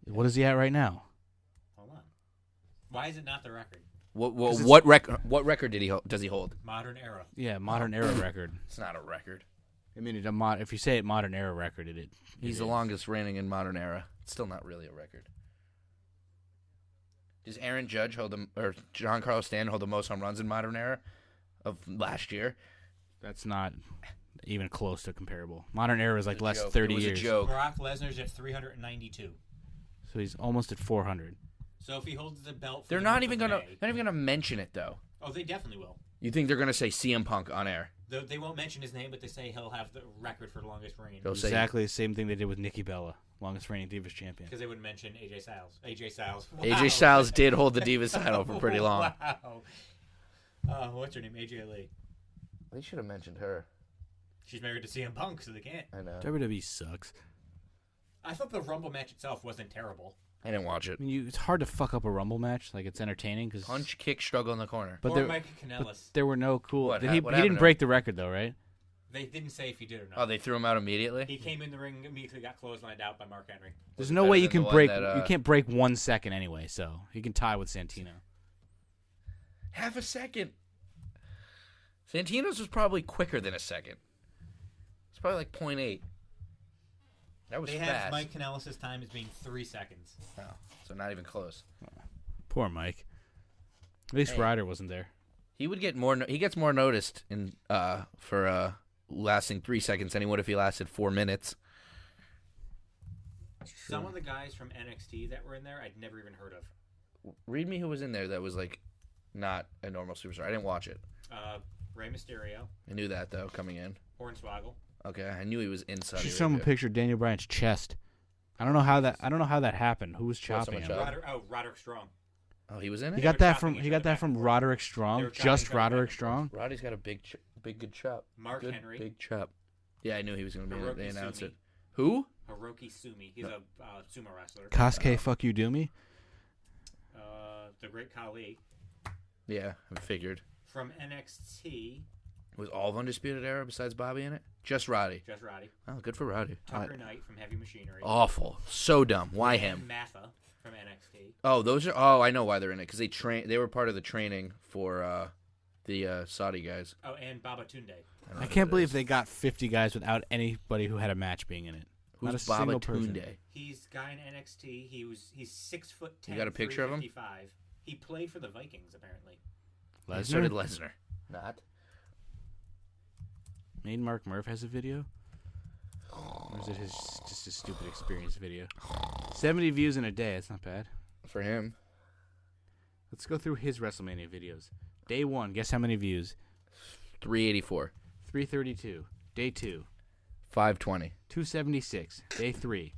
S1: What is he at right now?
S3: Hold on. Why is it not the record?
S2: What record? What record does he hold?
S3: Modern era.
S1: Yeah, modern era record.
S2: It's not a record.
S1: I mean, if you say it modern era record,
S2: He's the longest reigning in modern era. It's still not really a record. Does Aaron Judge or Giancarlo Stanton hold the most home runs in modern era of last year?
S1: That's not even close to comparable. Modern era is like less
S2: joke.
S1: 30
S2: It was
S1: years.
S2: a joke.
S3: Brock Lesnar's at 392.
S1: So he's almost at 400.
S3: So if he holds the belt, for
S2: They're
S3: the
S2: not
S3: month
S2: even
S3: of
S2: gonna.
S3: May-
S2: They're not even gonna mention it though.
S3: Oh, they definitely will.
S2: You think they're gonna say CM Punk on air?
S3: They won't mention his name, but they say he'll have the record for the longest reign.
S2: They'll say
S1: Exactly the same thing they did with Nikki Bella, longest reigning Divas champion.
S3: Because they wouldn't mention AJ Styles. AJ Styles. Wow.
S2: AJ Styles did hold the Divas title for pretty long.
S3: Wow. What's her name? AJ Lee.
S2: They should have mentioned her.
S3: She's married to CM Punk, so they can't.
S2: I know.
S1: WWE sucks.
S3: I thought the Rumble match itself wasn't terrible.
S2: I didn't watch it.
S1: I mean, it's hard to fuck up a Rumble match. Like, it's entertaining. Cause,
S2: Punch, kick, struggle in the corner.
S1: But
S3: Or
S1: there,
S3: Mike Kanellis.
S1: there were no cool...
S2: What
S1: he
S2: happened
S1: didn't
S2: to
S1: break the record, though, right?
S3: They didn't say if he did or not.
S2: Oh, they threw him out immediately?
S3: He came in the ring, immediately got clotheslined out by Mark Henry.
S1: There's
S2: Was it
S1: no
S2: better
S1: way you
S2: than
S1: can
S2: the one
S1: break...
S2: that,
S1: You can't break 1 second anyway, so he can tie with Santino.
S2: Half a second. Santino's was probably quicker than a second. It's probably like 0.8. That was
S3: They
S2: fast.
S3: have Mike Kanellis' time as being 3 seconds.
S2: Oh, so not even close.
S1: Poor Mike. At least
S2: Hey.
S1: Ryder wasn't there.
S2: He would get more. He gets more noticed for lasting 3 seconds than he would if he lasted 4 minutes.
S3: Some of the guys from NXT that were in there, I'd never even heard of.
S2: Read me who was in there that was like not a normal superstar. I didn't watch it.
S3: Rey Mysterio,
S2: I knew that though coming in.
S3: Hornswoggle.
S2: Okay, I knew he was inside.
S1: She showed him a picture of Daniel Bryan's chest. I don't know how that happened. Who was chopping him?
S2: someone
S3: Roderick Strong.
S2: Oh, he was in it.
S1: He
S3: They
S1: got
S3: were
S1: that
S3: chopping
S1: from
S3: each
S1: he
S3: other
S1: got that
S3: back
S1: from
S3: and forth.
S1: Roderick
S3: They
S1: Strong.
S3: were chopping
S1: Just
S3: each other
S1: Roderick
S3: back and
S1: Strong.
S2: Roddy's got a big good chop.
S3: Mark
S2: Good,
S3: Henry.
S2: big chop. Yeah, I knew he was going to be in it. They
S3: Hiroki
S2: announced
S3: Sumi.
S2: it. Who?
S3: Hiroki Sumi. He's a sumo wrestler.
S1: Kosuke, fuck you, do me.
S3: The Great Khali.
S2: Yeah, I figured.
S3: From NXT,
S2: Was all of Undisputed Era besides Bobby in it? Just Roddy.
S3: Just Roddy.
S2: Oh, good for Roddy.
S3: Tucker Knight from Heavy Machinery.
S2: Awful. So dumb. Why
S3: And
S2: him?
S3: Matha from NXT.
S2: Oh, those are. Oh, I know why they're in it because they were part of the training for the Saudi guys.
S3: Oh, and Baba Tunde.
S2: don't know
S1: I
S2: who
S1: can't
S2: it
S1: believe
S2: is.
S1: they got 50 guys without anybody who had a match being in it. Not a
S2: Who's
S1: single
S2: Baba
S1: person.
S2: Tunde?
S3: He's a guy in NXT. He's 6'10".
S2: You got a picture of him?
S3: 355. He played for the Vikings apparently.
S1: Lesnar?
S2: So did Lesnar. Not.
S1: Made Mark Murph has a video? Or is it just his stupid experience video? 70 views in a day. That's not bad.
S2: For him.
S1: Let's go through his WrestleMania videos. Day 1, guess how many views?
S2: 384.
S1: 332. Day 2,
S2: 520.
S1: 276. Day 3,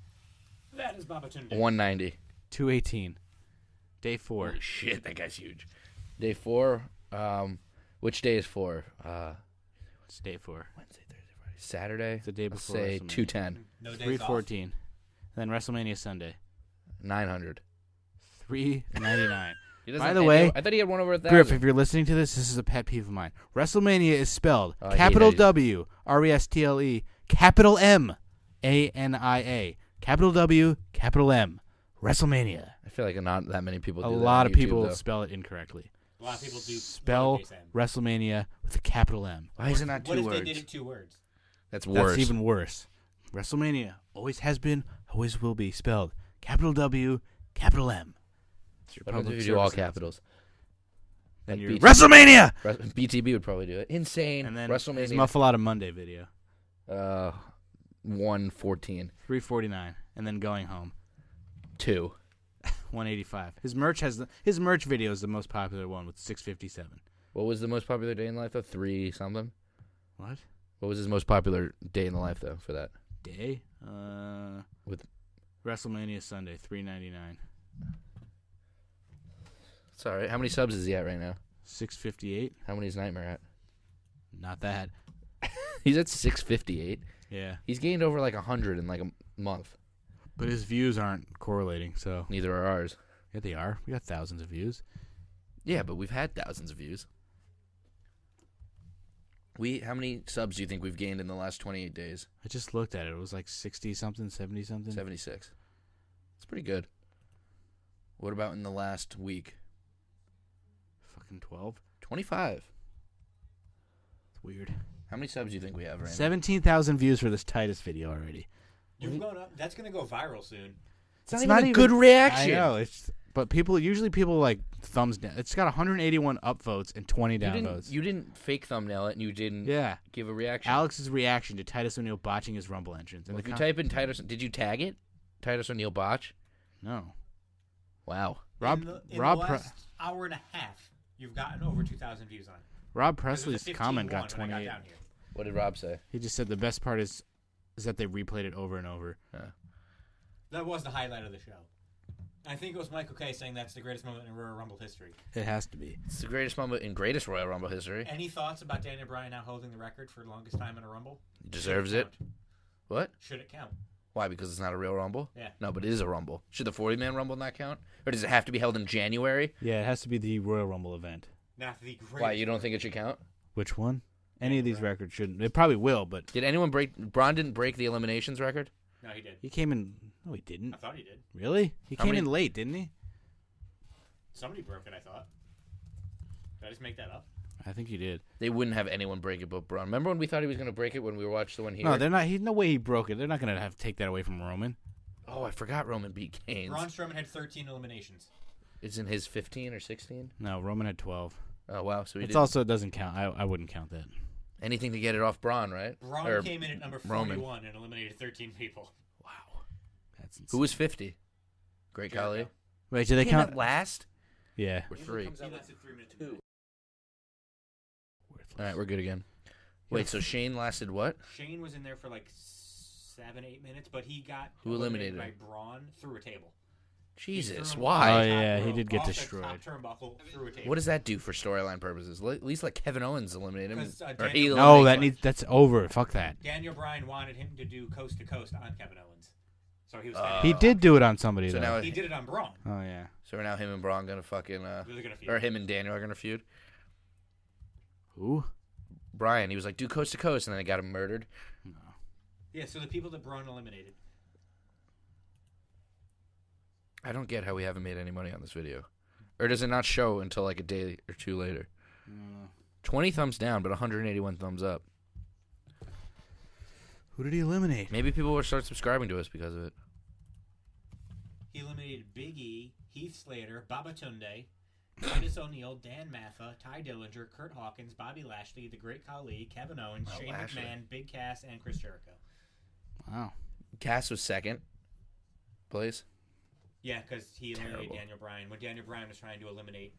S3: That is Baba Tunde.
S2: 190.
S1: 218. Day 4,
S2: Holy shit, that guy's huge. Day 4. Which day is 4?
S1: what's day 4?
S2: Wednesday, Thursday, Friday. Saturday.
S1: It's the day
S2: Let's
S1: before
S2: say
S1: WrestleMania.
S2: 210.
S3: No days
S1: 314. Then WrestleMania Sunday,
S2: 900.
S1: 399.
S2: He doesn't
S1: By
S2: have
S1: the
S2: any-
S1: way,
S2: I thought he had one over 1,000.
S1: Griff, if you're listening to this is a pet peeve of mine. WrestleMania is spelled
S2: Oh, I hate
S1: capital
S2: that.
S1: W, R-E-S-T-L-E, capital M, A-N-I-A, capital W, capital M. WrestleMania.
S2: I feel like not that many people do
S1: A
S2: that
S1: lot
S2: on
S1: of
S2: YouTube,
S1: people
S2: though.
S1: spell it incorrectly.
S3: A lot of people do
S1: Spell
S3: lowercase m.
S1: WrestleMania with a capital M.
S2: Why is it not
S3: What
S2: two
S3: if
S2: words?
S3: they did it 2 words?
S2: That's worse.
S1: That's even worse. WrestleMania always has been, always will be spelled capital W, capital M. It's your
S2: What happens
S1: public
S2: if you do all
S1: service announcement.
S2: capitals?
S1: Then
S2: Like
S1: you're
S2: BT.
S1: WrestleMania!
S2: BTB would probably do it. Insane.
S1: And then his
S2: WrestleMania.
S1: Muffalata Monday video.
S2: 114.
S1: 349. And then going home.
S2: 2.
S1: 185. His merch video is the most popular one with 657.
S2: What was the most popular day in life though? 3 something.
S1: What?
S2: What was his most popular day in the life though for that?
S1: Day?
S2: With
S1: WrestleMania Sunday, 399.
S2: It's all right. How many subs is he at right now?
S1: 658.
S2: How many is Nightmare at?
S1: Not that.
S2: He's at 658.
S1: Yeah.
S2: He's gained over like 100 in like a month.
S1: But his views aren't correlating, so.
S2: Neither are ours.
S1: Yeah, they are. We got thousands of views.
S2: Yeah, but we've had thousands of views. How many subs do you think we've gained in the last 28 days?
S1: I just looked at it. It was like 60-something, 70-something.
S2: 76. It's pretty good. What about in the last week?
S1: Fucking 12.
S2: 25.
S1: It's weird.
S2: How many subs do you think we have, Randy?
S1: 17,000 views for this Titus video already.
S3: You've gone up. That's going to go viral soon.
S2: It's not even a good reaction.
S1: I know. But usually people like thumbs down. It's got 181 upvotes and 20 downvotes.
S2: You didn't fake thumbnail it, and you didn't give a reaction.
S1: Alex's reaction to Titus O'Neil botching his Rumble entrance.
S2: Well, if you type in Titus, did you tag it? Titus O'Neil botch?
S1: No.
S2: Wow.
S3: In the last hour and a half, you've gotten over 2,000 views on it.
S1: Rob Presley's comment got 28.
S2: What did Rob say?
S1: He just said the best part is that they replayed it over and over.
S3: That was the highlight of the show. I think it was Michael K saying that's the greatest moment in Royal Rumble history.
S1: It has to be.
S2: It's the greatest moment in greatest Royal Rumble history.
S3: Any thoughts about Daniel Bryan now holding the record for the longest time in a Rumble?
S2: He deserves it. What?
S3: Should it count?
S2: Why? Because it's not a real Rumble?
S3: Yeah.
S2: No, but it is a Rumble. Should the 40-man Rumble not count? Or does it have to be held in January?
S1: Yeah, it has to be the Royal Rumble event.
S3: Not the greatest.
S2: Why, you don't think it should count?
S1: Which one? Any of these records shouldn't. It probably will, but...
S2: Did anyone break... Braun didn't break the eliminations record?
S3: No, he did.
S1: He came in... No, he didn't.
S3: I thought he did.
S1: Really? He came in late, didn't he?
S3: Somebody broke it, I thought. Did I just make that up?
S1: I think he did.
S2: They wouldn't have anyone break it but Braun. Remember when we thought he was going to break it when we watched the one here?
S1: No, they're not. No way he broke it. They're not going to have to take that away from Roman.
S2: Oh, I forgot Roman beat Gaines.
S3: Braun Strowman had 13 eliminations.
S2: Isn't his 15 or 16?
S1: No, Roman had 12.
S2: Oh, wow. So
S1: it also doesn't count. I wouldn't count that.
S2: Anything to get it off Braun, right?
S3: Braun came in at number 41 and eliminated 13 people.
S2: Wow.
S1: That's insane.
S2: Who was 50? Great Khali.
S1: Wait, do they count
S2: last?
S1: Yeah.
S2: We're 3.
S3: He lasted 3 minutes. 2.
S2: All right, we're good again. Wait, so Shane lasted what?
S3: Shane was in there for like 7-8 minutes, but he got
S2: eliminated
S3: by Braun through a table.
S2: Jesus, why?
S1: Oh yeah, he did get destroyed.
S3: Turnbuckle through a table.
S2: What does that do for storyline purposes? At least let Kevin Owens eliminate him.
S1: No, that's over. Fuck that.
S3: Daniel Bryan wanted him to do coast to coast on Kevin Owens, so he was.
S1: He did do it on somebody.
S2: So
S1: though.
S2: now
S3: he did it on Braun.
S1: Oh yeah.
S2: So now him and Braun gonna fucking or him and Daniel are gonna feud.
S1: Who?
S2: Bryan. He was like, do coast to coast, and then they got him murdered.
S1: No.
S3: Yeah. So the people that Braun eliminated.
S2: I don't get how we haven't made any money on this video. Or does it not show until like a day or two later? 20 thumbs down, but 181 thumbs up.
S1: Who did he eliminate?
S2: Maybe people will start subscribing to us because of it.
S3: He eliminated Big E, Heath Slater, Babatunde, Titus O'Neil, Dan Maffa, Ty Dillinger, Kurt Hawkins, Bobby Lashley, The Great Khali, Kevin Owens, Shane McMahon, Big Cass, and Chris Jericho.
S1: Wow.
S2: Cass was second place.
S3: Yeah, because he eliminated Daniel Bryan. When Daniel Bryan was trying to eliminate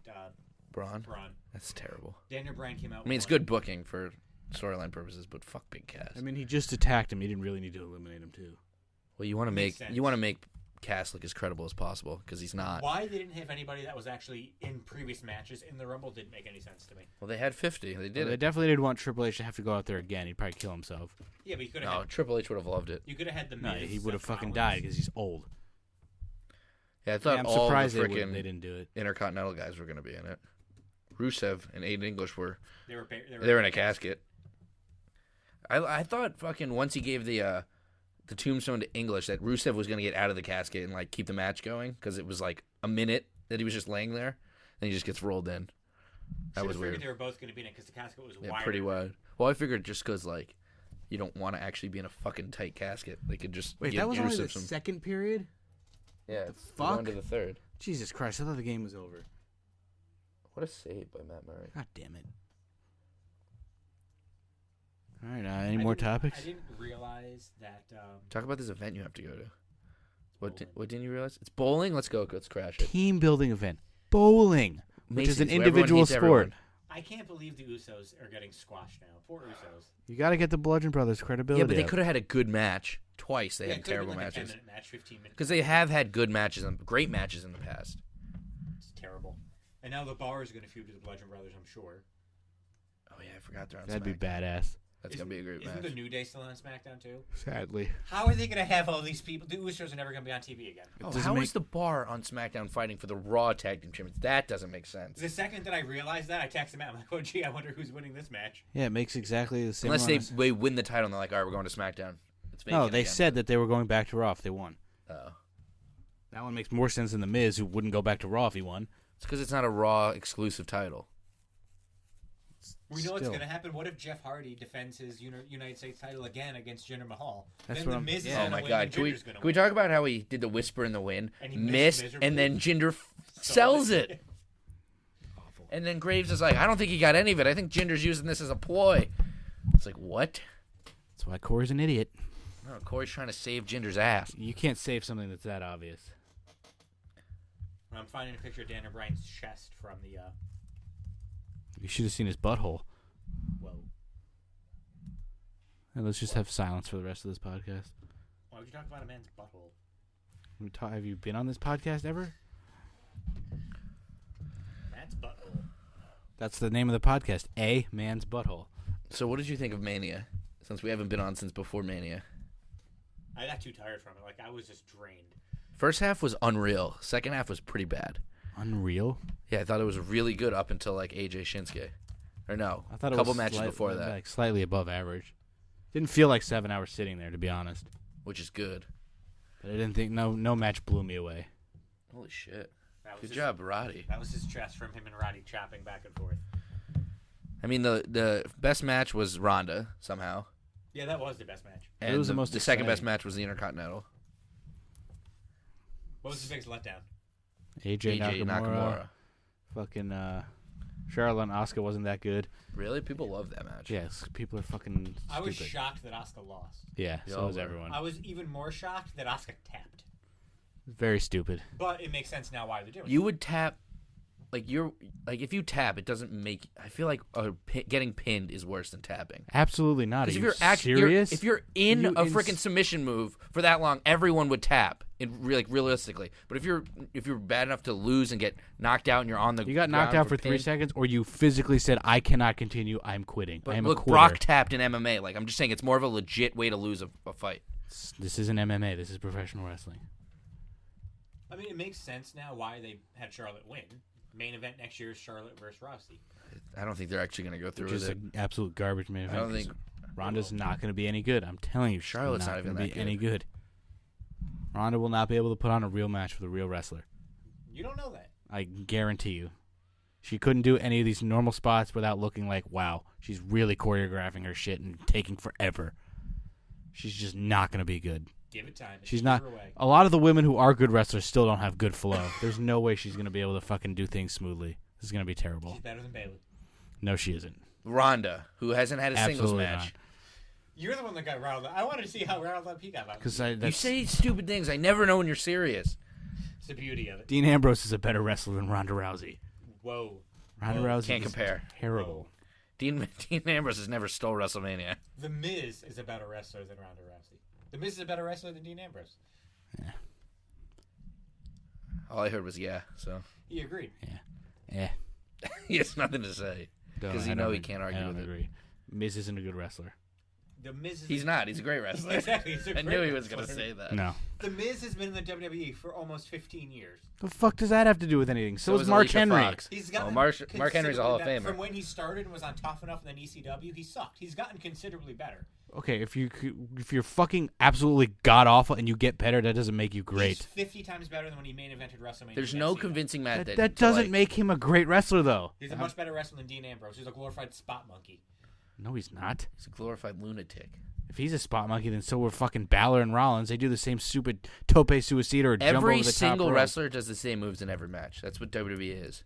S2: Braun.
S3: Braun.
S2: That's terrible.
S3: Daniel Bryan came out.
S2: I mean, it's good booking for storyline purposes, but fuck Big Cass.
S1: I mean, he just attacked him. He didn't really need to eliminate him too.
S2: Well, you want to make Cass look as credible as possible because he's not.
S3: Why they didn't have anybody that was actually in previous matches in the Rumble didn't make any sense to me.
S2: Well, they had 50. They did.
S1: They definitely didn't want Triple H to have to go out there again. He'd probably kill himself.
S3: Yeah, but you could have.
S2: No, Triple H would have loved it.
S3: You could have had the.
S1: No,
S3: Miz,
S1: he would have fucking
S3: Rollins.
S1: died because he's old.
S2: Yeah, I thought
S1: I'm
S2: all
S1: surprised
S2: the
S1: they
S2: freaking
S1: didn't do it.
S2: Intercontinental guys were going to be in it. Rusev and Aiden English were.
S3: They
S2: were in a casket. I thought fucking once he gave the tombstone to English that Rusev was going to get out of the casket and like keep the match going because it was like a minute that he was just laying there and he just gets rolled in. That was weird.
S3: They were both going to be in it because the casket was
S2: wide.
S3: Pretty
S2: wide. Well, I figured just because like you don't want to actually be in a fucking tight casket, they could just
S1: wait. That was only the second period.
S2: Yeah,
S1: fuck.
S2: Going to the third.
S1: Jesus Christ! I thought the game was over.
S2: What a save by Matt Murray.
S1: God damn it. All right, any more topics?
S3: I didn't realize that.
S2: Talk about this event you have to go to. What didn't you realize? It's bowling? Let's go. Let's crash it.
S1: Team building event. Bowling, which is an individual sport.
S2: Everyone.
S3: I can't believe the Usos are getting squashed now. Poor Usos.
S1: You got to get the Bludgeon Brothers credibility.
S2: Yeah, but they could have had a good match. Twice they had terrible matches.
S3: 10-minute match, 15 minutes.
S2: Because they have had good matches and great matches in the past.
S3: It's terrible. And now the Bar is going to feud with the Bludgeon Brothers, I'm sure.
S2: Oh yeah, I forgot they're on
S1: That'd
S2: SmackDown.
S1: be badass.
S2: That's going to be a great match.
S3: Isn't the New Day still on SmackDown too?
S1: Sadly.
S3: How are they going to have all these people? The Usos are never going to be on TV again.
S2: How is the Bar on SmackDown fighting for the Raw Tag Team Champions? That doesn't make sense.
S3: The second that I realized that, I texted Matt. I'm like, oh gee, I wonder who's winning this match.
S1: Yeah, it makes exactly the same.
S2: Unless they win the title and they're like, all right, we're going to SmackDown.
S1: No, they said that they were going back to Raw if they won.
S2: Oh.
S1: That one makes more sense than The Miz, who wouldn't go back to Raw if he won.
S2: It's because it's not a Raw exclusive title.
S3: We know what's
S1: still.
S3: going to happen. What if Jeff Hardy defends his United States title again against Jinder Mahal?
S1: That's
S3: then
S1: what
S3: the
S1: I'm-
S3: Miz is
S1: yeah.
S2: Oh
S3: going to
S2: my
S3: win
S2: God!
S3: and
S2: Can we
S3: Jinder's going to
S2: can we
S3: win.
S2: talk about how he did the whisper in the wind,
S3: And he
S2: missed,
S3: miserably.
S2: and then Jinder sells it, and then Graves is like, I don't think he got any of it. I think Jinder's using this as a ploy. It's like, what?
S1: That's why Corey's an idiot.
S2: No, Corey's trying to save Jinder's ass.
S1: You can't save something that's that obvious.
S3: I'm finding a picture of Daniel Bryan's chest from the.
S1: You should have seen his butthole.
S3: Whoa.
S1: And let's just have silence for the rest of this podcast.
S3: Why would you talk about a man's butthole?
S1: Have you been on this podcast ever?
S3: Man's butthole.
S1: That's the name of the podcast. A Man's Butthole.
S2: So what did you think of Mania? Since we haven't been on since before Mania.
S3: I got too tired from it. Like, I was just drained.
S2: First half was unreal. Second half was pretty bad.
S1: Unreal.
S2: Yeah, I thought it was really good up until like AJ Shinsuke. Or no,
S1: I thought
S2: a
S1: it
S2: couple
S1: was
S2: matches before that,
S1: like slightly above average. Didn't feel like 7 hours sitting there, to be honest.
S2: which is good.
S1: But I didn't think no match blew me away.
S2: Holy shit.
S3: That was
S2: Good
S3: his-
S2: job, Roddy.
S3: That was his chest from him and Roddy chopping back and forth.
S2: I mean, the best match was Ronda, somehow.
S3: Yeah, that was the best match.
S2: And
S1: was the most
S2: the second best
S1: exciting.
S2: match was the Intercontinental.
S3: What was the biggest letdown?
S1: AJ
S2: AJ Nakamura.
S1: Fucking Charlotte and Asuka wasn't that good.
S2: Really? People love that match.
S1: Yes, people are fucking stupid.
S3: I was shocked that Asuka lost.
S1: Yeah,
S2: They
S1: so
S2: all
S1: was
S2: were.
S1: everyone.
S3: I was even more shocked that Asuka tapped.
S1: Very stupid.
S3: But it makes sense now why they're doing
S2: You would tap, if you tap, it doesn't make. I feel like getting pinned is worse than tapping.
S1: Absolutely not. Are
S2: Because if
S1: you
S2: you're actually
S1: serious?
S2: if you're in
S1: You
S2: a
S1: ins-
S2: freaking submission move for that long, everyone would tap. Realistically, but if you're bad enough to lose and get knocked out and you're on the
S1: you got knocked
S2: ground
S1: out for 3
S2: pin-
S1: seconds, or you physically said, "I cannot continue. I'm quitting.
S2: But
S1: I am a
S2: look,
S1: quitter."
S2: Brock tapped in MMA. Like, I'm just saying, it's more of a legit way to lose a fight.
S1: This isn't MMA. This is professional wrestling.
S3: I mean, it makes sense now why they had Charlotte win. Main event next year is Charlotte versus Rousey.
S2: I don't think they're actually going to go through
S1: Which
S2: with
S1: is
S2: it.
S1: an absolute garbage main
S2: I
S1: event.
S2: don't think
S1: 'cause Ronda's not going to be any good. I'm telling you, she's
S2: Charlotte's not even
S1: going to
S2: that
S1: be any good. Ronda will not be able to put on a real match with a real wrestler.
S3: You don't know that.
S1: I guarantee you. She couldn't do any of these normal spots without looking like, wow, she's really choreographing her shit and taking forever. She's just not going to be good.
S3: Give it time.
S1: She's
S3: Give
S1: not.
S3: her away.
S1: A lot of the women who are good wrestlers still don't have good flow. There's no way she's going to be able to fucking do things smoothly. This is going to be terrible.
S3: She's better than Bayley.
S1: No, she isn't.
S2: Ronda, who hasn't had a singles
S1: Absolutely
S2: match.
S1: not.
S3: You're the one that got riled up. I wanted to see how riled up he got about it.
S1: Because
S2: You say stupid things. I never know when you're serious.
S3: It's the beauty of it.
S1: Dean Ambrose is a better wrestler than Ronda Rousey.
S3: Whoa.
S1: Ronda
S3: Whoa.
S1: Rousey
S2: Can't
S1: is
S2: compare.
S1: terrible.
S2: Dean Ambrose has never stole WrestleMania.
S3: The Miz is a better wrestler than Ronda Rousey. The Miz is a better wrestler than Dean Ambrose.
S2: All I heard was yeah, so
S3: He agreed.
S1: Eh.
S2: he has nothing to say.
S1: Don't-
S2: 'Cause
S1: I
S2: you know
S1: don't
S2: he
S1: ag-
S2: can't argue
S1: I don't
S2: with it.
S1: agree. Miz isn't a good wrestler.
S3: The Miz is
S2: He's not. He's a great wrestler.
S3: Exactly. He's a
S2: I
S3: great
S2: knew he was going to
S3: wrestler.
S2: say that.
S1: No.
S3: The Miz has been in the WWE for almost 15 years.
S1: The fuck does that have to do with anything? So, is
S2: is
S1: Mark
S2: Alicia
S1: Henry.
S2: Fox.
S3: He's gotten
S2: Mark Henry's a Hall of
S3: considerably better.
S2: Famer.
S3: From when he started and was on Tough Enough and then ECW, he sucked. He's gotten considerably better.
S1: Okay, if you're fucking absolutely god awful and you get better, that doesn't make you great.
S3: He's 50 times better than when he main evented WrestleMania.
S2: There's
S3: against
S2: no
S3: Cena.
S2: convincing Matt
S1: That doesn't make him a great wrestler, though.
S3: He's a much better wrestler than Dean Ambrose. He's a glorified spot monkey.
S1: No, he's not.
S2: He's a glorified lunatic.
S1: If he's a spot monkey, then so were fucking Balor and Rollins. They do the same stupid tope suicida or jump over
S2: Every
S1: the top
S2: single
S1: rope.
S2: wrestler does the same moves in every match. That's what WWE is.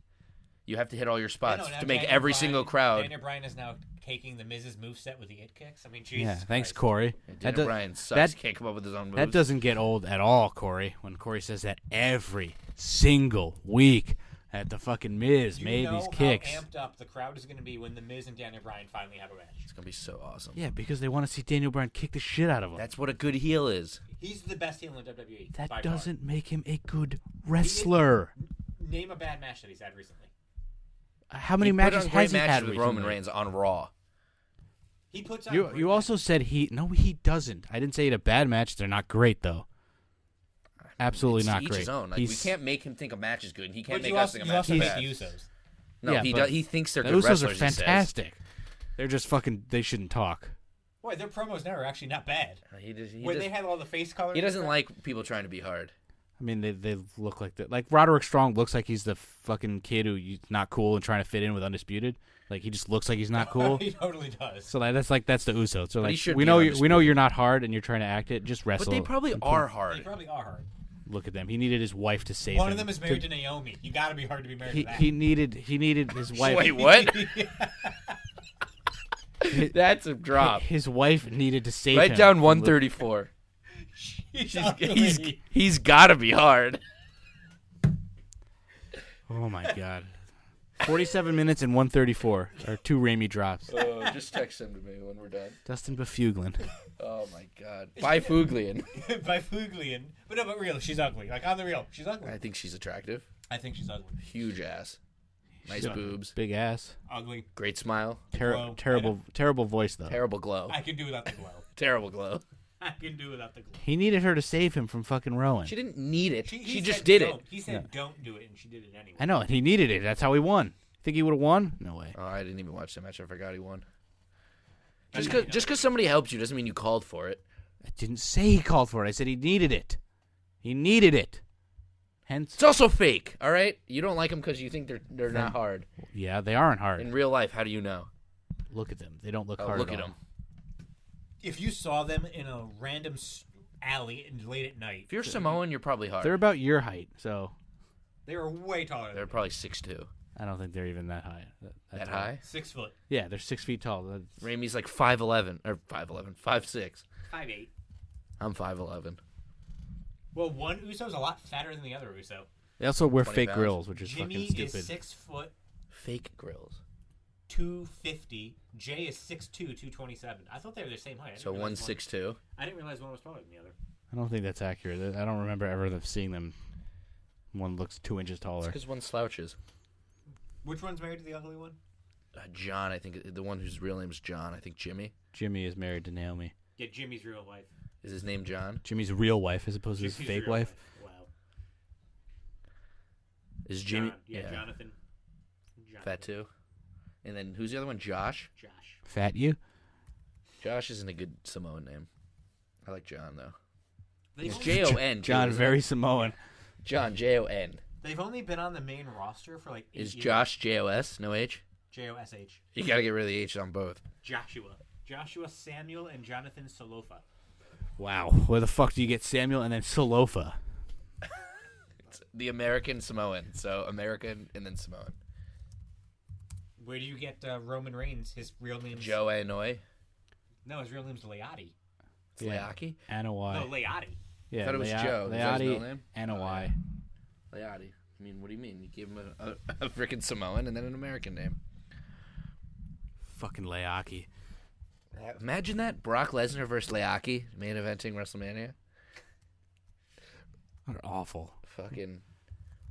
S2: You have to hit all your spots
S3: I know, now
S2: to make
S3: Daniel
S2: every
S3: Bryan-
S2: single crowd.
S3: Daniel Bryan is now taking the Miz's moveset with the it kicks. I mean, Jesus
S1: Yeah, thanks,
S3: Christ.
S1: Corey.
S2: Daniel Bryan sucks.
S1: that-
S2: He can't come up with his own moves.
S1: That doesn't get old at all, Corey. When Corey says that every single week at the fucking Miz
S3: You
S1: made
S3: know
S1: these kicks.
S3: how amped up the crowd is going to be when the Miz and Daniel Bryan finally have a match.
S2: It's gonna be so awesome.
S1: Yeah, because they want to see Daniel Bryan kick the shit out of him.
S2: That's what a good heel is.
S3: He's the best heel in WWE.
S1: That
S3: by
S1: doesn't make him a good wrestler.
S3: far. Name a bad match that he's had recently.
S1: How many
S2: He put
S1: matches
S2: on great
S1: has he
S2: matches
S1: had
S2: with
S1: recently?
S2: Roman Reigns on Raw?
S3: He puts on.
S1: You
S3: great
S1: you also said he doesn't. I didn't say he had a bad match. They're not great though. Absolutely
S2: It's
S1: not
S2: to each
S1: great.
S2: his own. Like, we can't make him think a match is good, and he can't
S3: But
S2: make
S3: you
S2: us
S3: also,
S2: think a
S3: you
S2: match
S3: also
S2: is
S3: make
S2: bad.
S3: the Usos.
S2: No,
S1: Yeah,
S2: he
S1: but
S2: does. He thinks they're good
S1: Those are
S2: wrestlers. he says.
S1: fantastic. They're just fucking. They shouldn't talk.
S3: Boy, their promos now are actually not bad.
S2: He
S3: When they had all the face color.
S2: doesn't like people trying to be hard.
S1: I mean, they look like that. Like Roderick Strong looks like he's the fucking kid who's not cool and trying to fit in with Undisputed. Like he just looks like he's not cool.
S3: He totally does.
S1: So that's the Usos. So
S2: But he
S1: like
S2: should
S1: we
S2: be
S1: know
S2: Undisputed.
S1: you're not hard and you're trying to act it. Just wrestle.
S2: But they probably are hard.
S3: They probably are hard.
S1: Look at them. He needed his wife to save him.
S3: One of them is married to Naomi. You got to be hard to be married to that.
S1: He needed his wife.
S2: Wait, what? That's a drop.
S1: His wife needed to save him.
S2: Write down
S1: from
S2: 134.
S3: He's
S2: He's got to be hard.
S1: Oh my god. 47 minutes and 134 are 2 Ramey drops.
S2: Oh, just text him to me when we're done.
S1: Dustin Byfuglien.
S2: Oh my God. Byfuglien.
S3: Byfuglien. But real, she's ugly. Like on the real, she's ugly.
S2: I think she's attractive.
S3: I think she's ugly.
S2: Huge ass. Nice boobs.
S1: Big ass.
S3: Ugly.
S2: Great smile.
S3: Glow.
S1: Terrible voice though.
S2: Terrible glow.
S3: I can do without the glow.
S2: Terrible glow.
S3: I can do without the glow.
S1: He needed her to save him from fucking Rowan.
S2: She didn't need it.
S3: He
S2: She just
S3: said
S2: did
S3: don't.
S2: it.
S3: He said don't do it, and she did it anyway.
S1: I know, and he needed it. That's how he won. Think he would have won? No way.
S2: Oh, I didn't even watch the match. I forgot he won. Just because somebody helps you doesn't mean you called for it.
S1: I didn't say he called for it. I said he needed it. He needed it. Hence,
S2: It's also fake, all right? You don't like them because you think they're not hard.
S1: yeah, they aren't hard.
S2: In real life, how do you know?
S1: Look at them. They don't look
S2: Oh,
S1: hard
S2: look
S1: at
S2: at
S1: all.
S2: them.
S3: If you saw them in a random alley late at night,
S2: If you're Samoan, you're probably hard.
S1: They're about your height, so
S3: they were way taller.
S2: They're
S3: than
S2: probably 6'2".
S1: I don't think they're even that high.
S2: That high?
S3: 6 foot,
S1: Yeah, they're 6 feet tall.
S2: Ramey's like 5'11", or 5'6".
S3: 5'8".
S2: I'm 5'11".
S3: Well, one Uso's a lot fatter than the other Uso.
S1: They also wear
S2: 20
S1: fake
S2: pounds.
S1: grills, which is
S3: Jimmy
S1: fucking
S3: is
S1: stupid.
S3: 6 foot
S2: Fake grills.
S3: 250. Jay is 6'2", 227. I thought they were the same height. I
S2: So
S3: didn't realize
S2: 1'6'2".
S3: I didn't realize one was taller than the other.
S1: I don't think that's accurate. I don't remember ever seeing them. One looks 2 inches
S2: It's
S1: taller.
S2: because one slouches.
S3: Which one's married to the ugly one?
S2: John, I think the one whose real name is John. I think Jimmy.
S1: Jimmy is married to Naomi.
S3: Yeah, Jimmy's real wife.
S2: Is his name John?
S1: Jimmy's real wife as opposed to his
S3: Jimmy's
S1: fake
S3: real
S1: wife.
S3: Wow.
S2: Is Jimmy?
S3: John, yeah, Jonathan.
S2: Fat too. And then who's the other one? Josh.
S3: Josh.
S1: Fat you?
S2: Josh isn't a good Samoan name. I like John though.
S3: They've
S2: It's
S3: only-
S2: Jon.
S1: John,
S2: too,
S1: very Samoan.
S2: John Jon.
S3: They've only been on the main roster for like 8
S2: Is
S3: years.
S2: Josh Jos? No H.
S3: Josh.
S2: You gotta get rid of the H on both.
S3: Joshua Samuel and Jonathan Solofa.
S1: Wow. Where the fuck do you get Samuel and then Solofa?
S2: It's the American Samoan. So American and then Samoan.
S3: Where do you get Roman Reigns? His real name's
S2: Joe Anoi.
S3: No, his real name's Leotti.
S2: It's Leaki.
S1: Anawai.
S3: No, Leotti.
S1: Yeah,
S2: I thought it was Joe. Is that his middle
S1: Leotti,
S2: name?
S1: Anawai.
S2: Leotti. I mean, what do you mean? You gave him a freaking Samoan and then an American name.
S1: Fucking Leaki.
S2: Imagine that. Brock Lesnar versus Leaki main eventing WrestleMania.
S1: What awful.
S2: Fucking.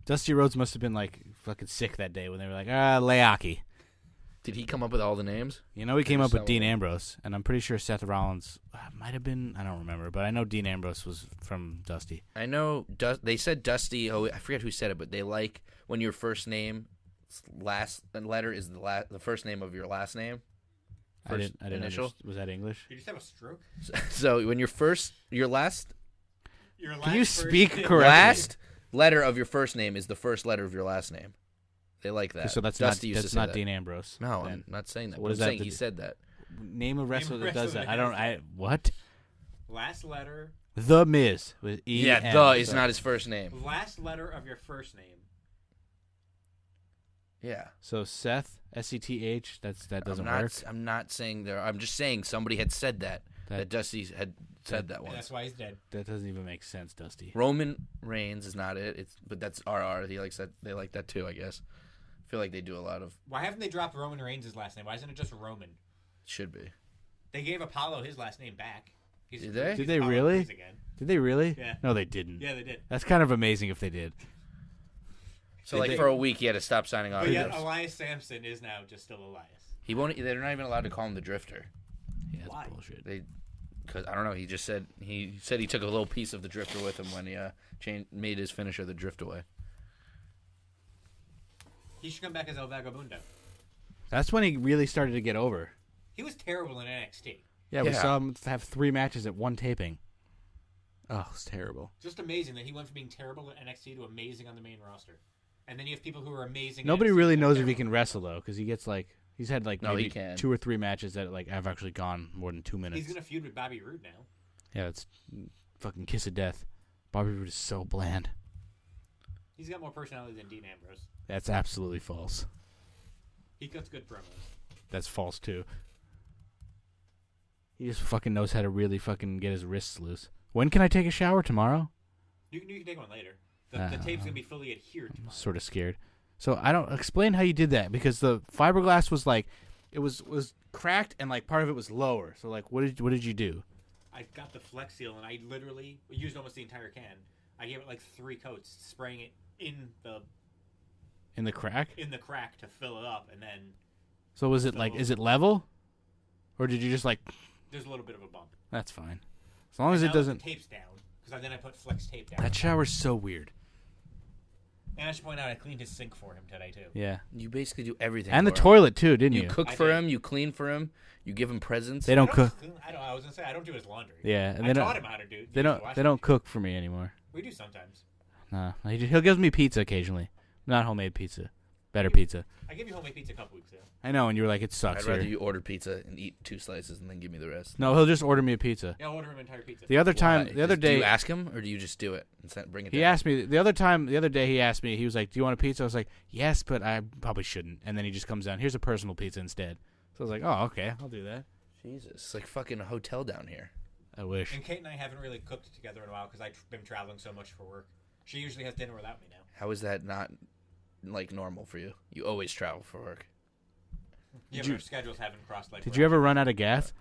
S1: Dusty Rhodes must have been like fucking sick that day when they were like, Leaki.
S2: Did he come up with all the names?
S1: You know, he came up with Dean
S2: someone-
S1: Ambrose, and I'm pretty sure Seth Rollins might have been. I don't remember, but I know Dean Ambrose was from Dusty.
S2: I know they said Dusty. Oh, I forget who said it, but they like when your first name last letter is the first name of your last name.
S1: I didn't
S2: initial.
S1: Was that English?
S3: Did you just have a stroke?
S2: So when your last
S3: Your
S1: Can you
S3: last
S1: speak
S3: first-
S1: correctly?
S2: last letter of your first name is the first letter of your last name. They like that.
S1: So that's
S2: Dusty
S1: not
S2: used to
S1: that's
S2: say
S1: not
S2: that.
S1: Dean Ambrose.
S2: No,
S1: then.
S2: I'm not saying that.
S1: So what
S2: but I'm
S1: does that
S2: saying
S1: have
S2: he
S1: to
S2: said that.
S1: Name a wrestler
S3: Name a
S1: that does
S3: wrestler
S1: that.
S3: that
S1: I don't.
S3: has
S1: I
S3: that.
S1: what?
S3: Last letter.
S1: The Miz with E.
S2: Yeah,
S1: M,
S2: the is
S1: so-
S2: not his first name.
S3: Last letter of your first name.
S2: Yeah.
S1: So Seth SETH. That doesn't
S2: I'm not,
S1: work.
S2: I'm not saying there. I'm just saying somebody had said that. That Dusty had said that
S3: And
S2: once.
S3: that's why he's dead.
S1: That doesn't even make sense, Dusty.
S2: Roman Reigns is not it. But that's RR. He likes that. They like that too, I guess. I feel like they do a lot of.
S3: Why haven't they dropped Roman Reigns' last name? Why isn't it just Roman?
S2: Should be.
S3: They gave Apollo his last name back.
S2: Did they?
S3: he's
S1: Did they
S3: Apollo
S1: really?
S3: Crews Again.
S1: Did they really?
S3: Yeah.
S1: No, they didn't.
S3: Yeah, they did.
S1: That's kind of amazing if they did.
S2: So like for a week, he had to stop signing
S3: But yet
S2: autographs.
S3: Elias Sampson is now just still Elias.
S2: He won't. They're not even allowed to call him the Drifter.
S1: Yeah, that's
S3: Why?
S1: bullshit.
S2: Because I don't know. He just said he took a little piece of the Drifter with him when he made his finisher the Drift Away.
S3: He should come back as El Vagabundo.
S1: That's when he really started to get over.
S3: He was terrible in NXT.
S1: Yeah, we
S2: Yeah.
S1: saw him have 3 matches at one taping. Oh, it's terrible.
S3: Just amazing that he went from being terrible at NXT to amazing on the main roster. And then you have people who are amazing.
S1: Nobody
S3: at NXT
S1: really
S3: that are
S1: knows if he
S3: terrible.
S1: can wrestle though, because he gets like he's had like
S2: No, he
S1: maybe
S2: can.
S1: 2 or 3 matches that like have actually gone more than 2 minutes.
S3: He's gonna feud with Bobby Roode now.
S1: Yeah, it's fucking kiss of death. Bobby Roode is so bland.
S3: He's got more personality than Dean Ambrose.
S1: That's absolutely false.
S3: He cuts good promos.
S1: That's false too. He just fucking knows how to really fucking get his wrists loose. When can I take a shower? Tomorrow?
S3: You can take one later. The tape's gonna be fully adhered to.
S1: I'm sort of scared. So I don't explain how you did that because the fiberglass was like, it was cracked and like part of it was lower. So like, what did you do?
S3: I got the Flex Seal and I literally used almost the entire can. I gave it like 3 coats, spraying it in
S1: the crack?
S3: the crack to fill it up, and then
S1: So was it like, is it level, or did you just like?
S3: there's a little bit of a bump.
S1: That's fine, as long as
S3: And
S1: it
S3: now
S1: doesn't.
S3: The tape's down because then I put Flex tape down.
S1: That shower's so weird.
S3: And I should point out I cleaned his sink for him today too.
S1: Yeah,
S2: You basically do everything.
S1: and the
S2: for him.
S1: toilet too, didn't you?
S2: You cook
S3: I
S2: for
S3: did.
S2: him. You clean for him. You give him presents.
S1: They don't cook.
S3: I was gonna say I don't do his laundry.
S1: Yeah, and
S3: I
S1: they
S3: taught
S1: don't.
S3: him how to do.
S1: They don't. They don't cook for me anymore.
S3: We do sometimes.
S1: Nah, he'll give me pizza occasionally. Not homemade pizza, better pizza.
S3: I gave you homemade pizza a couple weeks ago.
S1: I know, and you were like, it sucks.
S2: I'd rather
S1: Or-
S2: you order pizza and eat 2 slices and then give me the rest.
S1: No, he'll just order me a pizza.
S3: Yeah, I'll order him an entire pizza.
S1: The other time,
S2: Why?
S1: the other
S2: Do
S1: day,
S2: you ask him or do you just do it and bring it?
S1: he
S2: down?
S1: asked me. The other day, he asked me. He was like, "Do you want a pizza?" I was like, "Yes, but I probably shouldn't." And then he just comes down. Here's a personal pizza instead. So I was like, "Oh, okay, I'll do that."
S2: Jesus, it's like fucking a hotel down here.
S1: I wish.
S3: And Kate and I haven't really cooked together in a while because I've been traveling so much for work. She usually has dinner without me now.
S2: How is that not like normal for you? You always travel for work.
S3: Yeah, but our schedules haven't crossed like.
S1: Did
S3: we're
S1: you
S3: on-
S1: ever run out of gas?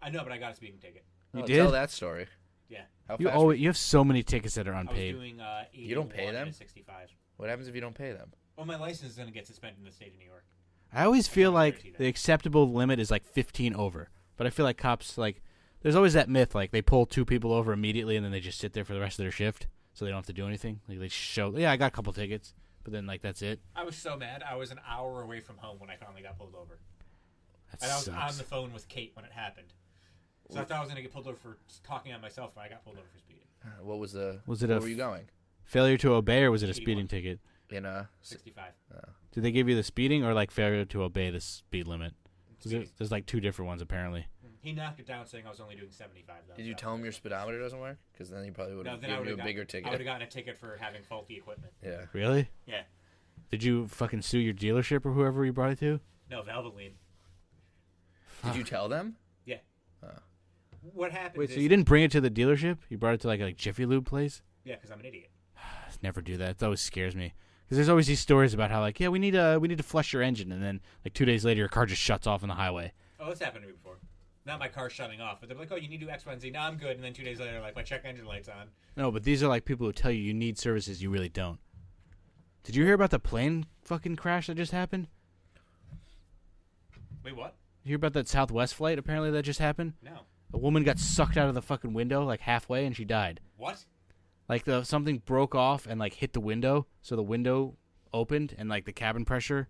S3: I know, but I got a speeding ticket.
S1: You
S2: Oh,
S1: did?
S2: Tell that story.
S3: Yeah.
S2: How
S1: You
S2: fast?
S1: always, you have so many tickets that are
S3: I was
S1: unpaid.
S3: doing 81
S2: You don't pay them?
S3: and a 65.
S2: What happens if you don't pay them?
S3: Well, my license is going to get suspended in the state of New York.
S1: I always feel
S3: I
S1: like
S3: see that.
S1: the acceptable limit is like 15 over, but I feel like cops like there's always that myth like they pull 2 people over immediately and then they just sit there for the rest of their shift so they don't have to do anything. Like they show, yeah, I got a couple tickets, but then like that's it.
S3: I was so mad. I was an hour away from home when I finally got pulled over.
S1: That
S3: And I was
S1: sucks.
S3: on the phone with Kate when it happened. So I thought I was going to get pulled over for talking on myself, but I got pulled over for speeding.
S2: What was the?
S1: Was it
S2: Where
S1: a
S2: were you going?
S1: failure to obey or was it a
S3: 81.
S1: speeding ticket?
S2: In a.
S3: 65.
S1: Did they give you the speeding or like failure to obey the speed limit? 'Cause
S3: Speeding.
S1: There's like 2 different ones apparently.
S3: He knocked it down saying I was only doing 75, though.
S2: Did you
S3: so-
S2: tell him your speedometer doesn't work? Because then he probably would
S3: No,
S2: have
S3: then I
S2: given
S3: would
S2: you
S3: have
S2: a bigger
S3: I would
S2: ticket.
S3: have gotten a ticket for having faulty equipment.
S2: Yeah.
S1: Really?
S3: Yeah.
S1: Did you fucking sue your dealership or whoever you brought it to?
S3: No, Valvoline.
S2: Did you tell them?
S3: Yeah. What happened
S1: Wait,
S3: is...
S1: so you didn't bring it to the dealership? You brought it to like a Jiffy Lube place?
S3: Yeah, because I'm an idiot.
S1: Never do that. That always scares me. Because there's always these stories about how like, yeah, we need to flush your engine, and then like 2 days later, your car just shuts off on the highway.
S3: Oh, this happened to me before. Not my car shutting off, but they're like, oh, you need to do X, Y, and Z. No, I'm good. And then 2 days later, like, my check engine light's on.
S1: No, but these are like people who tell you need services you really don't. Did you hear about the plane fucking crash that just happened?
S3: Wait, what?
S1: You hear about that Southwest flight apparently that just happened?
S3: No.
S1: A woman got sucked out of the fucking window like halfway and she died.
S3: What?
S1: Like something broke off and like hit the window, so the window opened and like the cabin pressure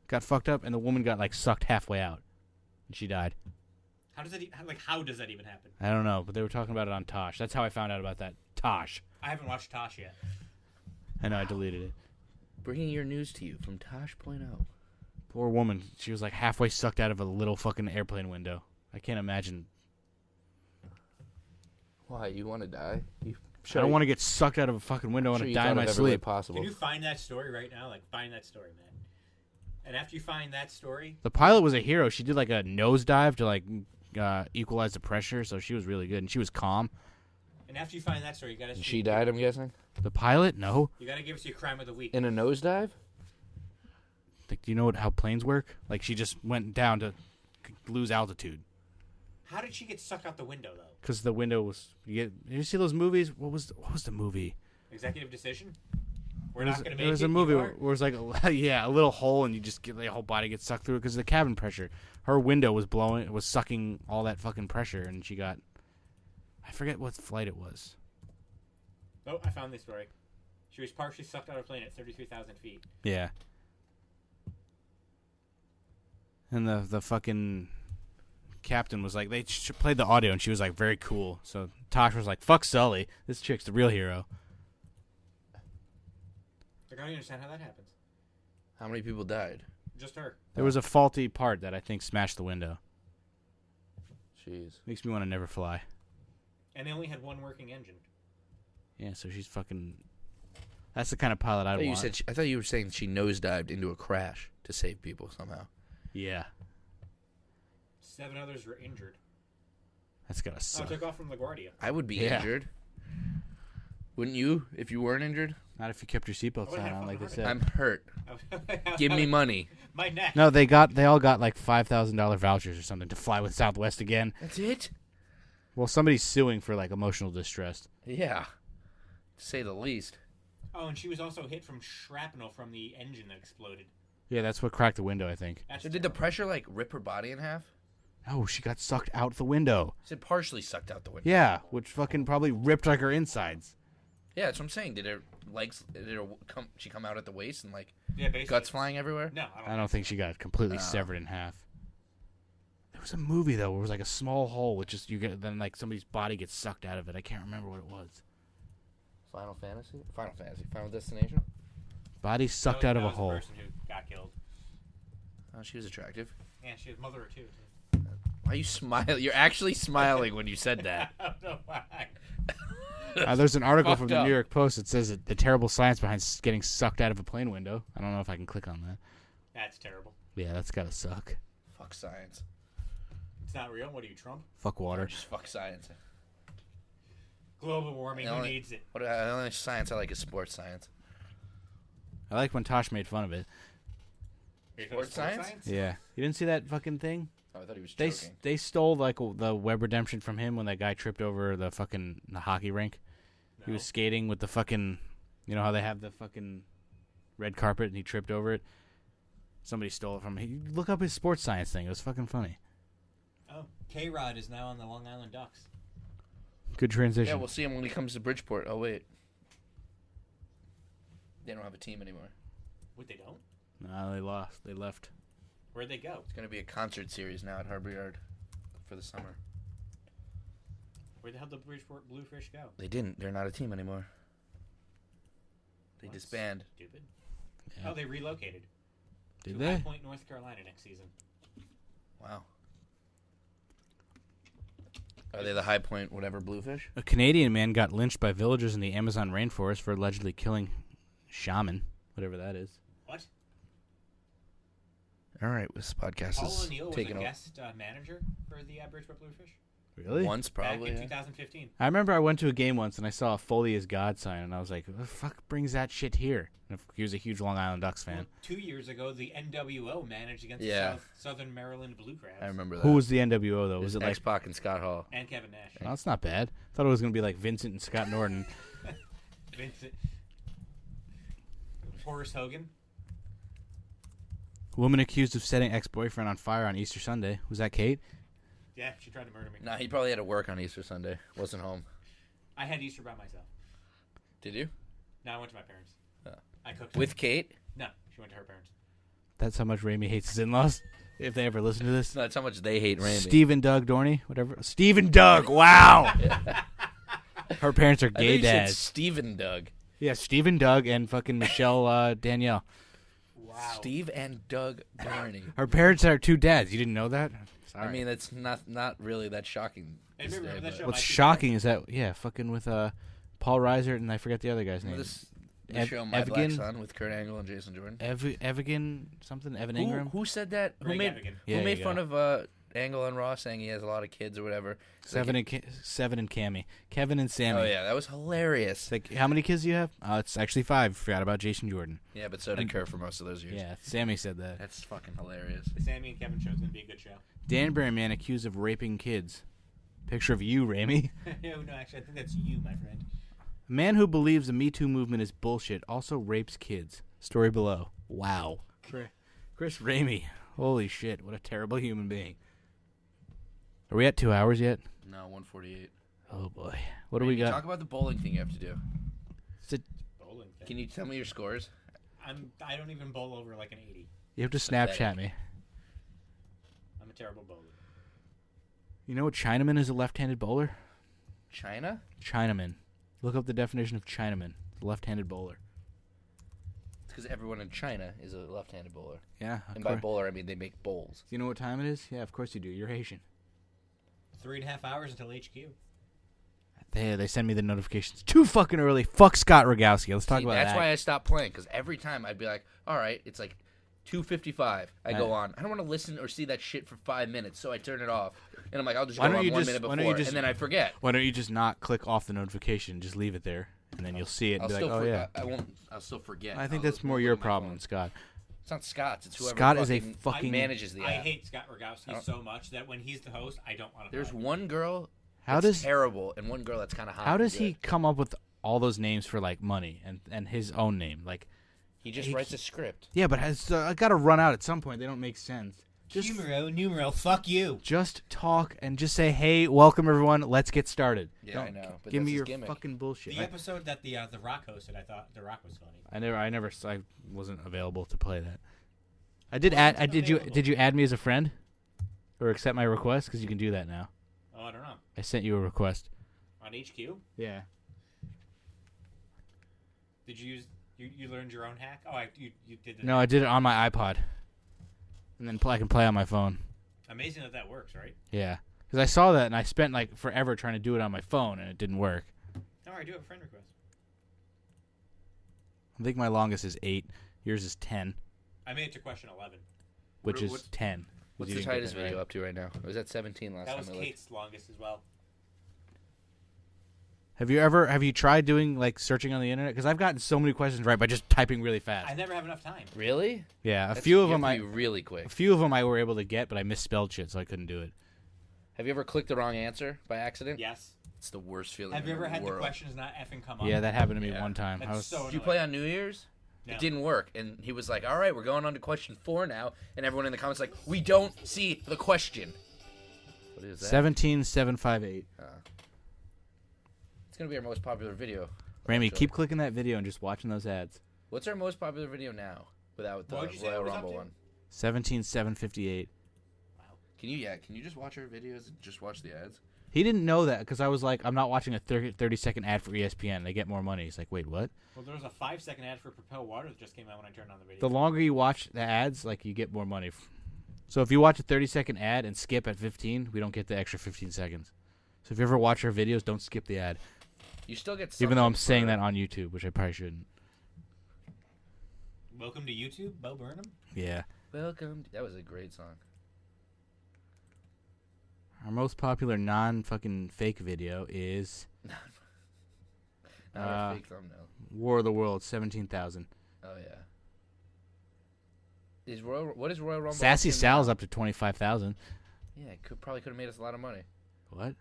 S1: got fucked up and the woman got like sucked halfway out and she died.
S3: How does that how does that even happen?
S1: I don't know, but they were talking about it on Tosh. That's how I found out about that. Tosh.
S3: I haven't watched Tosh yet.
S1: I know I deleted it.
S2: Bringing your news to you from Tosh.0.
S1: Poor woman. She was like halfway sucked out of a little fucking airplane window. I can't imagine.
S2: Why? You want to die?
S1: I don't want to get sucked out of a fucking window and die in my sleep.
S2: Possible.
S3: Can you find that story right now? Like, find that story, man. And after you find that story...
S1: The pilot was a hero. She did like a nosedive to like equalize the pressure, so she was really good and she was calm.
S3: And after you find that story, you gotta...
S2: She died, I'm guessing?
S1: The pilot? No.
S3: You gotta give us your crime of the week.
S2: In a nosedive?
S1: Like, do you know how planes work? Like, she just went down to lose altitude.
S3: How did she get sucked out the window, though?
S1: Because the window was... Did you see those movies? What was the movie?
S3: Executive decision? We're
S1: There
S3: not gonna make it.
S1: There was a movie
S3: you
S1: where
S3: are?
S1: it was like, a little hole and you just get the whole body gets sucked through it because of the cabin pressure. Her window was sucking all that fucking pressure and she got... I forget what flight it was.
S3: Oh, I found this story. She was partially sucked out of a plane at 33,000 feet.
S1: Yeah. And the fucking captain was like, they played the audio, and she was like, very cool. So Tosh was like, fuck Sully. This chick's the real hero.
S3: I don't understand how that happens.
S2: How many people died?
S3: Just her.
S1: There was a faulty part that I think smashed the window.
S2: Jeez.
S1: Makes me want to never fly.
S3: And they only had one working engine.
S1: Yeah, so she's fucking... That's the kind of pilot I'd want.
S2: I thought you were saying she nosedived into a crash to save people somehow.
S1: Yeah.
S3: 7 others were injured.
S1: That's gotta
S3: Oh,
S1: suck.
S3: took off from LaGuardia.
S2: I would be
S1: Yeah.
S2: injured. Wouldn't you if you weren't injured?
S1: Not if you kept your seatbelt
S3: I would've
S1: sign
S3: had a
S1: on, like they
S3: fucking
S1: said.
S2: I'm hurt. Give me money.
S3: My neck.
S1: No, they all got like $5,000 vouchers or something to fly with Southwest again.
S2: That's it?
S1: Well, somebody's suing for like emotional distress.
S2: Yeah. To say the least.
S3: Oh, and she was also hit from shrapnel from the engine that exploded.
S1: Yeah, that's what cracked the window, I think.
S3: That's
S2: So did the
S3: terrible.
S2: pressure like rip her body in half?
S1: Oh, she got sucked out the window.
S2: It partially sucked out the window.
S1: Yeah, which fucking probably ripped like her insides.
S2: Yeah, that's what I'm saying. Did her legs? She come out at the waist and like
S3: Yeah, basically.
S2: guts flying everywhere?
S3: No,
S1: I don't think she got completely severed in half. There was a movie though where it was like a small hole with just then like somebody's body gets sucked out of it. I can't remember what it was.
S2: Final Destination.
S1: Body sucked out of a
S3: That was
S1: hole.
S3: the person who got killed.
S2: Oh, she was attractive.
S3: And she was mother of 2.
S2: Why are you smiling? You're actually smiling when you said that.
S3: I don't know why.
S1: There's an article
S2: Fucked
S1: from the
S2: up.
S1: New York Post that says the terrible science behind getting sucked out of a plane window. I don't know if I can click on that.
S3: That's terrible.
S1: Yeah, that's gotta suck.
S2: Fuck science.
S3: It's not real. What are you, Trump?
S1: Fuck water.
S2: Just fuck science.
S3: Global warming.
S2: The
S3: Who
S2: only-
S3: needs it?
S2: The only science I like is sports science.
S1: I like when Tosh made fun of it.
S2: Sports science?
S1: Yeah, you didn't see that fucking thing?
S2: Oh, I thought he was
S1: They
S2: joking.
S1: they stole like the web redemption from him when that guy tripped over the hockey rink. He was skating with the fucking, you know how they have the fucking red carpet and he tripped over it. Somebody stole it from him. Look up his sports science thing. It was fucking funny.
S3: Oh, K-Rod is now on the Long Island Ducks.
S1: Good transition.
S2: Yeah, we'll see him when he comes to Bridgeport. Oh, wait. They don't have a team anymore.
S3: Wait, they don't?
S1: No, they lost. They left.
S3: Where'd they go?
S2: It's going to be a concert series now at Harbor Yard for the summer.
S3: Where the hell did Bridgeport Bluefish go?
S2: They didn't. They're not a team anymore. They
S3: That's
S2: disbanded.
S3: Stupid.
S1: Yeah.
S3: Oh, they relocated.
S1: Did
S3: to
S1: they?
S3: High Point, North Carolina next season.
S2: Wow. Are they the High Point whatever Bluefish?
S1: A Canadian man got lynched by villagers in the Amazon rainforest for allegedly killing shaman, whatever that is.
S3: What?
S2: All right, this podcast
S3: Paul
S2: is
S3: O'Neill was a
S2: taking
S3: guest manager for the Bridgeport Bluefish
S1: Really?
S2: once probably.
S3: back in
S2: Yeah.
S3: 2015.
S1: I remember I went to a game once and I saw a Foley is God sign and I was like, "What the fuck brings that shit here?" And he was a huge Long Island Ducks fan.
S3: Well, 2 years ago, the NWO managed against
S2: Yeah.
S3: the Southern Maryland Blue Crabs.
S2: I remember that.
S1: Who was the NWO though? Was it like?
S2: X-Pac and Scott Hall?
S3: And Kevin Nash.
S1: Oh, that's not bad. Thought it was gonna be like Vincent and Scott Norton.
S3: Vincent. Horace Hogan.
S1: Woman accused of setting ex-boyfriend on fire on Easter Sunday. Was that Kate?
S3: Yeah, she tried to murder me.
S2: Nah, he probably had to work on Easter Sunday. Wasn't home.
S3: I had Easter by myself.
S2: Did you?
S3: No, I went to my parents.
S2: Oh.
S3: I cooked.
S2: With Kate?
S3: No, she went to her parents.
S1: That's how much Ramey hates his in-laws. If they ever listen to this.
S2: That's how much they hate Randy.
S1: Steve and Doug Dorney, whatever. Steve and Doug. Wow. Her parents are
S2: I
S1: gay
S2: think you said
S1: dads.
S2: Steve and Doug.
S1: Yeah, Steve and Doug and fucking Michelle Danielle.
S3: Wow.
S2: Steve and Doug Barney.
S1: Her parents are two dads. You didn't know that? Sorry.
S2: I mean, that's not really that shocking.
S3: Hey,
S2: this
S3: remember
S2: day,
S3: that
S2: but-
S3: show?
S1: What's
S3: My Two
S1: shocking is that, yeah, fucking with Paul Reiser and I forget the other guy's name.
S2: The show My Black Son with Kurt Angle and Jason Jordan.
S1: Evigan something? Evan Ingram?
S2: Who said that? Who
S3: Greg
S2: made
S3: Evigan.
S1: Yeah,
S2: who made
S1: you
S2: fun
S1: go.
S2: of Angle and Raw saying he has a lot of kids or whatever? It's
S1: Seven
S2: like,
S1: and Cammy. Kevin and Sammy.
S2: oh yeah, that was hilarious.
S1: It's like, how many kids do you have? It's actually 5. Forgot about Jason Jordan.
S2: Yeah, but so did Kurt for most of those years.
S1: Yeah, Sammy said that.
S2: That's fucking hilarious.
S3: The Sammy and Kevin show is going to be a good show.
S1: Danbury man accused of raping kids. Picture of you, Ramey.
S3: No, actually, I think that's you, my friend.
S1: A man who believes the Me Too movement is bullshit also rapes kids. Story below. Wow. Chris Ramey. Holy shit, what a terrible human being. Are we at 2 hours yet?
S2: No, 148.
S1: Oh boy. What do we got?
S2: Talk about the bowling thing you have to do.
S3: Bowling thing.
S2: Can you tell me your scores?
S3: I don't even bowl over like an 80.
S1: You have to
S2: Pathetic.
S1: Snapchat me.
S3: I'm a terrible bowler.
S1: You know what Chinaman is a left-handed bowler?
S2: China?
S1: Chinaman. Look up the definition of Chinaman. Left-handed bowler.
S2: It's because everyone in China is a left-handed bowler.
S1: Yeah.
S2: And by bowler, I mean they make bowls.
S1: Do you know what time it is? Yeah, of course you do. You're Haitian.
S3: 3.5 hours until HQ.
S1: They send me the notifications too fucking early. Fuck Scott Rogowski. Let's talk about that.
S2: That's why I stopped playing, because every time I'd be like, all right, it's like 2:55. I go on. I don't want to listen or see that shit for 5 minutes, so I turn it off. And I'm like, I'll just go on 1 minute before, and then I forget.
S1: Why don't you just not click off the notification? Just leave it there, and then you'll see it and be like, oh, yeah.
S2: I'll still forget.
S1: I think that's more your problem than Scott.
S2: It's not Scott's. It's whoever
S1: Scott is a fucking
S2: manages the app.
S3: I hate Scott Rogowski so much that when he's the host, I don't want to.
S2: There's one girl terrible and one girl that's kind of hot.
S1: How does he come up with all those names for like money and his own name? Like
S2: he just writes a script.
S1: Yeah, but I got to run out at some point. They don't make sense.
S3: Just numero, fuck you.
S1: Just talk and just say, "Hey, welcome everyone. Let's get started."
S2: Yeah, I know. But
S1: give me
S2: your
S1: fucking bullshit.
S3: The episode that the Rock hosted, I thought the Rock was funny.
S1: I wasn't available to play that. Did you add me as a friend, or accept my request? Because you can do that now.
S3: Oh, I don't know.
S1: I sent you a request.
S3: On HQ?
S1: Yeah.
S3: Did you use you learned your own hack? Oh, you did.
S1: No, I did it on my iPod, and then I can play on my phone.
S3: Amazing that works, right?
S1: Yeah, because I saw that and I spent like forever trying to do it on my phone and it didn't work.
S3: No, I do have a friend request.
S1: I think my longest is 8. Yours is 10.
S3: I made it to question 11.
S1: Which is 10.
S2: What's the Titus video up to right now? It was at 17 last time.
S3: That was Kate's longest as well.
S1: Have you tried doing like searching on the internet? Because I've gotten so many questions right by just typing really fast.
S3: I never have enough time.
S2: Really?
S1: Yeah, a few of them
S2: really quick.
S1: A few of them I were able to get, but I misspelled shit, so I couldn't do it.
S2: Have you ever clicked the wrong answer by accident?
S3: Yes.
S2: It's the worst feeling.
S3: Have you ever had
S2: the
S3: questions not effing come up?
S1: Yeah, that happened to me one time.
S3: So
S2: did you play on New Year's?
S3: No.
S2: It didn't work, and he was like, "All right, we're going on to question 4 now," and everyone in the comments like, "We don't see the question." What is that?
S1: 17758.
S2: It's gonna be our most popular video.
S1: Ramy, keep clicking that video and just watching those ads.
S2: What's our most popular video now without the Royal Rumble one?
S1: 17758.
S2: Wow. Can you just watch our videos and just watch the ads?
S1: He didn't know that because I was like, I'm not watching a 30-second ad for ESPN. They get more money. He's like, wait, what?
S3: Well, there was a 5-second ad for Propel Water that just came out when I turned on the video.
S1: The longer you watch the ads, like you get more money. So if you watch a 30-second ad and skip at 15, we don't get the extra 15 seconds. So if you ever watch our videos, don't skip the ad.
S2: You still get
S1: even though I'm saying that on YouTube, which I probably shouldn't.
S3: Welcome to YouTube, Bo Burnham.
S1: Yeah.
S2: Welcome. That was a great song.
S1: Our most popular non-fucking fake video is
S2: Not a fake thumbnail.
S1: War of the Worlds, 17,000.
S2: Oh yeah. What is Royal Rumble?
S1: Sassy Sal's up to 25,000.
S2: Yeah, it probably could have made us a lot of money.
S1: What?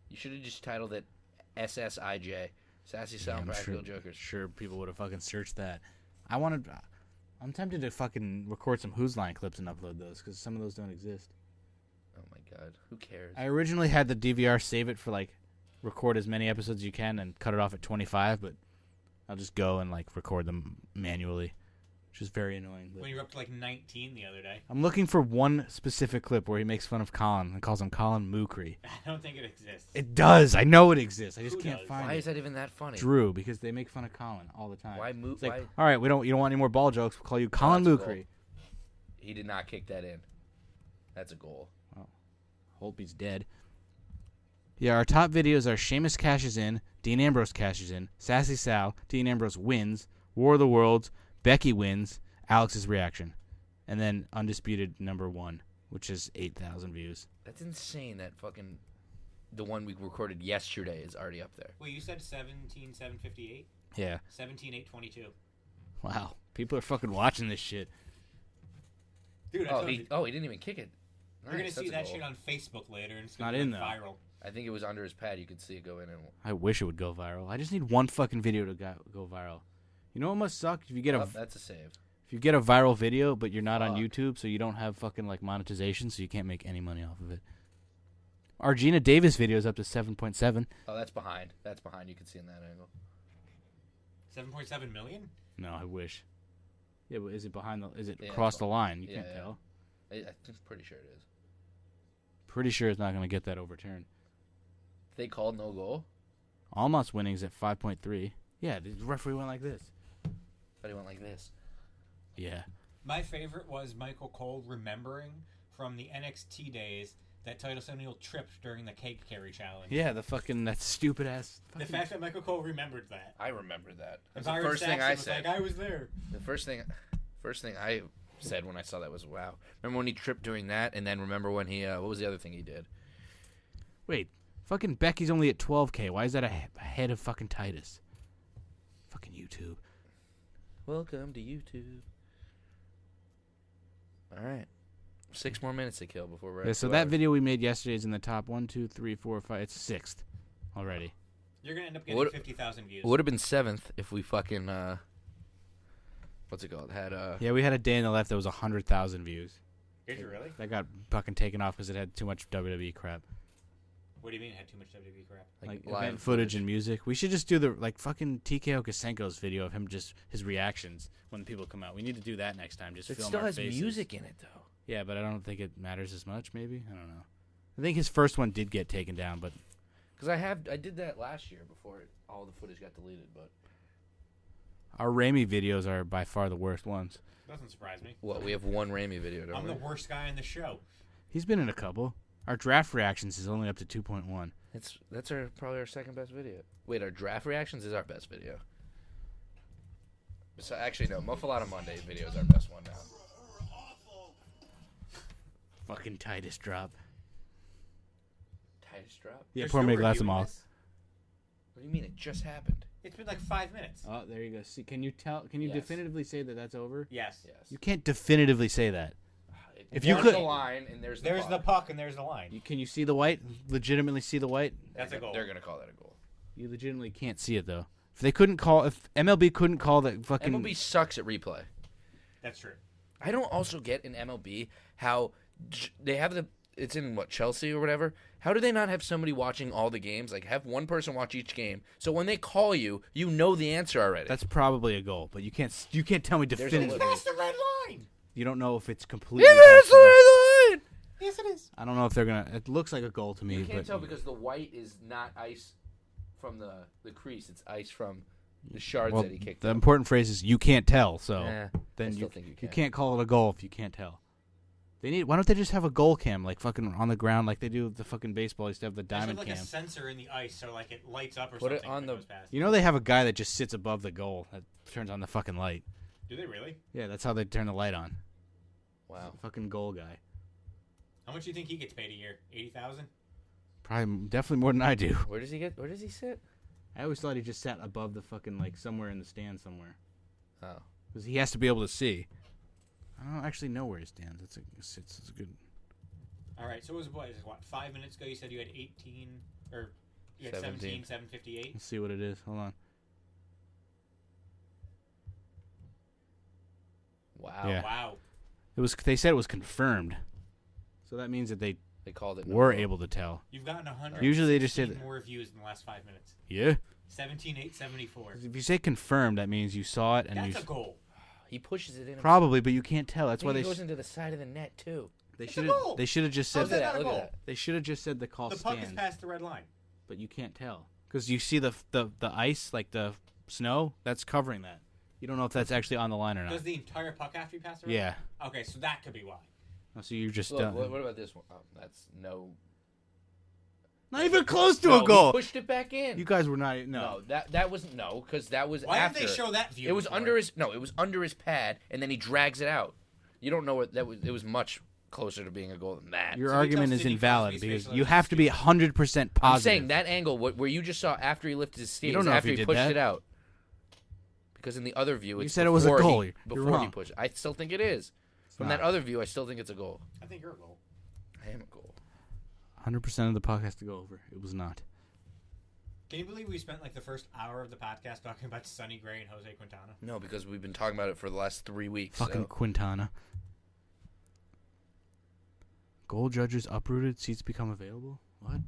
S2: You should have just titled it SSIJ, Sassy Sal and Practical Jokers.
S1: Sure, people would have fucking searched that. I'm tempted to fucking record some Who's Line clips and upload those because some of those don't exist.
S2: Oh my god, who cares?
S1: I originally had the DVR save it for like record as many episodes as you can and cut it off at 25, but I'll just go and like record them manually, which is very annoying.
S3: When you were up to like 19 the other day.
S1: I'm looking for one specific clip where he makes fun of Colin and calls him Colin Mookry.
S3: I don't think it exists.
S1: It does. I know it exists. I just
S3: Who
S1: can't
S3: does?
S1: find it.
S2: Why is that even that funny?
S1: Drew, because they make fun of Colin all the time.
S2: Why
S1: It's like, all right, you don't want any more ball jokes. We'll call you Colin
S2: that's a
S1: Mookry.
S2: He did not kick that in. That's a goal.
S1: Holtby's dead. Yeah, our top videos are Sheamus cashes in, Dean Ambrose cashes in, Sassy Sal, Dean Ambrose wins, War of the Worlds, Becky wins, Alex's reaction, and then Undisputed #1, which is 8,000 views.
S2: That's insane that fucking the one we recorded yesterday is already up there.
S3: Wait, you said 17,758?
S1: Yeah.
S3: 17,822.
S1: Wow. People are fucking watching this shit.
S3: Dude,
S2: he didn't even kick it.
S3: You're going to see that shit on Facebook later, and it's
S1: Not
S3: going
S1: in,
S3: to be
S1: though.
S3: viral.
S2: I think it was under his pad. You could see it go in. And
S1: I wish it would go viral. I just need one fucking video to go viral. You know what must suck? If you get
S2: that's a save.
S1: If you get a viral video, but you're not on YouTube, so you don't have fucking like monetization, so you can't make any money off of it. Our Gina Davis video is up to 7.7.
S2: Oh, that's behind. That's behind. You can see in that angle.
S3: 7.7 million?
S1: No, I wish. Yeah, but is it behind the? Is it
S2: Yeah,
S1: across the line? You can't tell.
S2: I'm pretty sure it is.
S1: Pretty sure it's not going to get that overturned.
S2: They called no goal?
S1: Almost winning's at 5.3. Yeah, the referee went like this.
S2: But he went like this.
S1: Yeah.
S3: My favorite was Michael Cole remembering from the NXT days that Titus O'Neil tripped during the cake carry challenge.
S1: Yeah, that stupid ass.
S3: The fact that Michael Cole remembered that.
S2: I remember that.
S3: And
S2: That's the
S3: Byron
S2: first thing
S3: Saxton
S2: I
S3: was
S2: said.
S3: like, I was there.
S2: The first thing I said when I saw that was, wow. Remember when he tripped during that? And then remember when he, what was the other thing he did?
S1: Wait, fucking Becky's only at 12K. Why is that ahead of fucking Titus? Fucking YouTube.
S2: Welcome to YouTube. All right. 6 more minutes to kill before we're at
S1: Yeah, so
S2: 2
S1: that
S2: hours.
S1: video we made yesterday is in the top 1, 2, 3, 4, 5. It's 6th already.
S3: You're going to end up getting 50,000 views.
S2: Would have been 7th if we fucking, what's it called? Had,
S1: Yeah, we had a day in the left that was 100,000 views.
S3: Did you really?
S1: That got fucking taken off because it had too much WWE crap.
S3: What do you mean it had too much WWE crap?
S1: Like
S2: live
S1: event footage and music. We should just do the fucking TKO Kosenko's video of him his reactions when people come out. We need to do that next time. Just
S2: It
S1: film
S2: still
S1: our
S2: has
S1: faces.
S2: music in it, though.
S1: Yeah, but I don't think it matters as much. Maybe I don't know. I think his first one did get taken down, but
S2: Because I did that last year before all the footage got deleted, but...
S1: our Raimi videos are by far the worst ones.
S3: Doesn't surprise me.
S2: What, we have one Raimi video, don't
S3: I'm
S2: we?
S3: the worst guy in the show.
S1: He's been in a couple. Our draft reactions is only up to 2.1.
S2: That's probably our second best video. Wait, our draft reactions is our best video. So actually, no, Muffalata Monday video is our best one now.
S1: Fucking Titus drop.
S2: Titus drop?
S1: Yeah,
S3: You're
S1: poor
S3: still
S1: Mig
S3: reviewing
S1: Lassimoff.
S3: this?
S2: What do you mean? It just happened.
S3: It's been like 5 minutes.
S1: Oh, there you go. See, can you
S2: Yes.
S1: definitively say that that's over?
S3: Yes.
S2: Yes.
S1: You can't definitively say that. If you
S2: There's
S1: could-
S2: the line and there's the
S3: There's
S2: puck.
S3: the puck and there's the line.
S1: Can you see the white? Legitimately see the white?
S3: That's a goal.
S2: They're gonna call that a goal.
S1: You legitimately can't see it though. If MLB couldn't call that fucking
S2: MLB sucks at replay.
S3: That's true.
S2: I don't also get in MLB how they have it's in what, Chelsea or whatever. How do they not have somebody watching all the games? Like have one person watch each game, so when they call you, you know the answer already.
S1: that's probably a goal, but you can't tell me
S2: a
S1: definitively.
S2: little-
S3: That's the red line.
S1: You don't know if it's completely.
S2: Yeah, that's the line.
S3: Yes, it is.
S1: I don't know if they're gonna. It looks like a goal to me,
S2: You can't
S1: but
S2: tell because the white is not ice from the crease. It's ice from the shards
S1: well,
S2: that he kicked.
S1: the important phrase is you can't tell. So
S2: I
S1: then
S2: still
S1: you
S2: think you
S1: you
S2: can.
S1: can't call it a goal if you can't tell. Why don't they just have a goal cam like fucking on the ground like they do with the fucking baseball? They used to have the
S3: There's
S1: diamond
S3: like
S1: cam.
S3: a sensor in the ice, so like it lights up or
S2: Put it
S3: something
S2: on
S3: when
S2: the-
S3: it goes past.
S1: You know they have a guy that just sits above the goal that turns on the fucking light.
S3: Do they really?
S1: Yeah, that's how they turn the light on.
S2: Wow.
S1: Fucking goal guy.
S3: How much do you think he gets paid a year? 80,000.
S1: Probably definitely more than I do.
S2: Where does he sit?
S1: I always thought he just sat above the fucking like somewhere in the stand somewhere
S2: Oh.
S1: because he has to be able to see. I don't actually know where he stands. It's a good.
S3: All right. So it was what 5 minutes ago? You said you had 18 or you had 17, 758.
S1: Let's see what it is. Hold on.
S2: Wow.
S1: Yeah.
S3: Wow.
S1: It was. They said it was confirmed, so that means that they
S2: They called it.
S1: were
S2: no.
S1: able to tell.
S3: You've gotten 100.
S1: Usually they just say that-
S3: more views in the last 5 minutes.
S1: Yeah.
S3: 17,874.
S1: If you say confirmed, that means you saw it and
S3: That's
S1: you
S3: a goal.
S2: He pushes it in.
S1: probably, but you can't tell. That's
S2: I
S1: why
S2: think
S1: they
S2: he goes into the side of the net too.
S1: they
S3: It's a
S1: should
S3: goal.
S1: they should have just
S3: How's
S1: said
S3: that not a
S2: Look at
S3: goal?
S2: that.
S1: they should have just said the call
S3: The puck is
S1: stands,
S3: past the red line.
S1: but you can't tell because you see the ice like the snow that's covering that. You don't know if that's actually on the line or not.
S3: Does the entire puck have to be past the red
S1: Yeah.
S3: line? Okay, so that could be why.
S1: Oh, so you're just
S2: Look, what about this one? Oh, that's no.
S1: not even close to
S2: No,
S1: a goal.
S2: He pushed it back in.
S1: You guys were not.
S2: No, that was no, because that was
S3: Why
S2: after.
S3: didn't they show that view?
S2: It was
S3: before?
S2: under his it was under his pad, and then he drags it out. You don't know what that was. It was much closer to being a goal than that.
S1: Your
S3: So we
S1: argument
S3: tell
S1: is
S3: Sidney
S1: invalid
S3: Crosby's
S1: because
S3: facial
S1: you have to be 100% positive.
S2: I'm saying that angle where you just saw after he lifted his skis,
S1: don't know if
S2: after
S1: he
S2: he
S1: did
S2: pushed
S1: that.
S2: it out. Because in the other view,
S1: You
S2: it's
S1: said it was a
S2: before
S1: goal.
S2: He,
S1: You're
S2: before he
S1: wrong.
S2: pushed. I still think it is. From
S1: not.
S2: that other view, I still think it's a goal.
S3: I think you're a goal.
S2: I am a goal.
S1: 100% of the puck has to go over. It was not.
S3: Can you believe we spent like the first hour of the podcast talking about Sonny Gray and Jose Quintana?
S2: No, because we've been talking about it for the last 3 weeks.
S1: Fucking
S2: so.
S1: Quintana. Goal judges uprooted. Seats become available. What?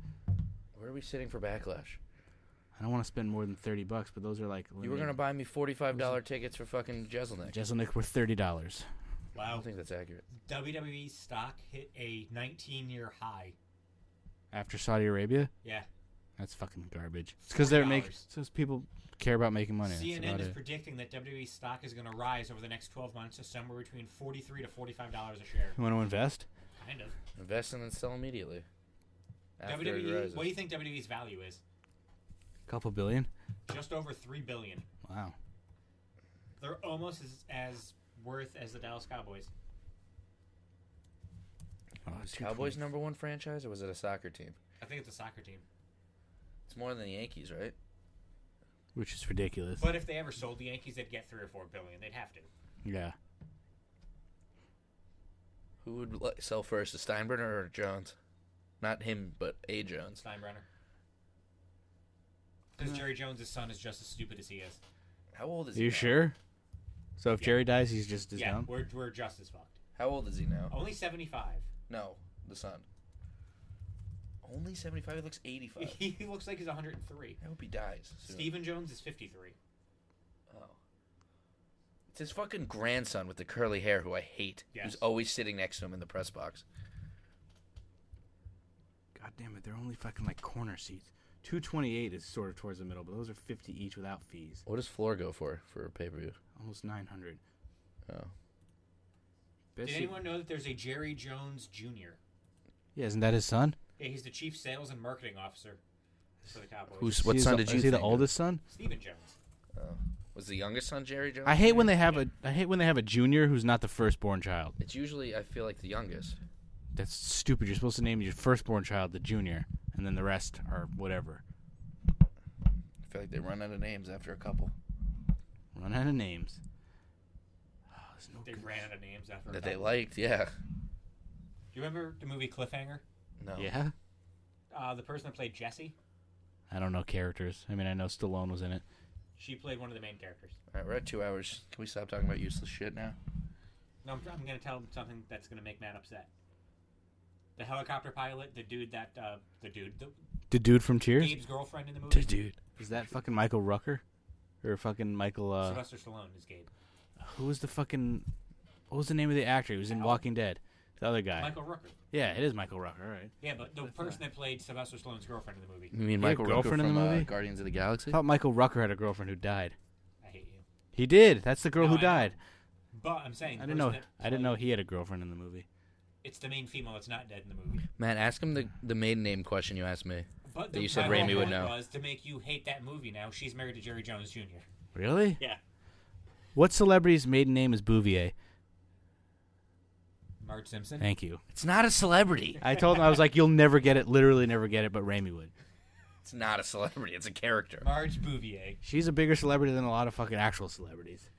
S2: Where are we sitting for Backlash?
S1: I don't want to spend more than $30, but those are like.
S2: You were gonna buy me $45 tickets for fucking Jeselnik.
S1: Jeselnik were $30.
S2: I
S3: Wow.
S2: don't think that's accurate.
S3: WWE stock hit a 19-year high
S1: After Saudi Arabia?
S3: Yeah.
S1: That's fucking garbage. It's because they're making.
S3: $40.
S1: Because people care about making money. That's
S3: CNN
S1: about
S3: is
S1: it.
S3: predicting that WWE stock is going to rise over the next 12 months to somewhere between $43 to $45 a share.
S1: You want to invest?
S3: Kind of.
S2: Invest and then sell immediately. After it
S3: WWE.
S2: rises.
S3: What do you think WWE's value is?
S1: Couple billion?
S3: Just over $3 billion.
S1: Wow.
S3: They're almost as worth as the Dallas Cowboys.
S1: Oh,
S2: Was Cowboys number one franchise, or was it a soccer team?
S3: I think it's a soccer team.
S2: It's more than the Yankees, right?
S1: Which is ridiculous.
S3: But if they ever sold the Yankees, they'd get $3 or $4 billion. They'd have to.
S1: Yeah.
S2: Who would sell first, a Steinbrenner or Jones? Not him, but a Jones.
S3: Steinbrenner. Because Jerry Jones' son is just as stupid as he is.
S2: How old is
S1: Are
S2: he?
S1: you
S2: now?
S1: sure? So if
S3: Yeah.
S1: Jerry dies, he's just as
S3: Yeah,
S1: dumb?
S3: we're just as fucked.
S2: How old is he now?
S3: Only 75.
S2: No, the son. Only 75. He looks 85.
S3: He looks like he's 103.
S2: I hope he dies soon.
S3: Stephen Jones is 53.
S2: Oh. It's his fucking grandson with the curly hair who I hate.
S3: Yes.
S2: Who's always sitting next to him in the press box.
S1: God damn it, they're only fucking like corner seats. 228 is sort of towards the middle, but those are 50 each without fees.
S2: What does Floor go for a pay-per-view?
S1: Almost 900.
S2: Oh.
S3: Did anyone know that there's a Jerry Jones Jr.?
S1: Yeah, isn't that his son?
S3: Yeah, he's the chief sales and marketing officer for the Cowboys.
S2: What
S1: Is
S2: son
S1: he
S2: did you
S1: Is he the
S2: think of?
S1: oldest son?
S3: Stephen Jones.
S2: Oh. Was the youngest son Jerry Jones?
S1: I hate when they have a junior who's not the firstborn child.
S2: It's usually, I feel like, the youngest.
S1: That's stupid. You're supposed to name your firstborn child the junior, and then the rest are whatever.
S2: I feel like they run out of names after a couple.
S1: Run out of names. Oh, there's no
S3: They
S1: good-
S3: ran out of names after
S2: That
S3: a
S2: they
S3: couple.
S2: liked, yeah.
S3: Do you remember the movie Cliffhanger?
S2: No.
S1: Yeah?
S3: The person that played Jessie,
S1: I don't know characters. I mean, I know Stallone was in it.
S3: she played one of the main characters.
S2: All right, we're at 2 hours. Can we stop talking about useless shit now?
S3: No, I'm going to tell him something that's going to make Matt upset. The helicopter pilot, the
S1: The dude from Cheers?
S3: Gabe's girlfriend in the movie.
S2: Dude.
S1: Is that fucking Michael Rucker? Or fucking Michael,
S3: Sylvester Stallone is Gabe.
S1: who was the fucking... What was the name of the actor? He was in
S3: Al.
S1: Walking Dead. The other guy.
S3: Michael Rooker.
S1: Yeah, it is Michael Rucker, all right.
S3: Yeah, but the person that played Sylvester Stallone's girlfriend in the movie.
S2: You mean
S1: He had a
S2: Michael Rooker
S1: girlfriend in
S2: from
S1: the movie?
S2: Guardians of the Galaxy?
S1: I thought Michael Rucker had a girlfriend who died.
S3: I hate you.
S1: He did. That's the girl
S3: No,
S1: who
S3: I know.
S1: died.
S3: But I'm saying
S1: I didn't know he had a girlfriend in the movie.
S3: It's the main female that's not dead in the movie.
S2: Matt, ask him the maiden name question you asked me.
S3: But
S2: You said
S3: my
S2: Raimi
S3: whole
S2: would
S3: point
S2: know.
S3: was to make you hate that movie now. She's married to Jerry Jones Jr.
S1: Really?
S3: Yeah.
S1: What celebrity's maiden name is Bouvier?
S3: Marge Simpson.
S1: Thank you.
S2: It's not a celebrity.
S1: I told him, I was like, you'll never get it, literally never get it, but Raimi would.
S2: It's not a celebrity. It's a character.
S3: Marge Bouvier.
S1: She's a bigger celebrity than a lot of fucking actual celebrities.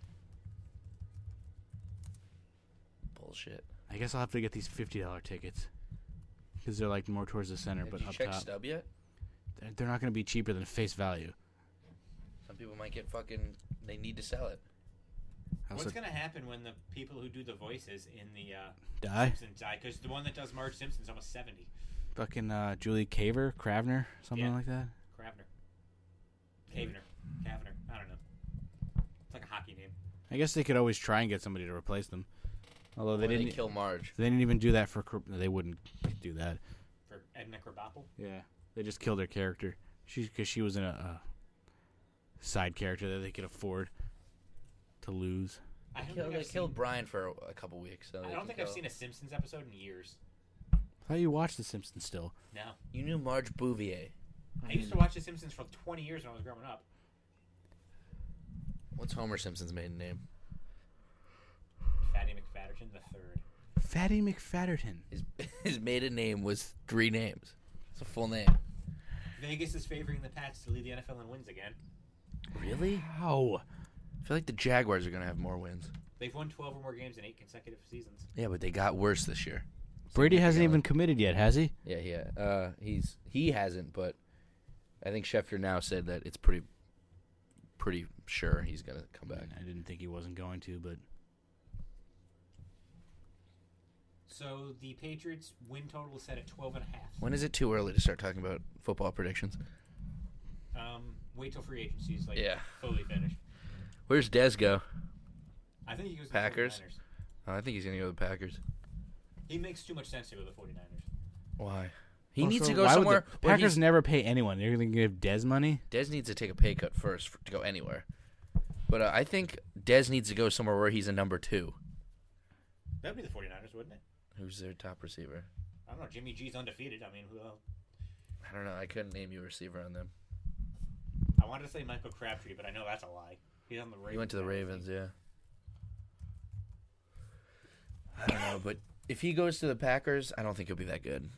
S2: Bullshit.
S1: I guess I'll have to get these $50 tickets. Because they're like more towards the center,
S2: Have
S1: but
S2: you
S1: up
S2: checked
S1: top.
S2: Stub yet?
S1: They're not going to be cheaper than face value.
S2: Some people might get fucking... They need to sell it.
S1: I
S3: What's
S1: also
S3: going to happen when the people who do the voices in the
S1: die.
S3: Simpsons die? Because the one that does Marge Simpson's almost 70.
S1: Fucking Julie Cravner, something
S3: Yeah.
S1: like that.
S3: Kravner. Kavner. I don't know. It's like a hockey name.
S1: I guess they could always try and get somebody to replace them. Although they
S2: Or
S1: didn't.
S2: kill Marge.
S1: They didn't even do that for. They wouldn't do that.
S3: For Edna Krabappel.
S1: Yeah, they just killed her character. Because she was in a side character that they could afford to lose.
S3: I don't
S2: They
S3: think I've
S2: killed
S3: seen,
S2: Brian for a couple weeks. So
S3: I
S2: they
S3: don't
S2: can
S3: think I've
S2: kill-
S3: seen a Simpsons episode in years.
S1: I thought you watched The Simpsons still.
S3: No.
S2: You knew Marge Bouvier.
S3: I used to watch The Simpsons for 20 years when I was growing up.
S2: What's Homer Simpson's maiden name?
S3: Fatty McFadderton the third.
S1: Fatty McFadderton.
S2: His maiden name was 3 names. It's a full name.
S3: Vegas is favoring the Pats to lead the NFL in wins again.
S2: Really?
S1: How?
S2: I feel like the Jaguars are going to have more wins.
S3: They've won 12 or more games in 8 consecutive seasons.
S2: Yeah, but they got worse this year.
S1: Brady hasn't even
S2: Significantly.
S1: committed yet, has he?
S2: Yeah. He hasn't, but I think Schefter now said that it's pretty sure he's going to come back.
S1: I didn't think he wasn't going to, but
S3: So the Patriots win total is set at 12.5.
S2: When is it too early to start talking about football predictions?
S3: Wait till free agency is
S2: Yeah.
S3: fully finished.
S2: Where's Dez go?
S3: I think he goes to
S2: Packers?
S3: the 49ers.
S2: Oh, I think he's going to go to the Packers.
S3: He makes too much sense to go to the 49ers.
S2: Why? He needs to
S1: Also,
S2: go
S1: why would
S2: somewhere.
S1: the Packers never pay anyone. They're going to give Dez money?
S2: Dez needs to take a pay cut first to go anywhere. But I think Dez needs to go somewhere where he's a number 2.
S3: That'd be the 49ers, wouldn't it?
S2: Who's their top receiver?
S3: I don't know. Jimmy G's undefeated. I mean, who else?
S2: I don't know. I couldn't name you a receiver on them.
S3: I wanted to say Michael Crabtree, but I know that's a lie. He's on the Ravens.
S2: He went to the Ravens, yeah. I don't know, but if he goes to the Packers, I don't think he'll be that good.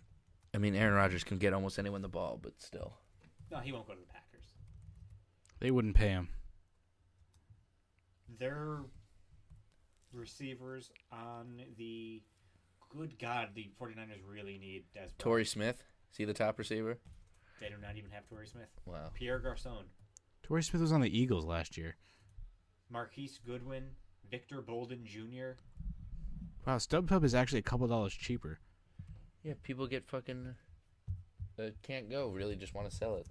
S2: I mean, Aaron Rodgers can get almost anyone the ball, but still.
S3: No, he won't go to the Packers.
S1: They wouldn't pay him.
S3: Their receivers on the... Good God, the 49ers really need Des Bryant.
S2: Torrey Smith, is he the top receiver?
S3: They do not even have Torrey Smith.
S2: Wow.
S3: Pierre Garçon.
S1: Torrey Smith was on the Eagles last year.
S3: Marquise Goodwin. Victor Bolden Jr.
S1: Wow, StubHub is actually a couple dollars cheaper.
S2: Yeah, people get fucking... can't go, really just want to sell it.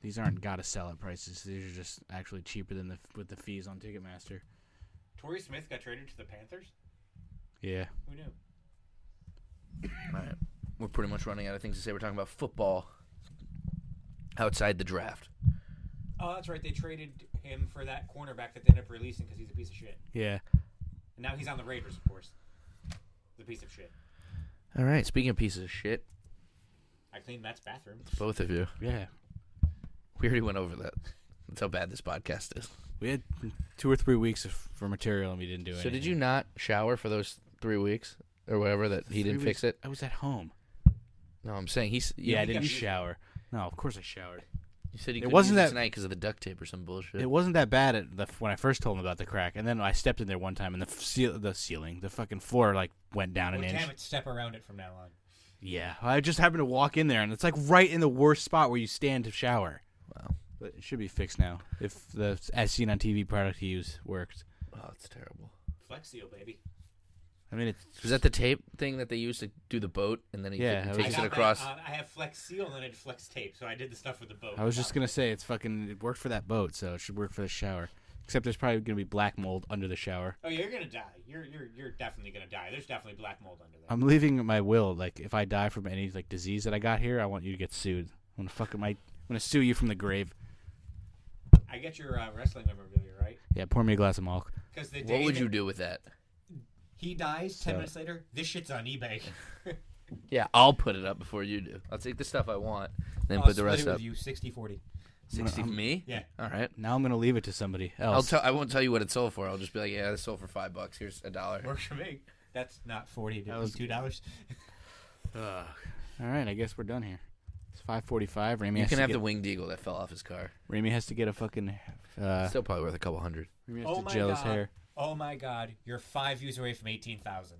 S1: These aren't gotta-sell-it prices. These are just actually cheaper than with the fees on Ticketmaster.
S3: Torrey Smith got traded to the Panthers?
S1: Yeah.
S3: Who knew?
S2: All right. We're pretty much running out of things to say. We're talking about football outside the draft.
S3: Oh, that's right. They traded him for that cornerback that they ended up releasing because he's a piece of shit.
S1: Yeah.
S3: And now he's on the Raiders, of course. He's a piece of shit.
S2: All right. Speaking of pieces of shit,
S3: I cleaned Matt's bathroom.
S2: both of you.
S1: Yeah.
S2: We already went over that. That's how bad this podcast is.
S1: We had 2 or 3 weeks for material and we didn't do it.
S2: So did you not shower for those 3 weeks or whatever that he didn't fix it?
S1: I was at home.
S2: No, I'm saying he's.
S1: Yeah, I didn't shower. No, of course I showered.
S2: You said he
S1: It
S2: couldn't
S1: wasn't
S2: use it
S1: that-
S2: tonight because of the duct tape or some bullshit.
S1: It wasn't that bad when I first told him about the crack, and then I stepped in there one time and the fucking floor like went down an inch.
S3: Damn it, step around it from now on.
S1: Yeah, I just happened to walk in there and it's like right in the worst spot where you stand to shower.
S2: Wow.
S1: But it should be fixed now if the as seen on TV product he used worked.
S2: Oh, it's terrible.
S3: Flex Seal, baby.
S1: I mean,
S2: Was that the tape thing that they used to do the boat, and then he
S1: Yeah,
S2: takes
S1: I
S2: it
S1: got
S2: across?
S3: I have Flex Seal and then I had Flex Tape, so I did the stuff with the boat.
S1: I was just gonna say it worked for that boat, so it should work for the shower. Except there's probably gonna be black mold under the shower.
S3: Oh, yeah, you're gonna die. You're definitely gonna die. There's definitely black mold under there.
S1: I'm leaving my will. Like if I die from any like disease that I got here, I want you to get sued. I'm gonna sue you from the grave.
S3: I get your wrestling memorabilia, right?
S1: Yeah, pour me a glass of milk.
S3: Because the
S2: What
S3: day
S2: would
S3: that
S2: you do with that?
S3: he dies, 10
S1: So-
S3: minutes later, this shit's on eBay.
S2: Yeah, I'll put it up before you do. I'll take the stuff I want, then
S3: I'll
S2: put the
S3: split
S2: rest
S3: it with
S2: up.
S3: you 60-40.
S2: 60 for me?
S3: Yeah.
S2: All right.
S1: Now I'm gonna leave it to somebody else.
S2: I won't tell you what it sold for. I'll just be like, yeah, it sold for $5. Here's $1.
S3: Works for me. That's not 40.
S1: That was-
S3: $2.
S1: All right, I guess we're done here. It's 5:45.
S2: You can have the winged eagle that fell off his car.
S1: Remy has to get a fucking.
S2: Still probably worth a couple hundred.
S1: Remy has
S3: Oh
S1: to
S3: my
S1: gel his
S3: God.
S1: hair.
S3: Oh my God. You're 5 views away from 18,000.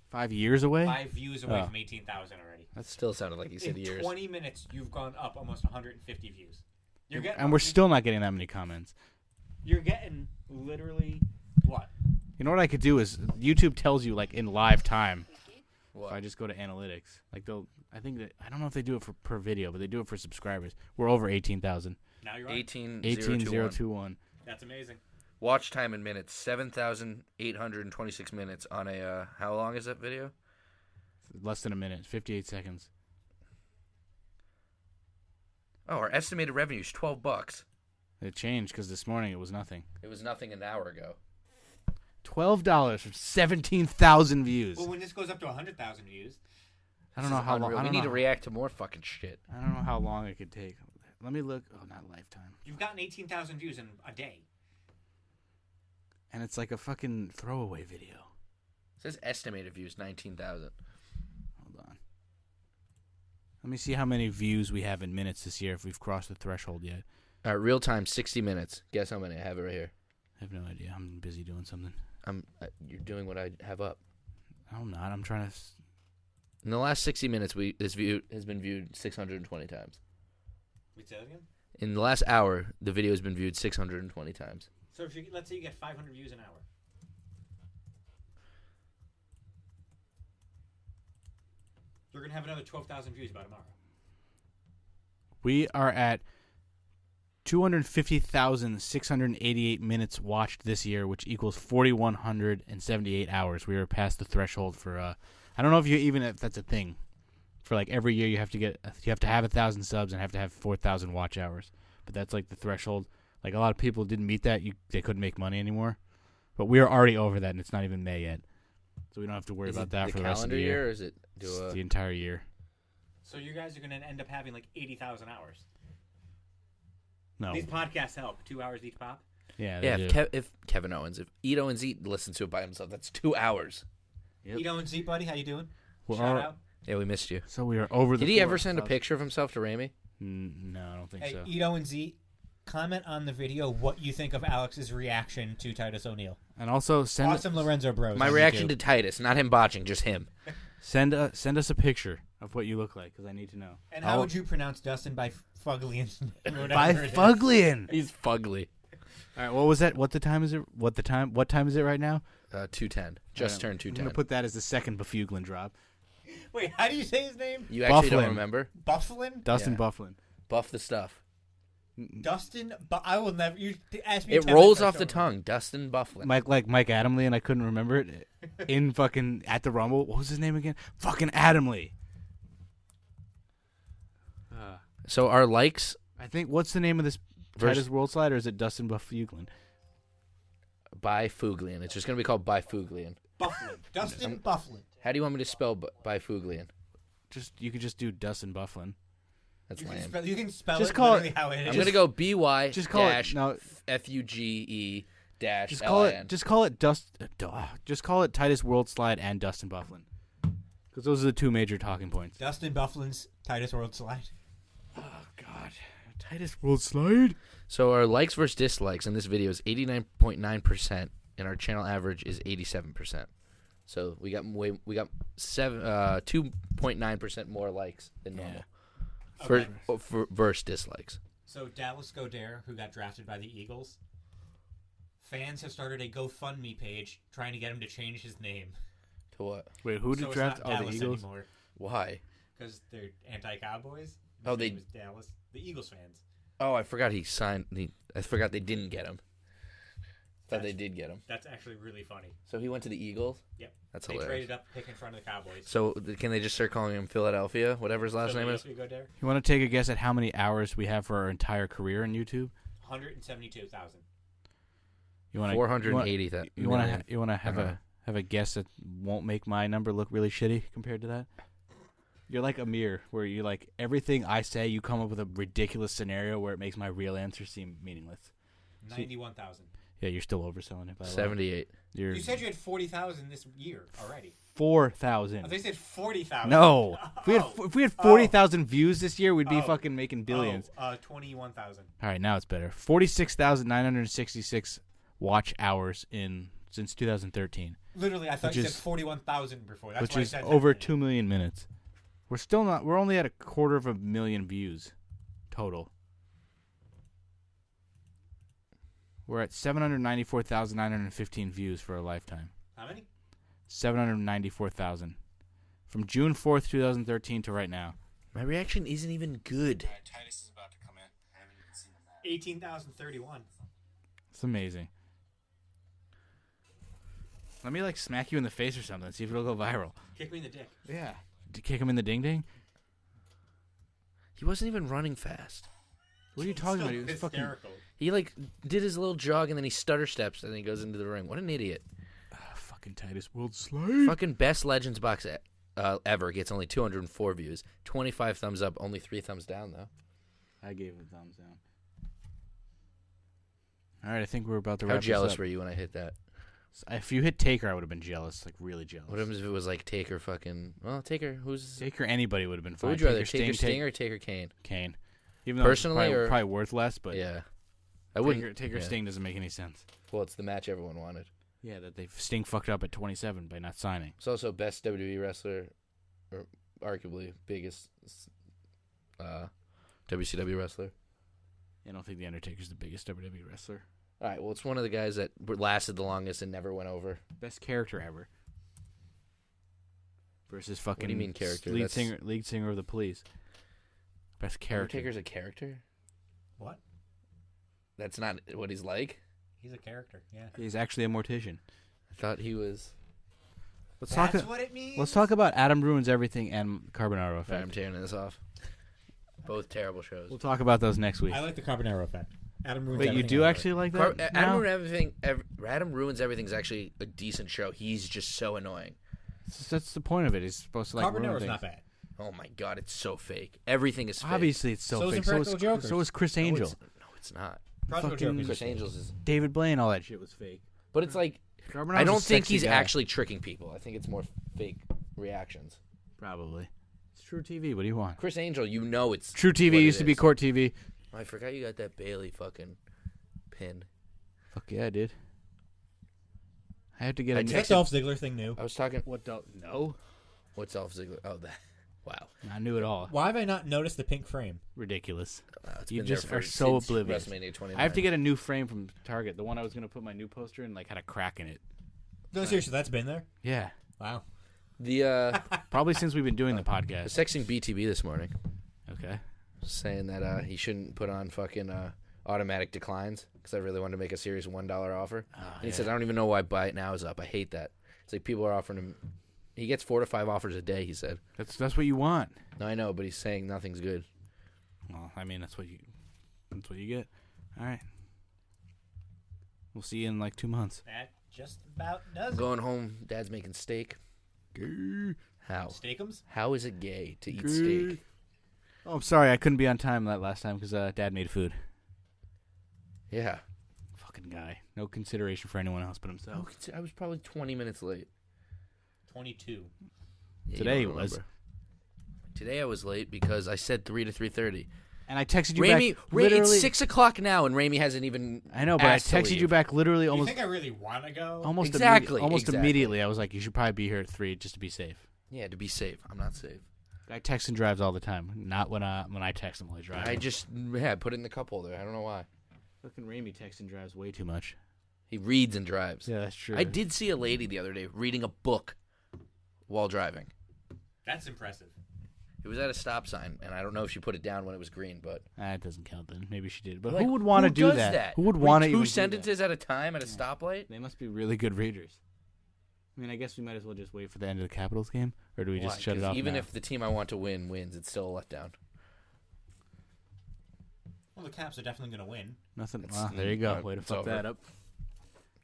S1: 5 years away.
S3: 5 views away
S1: Oh.
S3: from 18,000 already.
S2: That still sounded like he said
S3: In
S2: years.
S3: 20 minutes, you've gone up almost 150 views. You're getting,
S1: And we're still not getting that many comments.
S3: You're getting literally what?
S1: You know what I could do is YouTube tells you like in live time.
S2: What?
S1: If I just go to analytics, like I don't know if they do it for per video, but they do it for subscribers. We're over 18,000.
S3: Now you're on.
S2: 18,021.
S3: That's amazing.
S2: Watch time in minutes, 7,826 minutes on a, how long is that video?
S1: Less than a minute, 58 seconds.
S2: Oh, our estimated revenue is $12.
S1: It changed because this morning it was nothing.
S2: It was nothing an hour ago.
S1: $12 for 17,000 views.
S3: Well, when this goes up to 100,000 views,
S1: I don't know how long.
S2: We need to react to more fucking shit.
S1: I don't know how long it could take. Let me look. Oh, not lifetime.
S3: you've gotten 18,000 views in a day.
S1: And it's like a fucking throwaway video.
S2: It says estimated views, 19,000.
S1: Hold on. Let me see how many views we have in minutes this year if we've crossed the threshold yet.
S2: All right, real time, 60 minutes. Guess how many? I have it right here.
S1: I have no idea. I'm busy doing something.
S2: You're doing what I have up.
S1: No, I'm not. I'm trying to.
S2: In the last 60 minutes, this view has been viewed 620 times.
S3: Wait, say that again?
S2: In the last hour, the video has been viewed 620 times.
S3: So if you, let's say you get 500 views an hour. You're going to have another 12,000 views by tomorrow.
S1: We are at 250,688 minutes watched this year, which equals 4,178 hours. We are past the threshold for. I don't know if that's a thing. For like every year, you have to have 1,000 subs and have to have 4,000 watch hours. But that's like the threshold. Like a lot of people didn't meet that. They couldn't make money anymore. But we are already over that, and it's not even May yet, so we don't have to worry about that for the rest of the year.
S2: Or is it
S1: the entire year?
S3: So you guys are going to end up having like 80,000 hours.
S1: No.
S3: These podcasts help. 2 hours each pop.
S1: Yeah.
S2: If Kevin Owens, if Eat Owens Eat listens to it by himself, that's 2 hours.
S3: Yep. Eat Owens Eat, buddy. How you doing?
S1: Well,
S3: Shout out.
S2: Yeah, we missed you.
S1: So we are over the.
S2: Did he ever send a picture of himself to Ramey?
S1: No, I don't think so.
S3: Eat Owens Eat. Comment on the video what you think of Alex's reaction to Titus O'Neil.
S1: And also send
S3: Awesome Lorenzo Bros.
S2: My reaction to Titus, not him botching, just him.
S1: Send us a picture of what you look like because I need to know.
S3: And how would you pronounce Dustin Byfuglien?
S1: Byfuglien.
S2: He's fugly.
S1: All right, what was that? What time is it right now?
S2: 2:10. Just turned 2:10.
S1: I'm gonna put that as the second Byfuglien drop.
S3: Wait, how do you say his name?
S2: You actually don't
S1: Byfuglien.
S2: remember?
S3: Byfuglien?
S1: Dustin
S2: Yeah.
S1: Byfuglien.
S2: Buff the stuff.
S3: Dustin, but I will never. You ask me.
S2: It
S3: 10
S2: rolls
S3: minutes, I
S2: off the
S3: don't remember.
S2: tongue. Dustin Byfuglien.
S1: Mike Adamley, and I couldn't remember it. In fucking at the Rumble, what was his name again? Fucking Adamley.
S2: So our likes
S1: I think what's the name of this Titus World Slide, or is it Dustin Byfuglien?
S2: Byfuglien. It's just gonna be called Byfuglien.
S3: Byfuglien. Dustin Byfuglien.
S2: How do you want me to spell Byfuglien?
S1: You could just do Dustin Byfuglien.
S2: That's
S3: You
S2: lame.
S3: can spell
S1: Just
S3: it
S1: call
S3: literally
S1: it-
S3: how it is.
S2: I'm gonna go BY
S1: Just call it
S2: dash
S1: no.
S2: FUGE dash
S1: Just call
S2: LIN.
S1: it. Just call it Titus World Slide and Dustin Byfuglien, because those are the two major talking points.
S3: Dustin Byfuglien's Titus World Slide.
S1: Oh God, Titus World Slide.
S2: So our likes versus dislikes in this video is 89.9%, and our channel average is 87%. So we got 2.9% more likes than normal.
S3: Okay.
S2: For versus dislikes.
S3: So Dallas Goddard, who got drafted by the Eagles, fans have started a GoFundMe page trying to get him to change his name.
S2: To what?
S1: Wait, who did
S3: So
S1: draft?
S3: it's not
S1: Oh, the
S3: Dallas
S1: Eagles.
S3: anymore
S2: Why?
S3: because they're anti-Cowboys.
S2: Oh,
S3: His name was Dallas. The Eagles fans.
S2: Oh, I forgot he signed. I forgot they didn't get him. Thought they did get him.
S3: That's actually really funny.
S2: So he went to the Eagles?
S3: Yep.
S2: That's
S3: They
S2: hilarious.
S3: traded up pick in front of the Cowboys.
S2: So can they just start calling him Philadelphia, whatever his last name is?
S3: Goddard.
S1: You want to take a guess at how many hours we have for our entire career on YouTube?
S3: 172,000.
S1: You want
S2: 480,000.
S1: You want to have a guess that won't make my number look really shitty compared to that? You're like Amir, where you like everything I say, you come up with a ridiculous scenario where it makes my real answer seem meaningless.
S3: 91,000.
S1: Yeah, you're still overselling it by a lot.
S2: 78.
S3: You said you had 40,000 this year already.
S1: 4,000.
S3: They said 40,000.
S1: No,
S3: Oh.
S1: if we had 40,000 views this year, we'd be fucking making billions.
S3: 21,000.
S1: All right, now it's better. 46,966 watch hours since 2013,
S3: Literally, I thought
S1: Which
S3: you
S1: is-
S3: said 41,000 before. That's
S1: which
S3: why I
S1: is
S3: said
S1: over
S3: 10
S1: 2 million minutes. We're still not. We're only at 250,000 views total. We're at 794,915 views for a lifetime.
S3: How many?
S1: 794,000 from June 4th, 2013 to right now.
S2: My reaction isn't even good.
S3: Titus is about to come in. I haven't even seen him. 18,031.
S1: It's amazing. Let me like smack you in the face or something. See if it'll go viral.
S3: Kick me in the dick.
S1: Yeah. Kick him in the ding ding.
S2: He wasn't even running fast.
S1: What are you talking about? He was fucking.
S3: Hysterical.
S2: He did his little jog and then he stutter steps and then he goes into the ring. What an idiot.
S1: Fucking Titus World Slide.
S2: Fucking best Legends box ever gets only 204 views. 25 thumbs up, only 3 thumbs down though.
S1: I gave it a thumbs down. All right, I think we're about to wrap
S2: How
S1: this
S2: jealous
S1: up.
S2: were you when I hit that?
S1: If you hit Taker, I would have been jealous, like really jealous.
S2: What happens if it was like Taker fucking... Well, Taker, who's...
S1: Taker, anybody would have been
S2: Who
S1: fine.
S2: would you rather,
S1: Taker,
S2: Taker Sting or Taker Kane?
S1: Kane. Even though
S2: Personally,
S1: it's
S2: or-
S1: probably worth less, but
S2: Yeah. I wouldn't...
S1: Taker
S2: yeah.
S1: Sting doesn't make any sense.
S2: Well, it's the match everyone wanted.
S1: Yeah, that Sting fucked up at 27 by not signing.
S2: It's also best WWE wrestler, or arguably biggest WCW wrestler.
S1: I don't think The Undertaker's the biggest WWE wrestler.
S2: All right, well, it's one of the guys that lasted the longest and never went over.
S1: Best character ever. Versus fucking
S2: What do you mean character?
S1: lead
S2: That's-
S1: singer of the Police. Best character.
S2: Undertaker's a character?
S3: What?
S2: That's not what he's like?
S3: He's a character, yeah.
S1: He's actually a mortician.
S2: I thought he was...
S3: That's what it means?
S1: Let's talk about Adam Ruins Everything and Carbonaro
S2: All right, I'm
S1: Effect.
S2: tearing this off. Both terrible shows.
S1: We'll talk about those next week.
S3: I like the Carbonaro Effect. Adam Ruins
S1: Wait, you
S3: Everything,
S1: do
S3: I
S1: actually like that?
S2: Adam Ruins Everything is actually a decent show. He's just so annoying.
S1: That's the point of it. He's supposed to like ruin
S3: Carbonaro's
S1: things.
S3: not bad.
S2: Oh my god, it's so fake. Everything is fake.
S1: Obviously, it's so
S3: So is
S1: fake.
S3: Impractical Jokers.
S1: So is Chris Angel.
S2: No, it's not.
S3: Practical
S1: Fucking-
S3: Jokers.
S2: Chris Angels is,
S1: David Blaine, all that shit was fake.
S2: but it's like
S1: Carbonaro's
S2: I
S1: a
S2: don't think
S1: sexy
S2: he's
S1: guy.
S2: actually tricking people. I think it's more fake reactions.
S1: Probably. It's True TV. What do you want?
S2: Chris Angel, you know it's
S1: True TV
S2: what it
S1: used to be
S2: is.
S1: Court TV.
S2: Oh, I forgot you got that Bailey fucking pin.
S1: Fuck yeah, I did. I have to get
S2: I
S1: a
S3: Is
S1: new...
S3: that Dolph Ziggler thing new?
S2: I was talking.
S1: What the... No.
S2: What's Dolph Ziggler? Oh, that. Wow.
S1: I knew it all.
S3: Why have I not noticed the pink frame?
S1: Ridiculous.
S2: It's
S1: You
S2: been there
S1: just
S2: for-
S1: are so
S2: since
S1: oblivious.
S2: WrestleMania 29.
S1: I have to get a new frame from Target. The one I was going to put my new poster in, like, had a crack in it.
S3: No, seriously, that's been there?
S1: Yeah.
S3: Wow.
S2: the
S1: Probably since we've been doing the
S2: I was
S1: podcast.
S2: texting BTB this morning
S1: Okay.
S2: saying that he shouldn't put on fucking automatic declines because I really wanted to make a serious $1 offer. And he said, I don't even know why Buy It Now is up. I hate that. It's like people are offering him. He gets 4 to 5 offers a day, he said.
S1: That's what you want.
S2: No, I know, but he's saying nothing's good.
S1: Well, I mean, that's what you get. All right. We'll see you in like 2 months.
S3: That just about does
S2: I'm going home. Dad's making steak. How?
S3: Steakums?
S2: How is it gay to eat steak?
S1: Oh, I'm sorry. I couldn't be on time that last time because Dad made food.
S2: Yeah.
S1: Fucking guy. No consideration for anyone else but himself.
S2: I was probably 20 minutes late.
S3: 22.
S2: Yeah,
S1: Today
S2: you don't
S1: was.
S2: remember. Today I was late because I said 3 to 3:30.
S1: And I texted you
S2: Ramey,
S1: back literally.
S2: it's 6 o'clock now, and Ramey hasn't even.
S1: I know, but I
S2: asked to
S1: texted you
S2: leave.
S1: back literally
S3: You
S1: almost
S3: think I really want to go?
S2: Exactly,
S1: almost
S2: exactly.
S1: immediately. I was like, you should probably be here at 3 just to be safe.
S2: Yeah, to be safe. I'm not safe.
S1: I text and drives all the time. Not when I text him while he's driving.
S2: I just put it in the cup holder. I don't know why.
S1: Fucking Ramey texts and drives way too much.
S2: He reads and drives.
S1: Yeah, that's true.
S2: I did see a lady the other day reading a book while driving.
S3: That's impressive.
S2: It was at a stop sign, and I don't know if she put it down when it was green, but
S1: It doesn't count then. Maybe she did. But
S2: like,
S1: who would want to do
S2: does
S1: that? Who would
S2: Read
S1: want to
S2: two
S1: even
S2: sentences at a time at a stoplight?
S1: They must be really good readers. I mean, I guess we might as well just wait for the end of the Capitals game, or do we just
S2: Why?
S1: shut it
S2: 'Cause
S1: off
S2: even
S1: now?
S2: if the team I want to win wins, it's still a letdown.
S3: Well, the Caps are definitely going to win.
S1: Nothing.
S2: It's-
S1: Well, there you go. Way to
S2: it's
S1: fuck
S2: over.
S1: that up.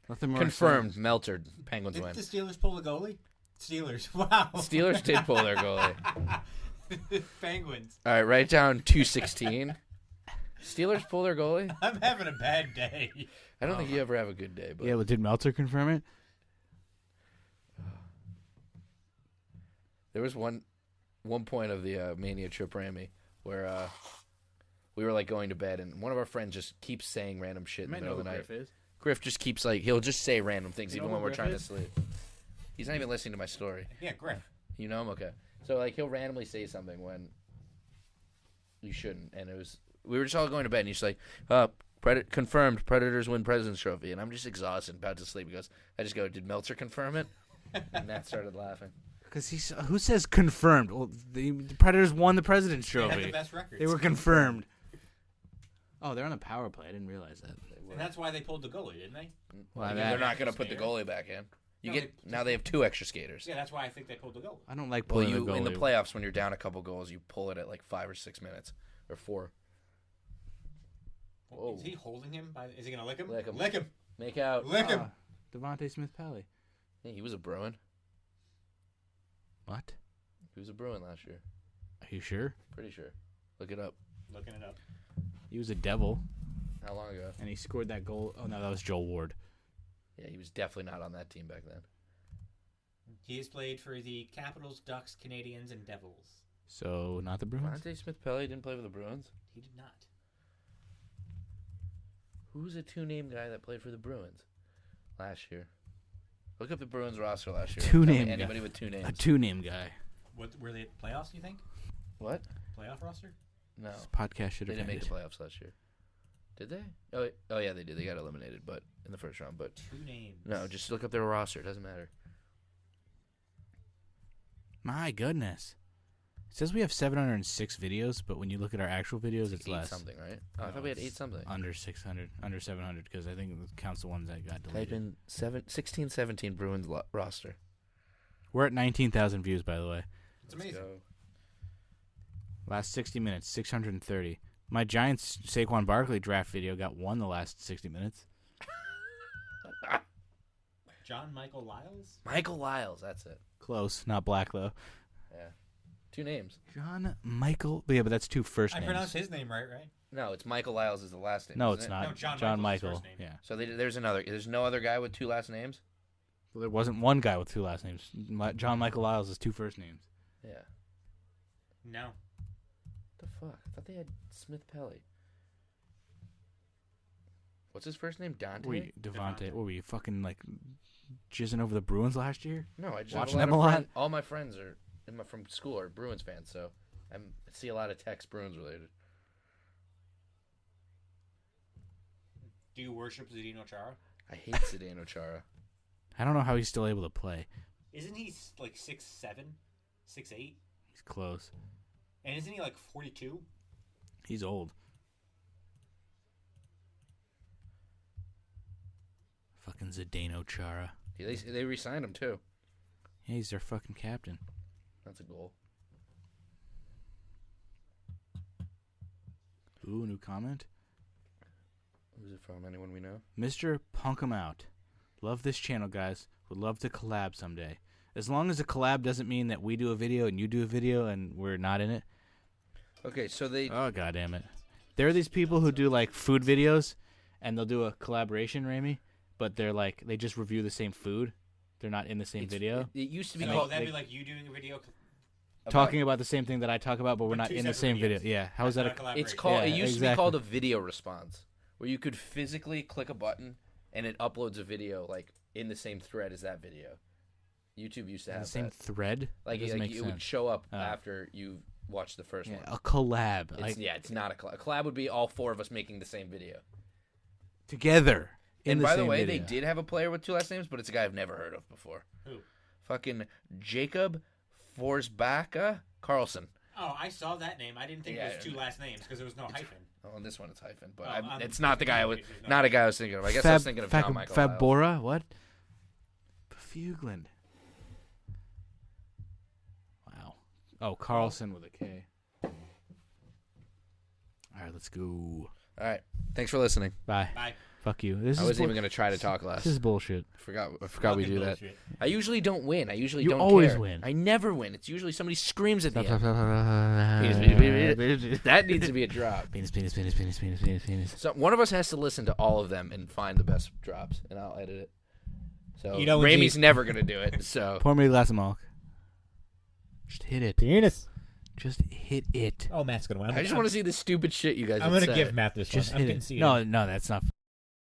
S1: Nothing more.
S2: Confirmed. Meltered. Penguins
S3: Didn't
S2: win.
S3: the Steelers pull the goalie? Steelers. Wow.
S2: Steelers did pull their goalie.
S3: Penguins.
S2: All right, write down 216. Steelers pull their goalie?
S3: I'm having a bad day.
S2: I don't think you ever have a good day, but
S1: Yeah, well, did Meltzer confirm it?
S2: there was one point of the Mania trip, Rammy, where we were like going to bed, and one of our friends just keeps saying random shit in the middle of the night.
S1: is.
S2: Griff just keeps he'll just say random things
S1: You know
S2: even when
S1: who
S2: we're
S1: Griff
S2: trying
S1: is?
S2: to sleep. He's not even listening to my story.
S3: Yeah, Griff.
S2: You know him? Okay. So he'll randomly say something when you shouldn't, and we were just all going to bed, and he's like, confirmed Predators win President's Trophy, and I'm just exhausted, about to sleep. He goes, I just go, did Meltzer confirm it? And Matt started laughing.
S1: Because who says confirmed? Well, the Predators won the President's
S3: They had the
S1: Trophy.
S3: best records.
S1: They were confirmed. Oh, they're on the power play. I didn't realize that.
S3: And that's why they pulled the goalie, didn't they?
S1: Well,
S2: They're
S1: that-
S2: not going to put the goalie back in.
S3: No,
S2: Now they have 2 extra skaters.
S3: Yeah, that's why I think they pulled the goalie.
S1: I don't like
S2: Well,
S1: pulling the goalie.
S2: in the playoffs, when you're down a couple goals, you pull it at like 5 or 6 minutes or 4. Whoa.
S3: Is he holding him? Is he going to lick him?
S2: Lick him.
S3: Lick him.
S2: Make out.
S3: Lick him.
S1: Devontae Smith-Pelly.
S2: Yeah, he was a Bruin.
S1: What?
S2: He was a Bruin last year.
S1: Are you sure?
S2: Pretty sure. Look it up.
S3: Looking it up.
S1: He was a Devil,
S2: How long ago?
S1: and he scored that goal. Oh, no, that was Joel Ward.
S2: Yeah, he was definitely not on that team back then.
S3: He has played for the Capitals, Ducks, Canadians, and Devils.
S1: So, not the Bruins?
S2: Devontae Smith-Pelly didn't play for the Bruins?
S3: He did not.
S2: Who's a 2-name guy that played for the Bruins last year? Look up the Bruins roster last year.
S1: Two-name
S2: Tell me
S1: guy.
S2: anybody with 2 names.
S1: A 2-name guy.
S3: What were they at playoffs? You think
S2: What?
S3: playoff roster?
S2: No.
S1: This podcast should
S2: They
S1: have
S2: didn't make
S1: ended.
S2: the playoffs last year. Did they? Oh yeah, they did. They got eliminated, but in the first round. But
S3: 2 names.
S2: no, just look up their roster. It doesn't matter.
S1: My goodness. It says we have 706 videos, but when you look at our actual videos, it's
S2: 8
S1: less.
S2: something, right? Oh, I
S1: No,
S2: thought we had
S1: it's
S2: 8 something.
S1: Under 600, under 700, because I think it counts the ones that got
S2: Type
S1: deleted.
S2: in 16-17 Bruins roster.
S1: We're at 19,000 views, by the way.
S3: It's amazing.
S1: Last 60 minutes, 630. My Giants Saquon Barkley draft video got 1 the last 60 minutes.
S3: John Michael Lyles?
S2: Michael Lyles, that's it.
S1: Close, not black though.
S2: Yeah. 2 names.
S1: John Michael. But yeah, but that's 2 first
S3: I
S1: names.
S3: pronounced his name right?
S2: No, it's Michael Lyles is the last name.
S1: No,
S2: isn't
S1: it's
S2: it?
S1: not.
S3: No, John
S1: John
S3: Michael's
S1: Michael.
S3: his first name.
S1: Yeah.
S2: So there's no other guy with 2 last names?
S1: Well, there wasn't one guy with 2 last names. John Michael Lyles is 2 first names.
S2: Yeah.
S3: No.
S2: The fuck? I thought they had Smith Pelly. What's his first name? Dante?
S1: Were you, Devontae? What were you fucking like jizzing over the Bruins last year?
S2: No, I just
S1: Watching
S2: have
S1: them a lot?
S2: all my friends are from school are Bruins fans, so I see a lot of texts Bruins related.
S3: Do you worship Zdeno Chara?
S2: I hate Zdeno Chara.
S1: I don't know how he's still able to play.
S3: Isn't he like 6'7", 6'8"?
S1: He's close.
S3: And isn't he like 42?
S1: He's old. Fucking Zdeno Chara.
S2: Yeah, they re-signed him too.
S1: Yeah, he's their fucking captain.
S2: That's a goal.
S1: Ooh, new comment.
S2: Who's it from? Anyone we know?
S1: Mr. Punk 'em out. Love this channel, guys. Would love to collab someday. As long as a collab doesn't mean that we do a video and you do a video and we're not in it.
S2: Okay, so they.
S1: Oh, God damn it. There are these people who do, like, food videos, and they'll do a collaboration, Ramy, but they're, like, they just review the same food. They're not in the same video.
S2: It used to be
S3: So
S2: called.
S3: that'd be like you doing a video.
S1: Talking about the same thing that I talk about, but we're
S3: But
S1: not
S3: two
S1: in the
S3: separate
S1: same video.
S3: videos.
S1: Yeah, how is that
S3: That's not a
S2: It's
S3: collaboration.
S2: called.
S1: Yeah,
S2: it used to be
S1: exactly.
S2: called a video response, where you could physically click a button and it uploads a video like in the same thread as that video. YouTube used to
S1: in
S2: have
S1: the same
S2: that.
S1: thread?
S2: Like,
S1: That doesn't make
S2: it would
S1: sense.
S2: show up
S1: Oh.
S2: after you watched the first
S1: Yeah,
S2: one.
S1: a collab.
S2: It's,
S1: Like,
S2: it's not a collab. A collab would be all 4 of us making the same video.
S1: together. In
S2: And
S1: the
S2: by the
S1: same
S2: way,
S1: video.
S2: they did have a player with 2 last names, but it's a guy I've never heard of before.
S3: Who?
S2: Fucking Jacob Forsbacka Carlson.
S3: Oh, I saw that name. I didn't think
S2: Yeah,
S3: it was 2 last names because there was no hyphen.
S2: Oh, and this one is hyphen, but
S3: Oh,
S2: it's not the guy I was
S3: there's no
S2: not a guy I was thinking of. I guess I was thinking of John Michael Lyles.
S1: Fabora? What? Byfuglien. Wow. Oh, Carlson with a K. All right, let's go.
S2: All right, thanks for listening.
S1: Bye.
S3: Bye.
S1: Fuck you. This
S2: I
S1: is
S2: wasn't even gonna try to talk less.
S1: This is bullshit.
S2: I forgot we
S3: Fucking
S2: do that.
S3: bullshit.
S2: I usually don't win. I usually
S1: You
S2: don't
S1: always
S2: care.
S1: win.
S2: I never win. It's usually somebody screams at the end.
S1: Penis,
S2: That needs to be a drop.
S1: penis, penis, penis, penis, penis, penis.
S2: So one of us has to listen to all of them and find the best drops, and I'll edit it. So
S3: You know when
S2: Ramey's
S3: you-
S2: never gonna do it. So
S1: Pour me a glass of milk. Just hit it.
S3: Penis.
S1: Just hit it.
S3: Oh, Matt's gonna win.
S2: I just want to see the stupid shit you guys.
S3: I'm
S2: would
S3: gonna
S2: say.
S3: give Matt this
S1: Just
S3: one. I'm
S1: hit
S3: conceding.
S1: it. No, that's not.